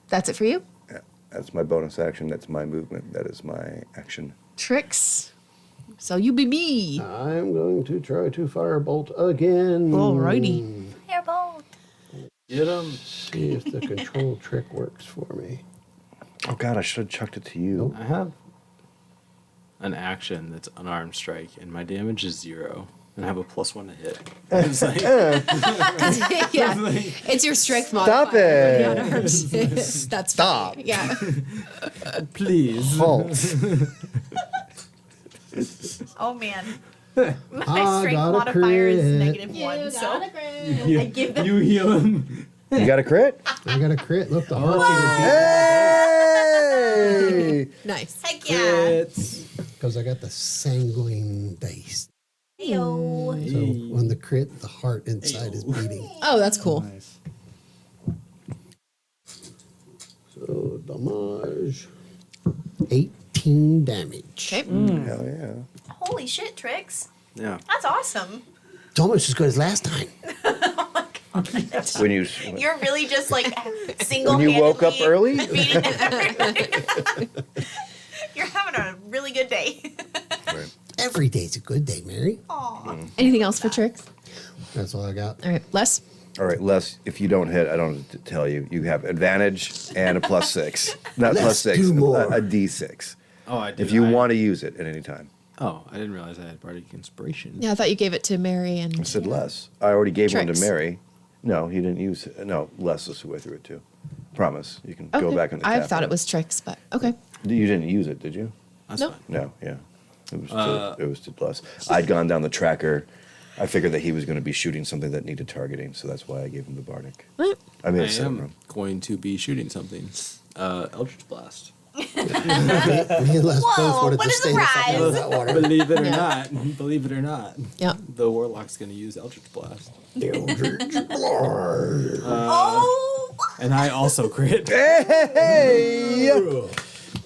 That's it for you? Yeah. That's my bonus action. That's my movement. That is my action. Tricks. So you be me. I'm going to try to firebolt again. Alrighty. Firebolt. Get him. See if the control trick works for me. Oh, God, I should have chucked it to you. I have an action that's unarmed strike, and my damage is 0. And I have a +1 to hit. It's like, Yeah. It's your strength Stop modifier. it. Yeah, unarmed. That's Stop. funny. Yeah. please. Halt. Oh, man. I My strength got a modifier is crit. -1, so You, I give them. you heal him. You got a crit? I got a crit. Look, the heart's Hey! Nice. Heck yeah. because I got the sanguine dice. Heyo. So when the crit, the heart inside is beating. Oh, that's cool. So damage, 18 damage. Okay. Hell yeah. Holy shit, Trix. Yeah. That's awesome. It's almost as good as last time. When you You're really just like single when you woke up early? beating everybody. You're having a really good day. Every day's a good day, Mary. Aw. Anything else for tricks? That's all I got. All right, Les. All right, Les, if you don't hit, I don't have to tell you. You have advantage and a +6. Not Let's +6, do more. a D6. Oh, I do. If you want to use it at any time. Oh, I didn't realize I had Bardic Inspiration. Yeah, I thought you gave it to Mary I and said Les. I already gave one Tricks. to Mary. No, he didn't use it. No, Les is who I threw it to. Promise. You can go back in the I tab thought it file. was tricks, but okay. You didn't use it, did you? That's No. fine. No, yeah. It was to Les. I'd gone down the tracker. I figured that he was going to be shooting something that needed targeting, so that's why I gave him the Bardic. What? I made I a set am room. going to be shooting something. Eldritch Blast. Me and Les both Whoa, wanted what to a stay the fuck out of that water. Believe it or Yeah. not. Believe it or not. Yeah. The Warlock's going to use Eldritch Blast. Oh. And I also crit. Hey!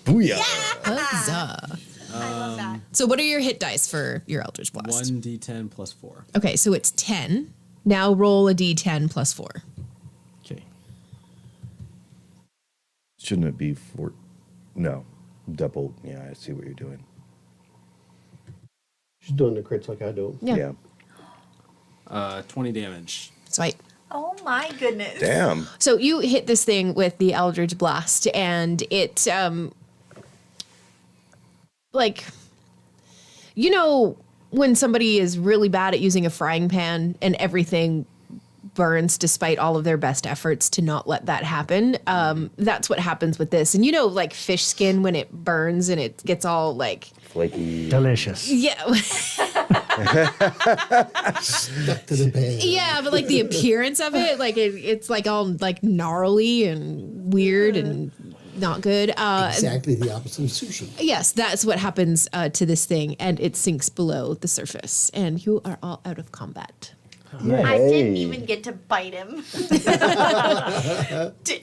Booyah! Huzzah. I love that. So what are your hit dice for your Eldritch Blast? 1d10 + 4. Okay, so it's 10. Now roll a d10 + 4. Okay. Shouldn't it be 4? No. Double. Yeah, I see what you're doing. She's doing the crits like I do. Yeah. 20 damage. Sweet. Oh my goodness. Damn. So you hit this thing with the Eldritch Blast, and it, like, you know, when somebody is really bad at using a frying pan and everything burns despite all of their best efforts to not let that happen. That's what happens with this. And you know, like fish skin when it burns and it gets all like flaky, delicious. Yeah. Stuck to the pan. Yeah, but like the appearance of it, like it's like all like gnarly and weird and not good. Exactly the opposite of sushi. Yes, that's what happens to this thing, and it sinks below the surface, and you are all out of combat. I didn't even get to bite him.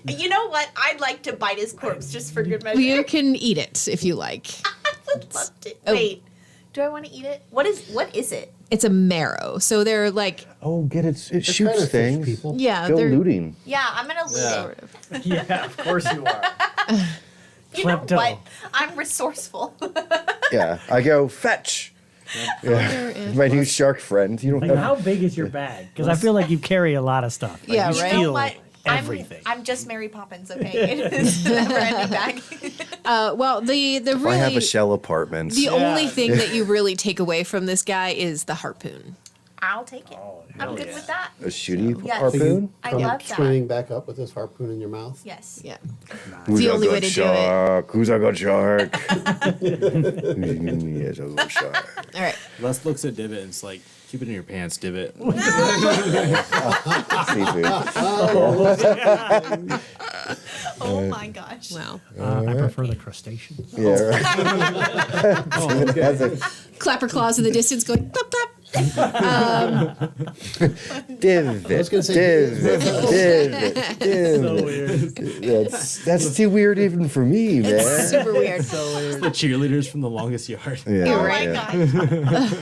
You know what? I'd like to bite his corpse just for good measure. You can eat it if you like. I would love to. Oh. Wait, do I want to eat it? What is it? It's a marrow, so they're like. Oh, get it! It kind shoots of fish things. people. Yeah, Go they're looting. Yeah, I'm gonna loot it. Yeah, of course you are. You know Klepto. what? I'm resourceful. Yeah, I go fetch. Yeah. My new shark friend. You don't Like, have. how big is your bag? Because I feel like you carry a lot of stuff. Like, Yeah, you right. steal You know what? everything. I'm just Mary Poppins, okay? It is never ending bag. Well, the If I have a really shell apartment. the only thing that you really take away from this guy is the harpoon. I'll take it. I'm good with that. A shooty Yes. harpoon. I Come love that. swimming back up with this harpoon in your mouth. Yes. Yeah. Who's the a only good way to do shark? Who's a good shark? Yes, a good shark. All right. Les looks at Divot and it's like, keep it in your pants, Divot. Seafood. Oh my gosh. Wow. I prefer the crustacean. Yeah. Right. Has a Clapper claws in the distance going clap clap. divot. I was gonna say divot. That's too weird even for me, man. It's super weird. It's the cheerleaders from the longest yard. Yeah, Oh right, my yeah. gosh.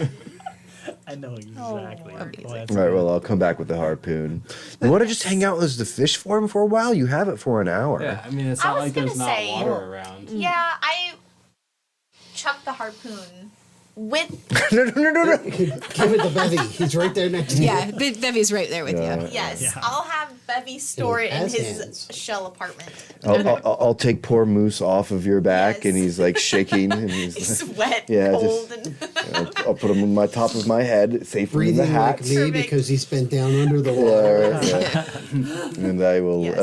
I know exactly. Amazing. Right, well, I'll come back with the harpoon. You want to just hang out as the fish form for a while? You have it for an hour. Yeah, I mean, it's I not was like there's gonna not say- water around. Yeah, I chucked the harpoon with. No. Give it to Bevy. He's right there next to you. Yeah, Bevy's right there with you. Yes, I'll have Bevy store it in has his hands. shell apartment. I'll take poor Moose off of your back, and he's like shaking, and he's He's like, wet, yeah, cold, just and I'll put him on my top of my head, safely in the Breathing hat. like me because he's been down under the water. Yeah. And I will,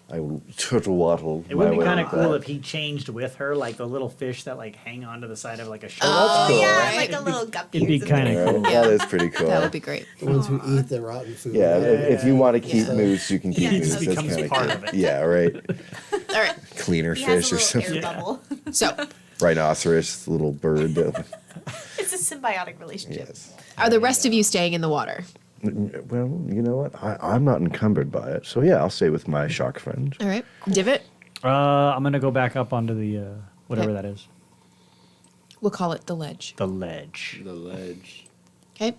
I will turtle waddle. It would my be way kind of with cool that. if he changed with her, like the little fish that like hang onto the side of like a shell. oh cool, yeah, right? like a little guppy. It'd be kind of Right, cool. That is pretty cool. That would be great. The ones who eat the rotten food. Yeah, if you want to keep Yeah. Moose, you can keep Yeah. Moose. It That's becomes kind part of of it. Yeah, right. All right. Cleaner He fish or has a little something. air bubble. So, Rhinoceros, little bird. It's a symbiotic relationship. Yes. are the rest of you staying in the water? Well, you know what? I'm not encumbered by it, so yeah, I'll stay with my shark friend. All right. Divot. I'm gonna go back up onto the whatever Okay. that is. We'll call it the ledge. The ledge. The ledge. Okay.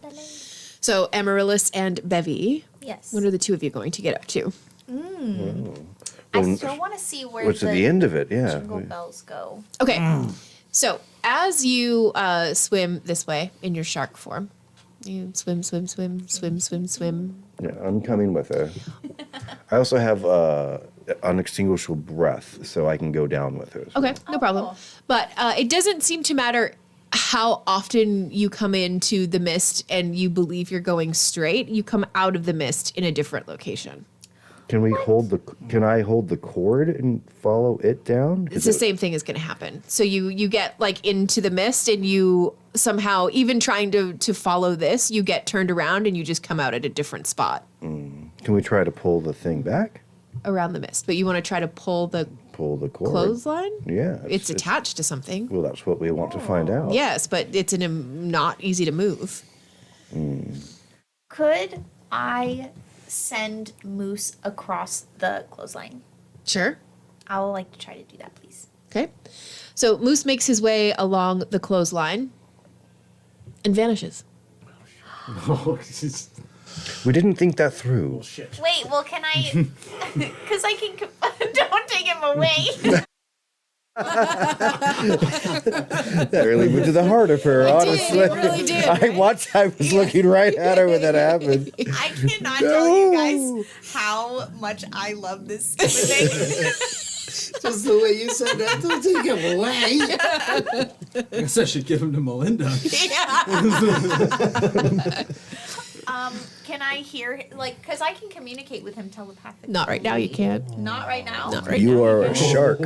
So Amaryllis and Bevy. Yes. What are the two of you going to get up to? I Well, still want to see where what's at the end of it? Yeah. jingle bells go. Okay. So as you swim this way in your shark form, you swim, swim, swim, swim, swim, swim. Yeah, I'm coming with her. I also have unextinguishable breath, so I can go down with her. Okay, no problem. cool. But it doesn't seem to matter how often you come into the mist and you believe you're going straight. You come out of the mist in a different location. Can we hold the? Can I hold the cord and follow it down? It's the same thing is going to happen. So you get like into the mist and you somehow, even trying to follow this, you get turned around and you just come out at a different spot Can we try to pull the thing back? around the mist. But you want to try to pull the Pull the cord. clothesline? Yeah. It's attached to something. Well, that's what we want to find out. Yes, but it's not easy to move. Could I send Moose across the clothesline? Sure. I would like to try to do that, please. Okay. So Moose makes his way along the clothesline and vanishes. We didn't think that through. Wait, well, can I? Because I can. Don't take him away. That really went to the heart of her, honestly. It really did, I was looking right at her when that happened. I cannot tell you guys how much I love this stupid thing. Just the way you said that, don't take him away. I guess I should give him to Melinda. Can I hear, like, because I can communicate with him telepathically. Not right now, you can't. Not right now? Not right You now. are a shark.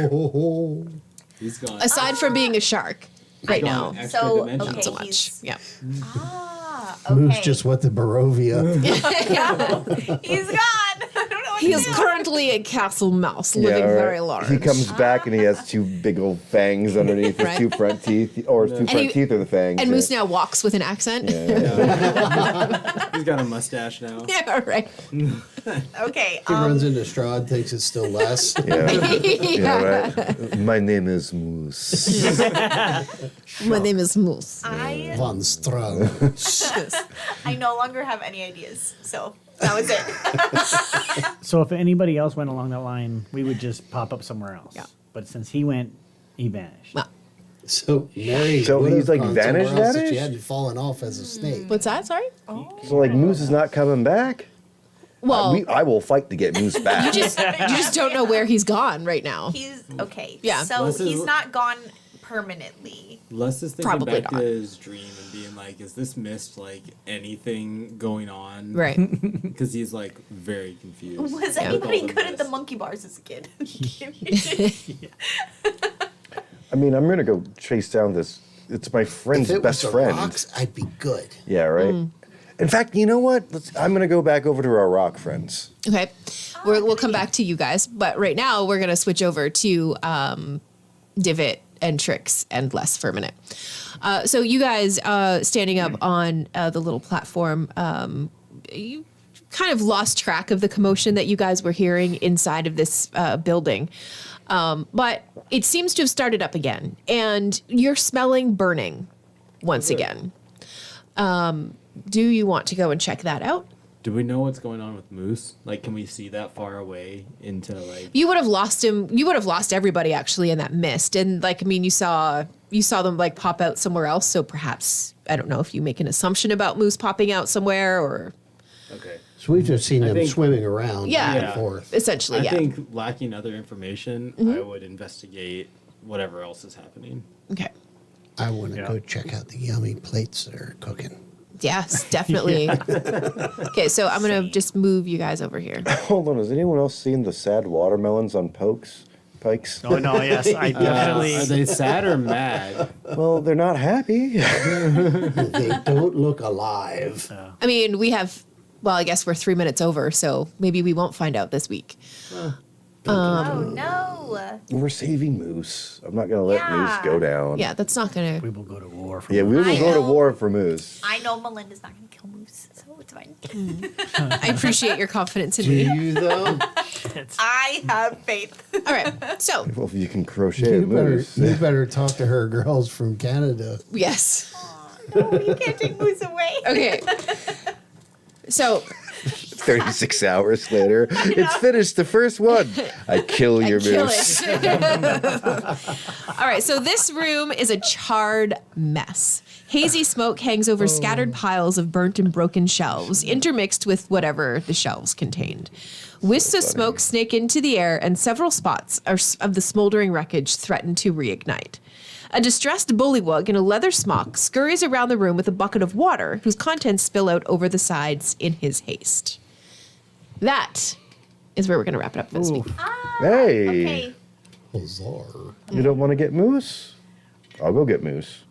He's gone. Aside from being a shark right now. So, dimension. okay, Not so much. Yeah. Moose okay. just went to Barovia. He's gone. I don't know what He to is do. currently a castle mouse, living right. very large. He comes back and he has two big old fangs underneath his Right. two front teeth, or his two front teeth are the fangs. And yeah. Moose now walks with an accent. He's got a mustache now. Yeah, right. Okay. He runs into straw and thinks it's still less. Yeah, right. My name is Moose. My name is Moose. Von Straw. I no longer have any ideas, so that was it. So if anybody else went along that line, we would just pop up somewhere else. Yeah. But since he went, he vanished. So Mary, So would he's, have like, gone somewhere vanished, else if vanished? She hadn't fallen off as a snake. What's that? Sorry? So like Moose is not coming back. Well, I will fight to get Moose back. you just don't know where he's gone right now. He's okay. Yeah. So This is- he's not gone permanently. Les is thinking Probably back not. to his dream and being like, is this mist like anything going on? Right. Because he's like very confused. Was with anybody all the good at the mist. monkey bars as a kid? I mean, I'm gonna go chase down this. It's my friend's If it best was the friend. rocks, I'd be good. Yeah, right. In fact, you know what? I'm gonna go back over to our rock friends. Okay. We'll come back to you guys. But right now, we're going to switch over to Divot and Trix and Les for a minute. So you guys standing up on the little platform, you kind of lost track of the commotion that you guys were hearing inside of this building. But it seems to have started up again. And you're smelling burning once again. Do you want to go and check that out? Do we know what's going on with Moose? Like, can we see that far away into like? You would have lost him. You would have lost everybody actually in that mist. And like, I mean, you saw them like pop out somewhere else. So perhaps, I don't know if you make an assumption about Moose popping out somewhere or. Okay. So we've just seen I them think- swimming around Yeah. back and forth. Essentially, I yeah. think lacking other information, I Mhm. would investigate whatever else is happening. Okay. I want to go check out the yummy plates that are cooking. Yes, definitely. Okay, so I'm going to just move you guys over here. Hold on, has anyone else seen the sad watermelons on pikes? Oh, no, yes, I definitely. Are they sad or mad? Well, they're not happy. They don't look alive. I mean, we have, well, I guess we're 3 minutes over, so maybe we won't find out this week. Oh no. We're saving Moose. I'm not gonna let Moose go down. Yeah, that's not going to. We will go to war for Yeah, we will go to war for Moose. I know Melinda's not going to kill Moose, so it's fine. I appreciate your confidence in Do me. you though? I have faith. All right, so, Well, if you can crochet a You better, Moose. you better talk to her girls from Canada. yes. No, you can't take Moose away. Okay. So, 36 hours later, it's finished. The first one. I kill your kill Moose. all right, so this room is a charred mess. Hazy smoke hangs over scattered piles of burnt and broken shelves, intermixed with whatever the shelves contained. Wisps of smoke snake into the air, and several spots of the smoldering wreckage threaten to reignite. A distressed bullywug in a leather smock scurries around the room with a bucket of water, whose contents spill out over the sides in his haste. That is where we're going to wrap it up for this week. Hey. Okay. Bizarre. You don't want to get Moose? I'll go get Moose.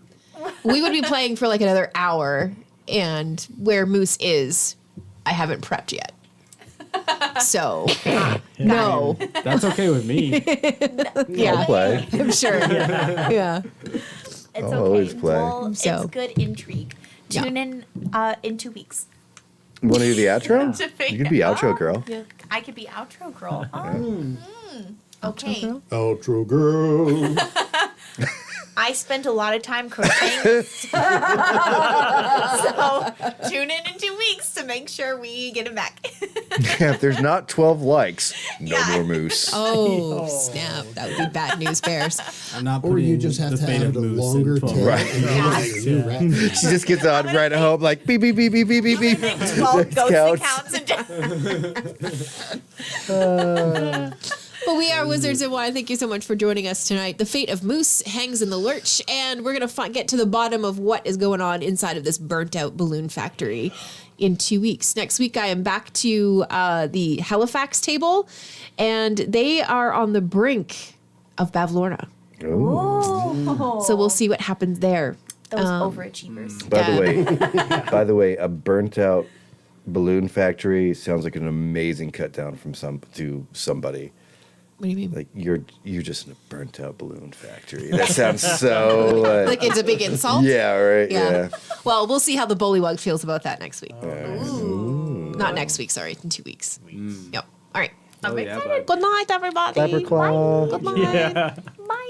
We would be playing for like another hour, and where Moose is, I haven't prepped yet. So, no. That's okay with me. Yeah, I'll play. I'm sure. Yeah. It's I'll okay. always play. Well, So- it's good intrigue. Yeah. Tune in 2 weeks. You want to do the outro? To figure You could be outro out. girl. Yeah. I could be outro girl. Okay. Outro girl. I spent a lot of time crocheting. So tune in 2 weeks to make sure we get it back. If there's not 12 likes, no more moose. Oh, snap. That would be bad news, Bears. I'm not Or you just have to add a longer tail. Right. She just gets on right at home like beep, beep, beep, beep, beep, beep, beep. 12 ghost accounts. But we are Wizards and Wine. Thank you so much for joining us tonight. The fate of Moose hangs in the lurch, and we're going to get to the bottom of what is going on inside of this burnt-out balloon factory in 2 weeks. Next week, I am back to the Halifax table, and they are on the brink of Bavlorna. Ooh. So we'll see what happens there. Those overachievers. By the way, a burnt-out balloon factory sounds like an amazing cut down from somebody. What do you mean? Like you're just in a burnt out balloon factory. That sounds so like it's a big insult? Yeah, right. Yeah. Well, we'll see how the bullywug feels about that next week. Not next week, sorry, in 2 weeks. Yep. All right. I'm excited. Good night, everybody. Clapper claw. Good night. Yeah. Bye.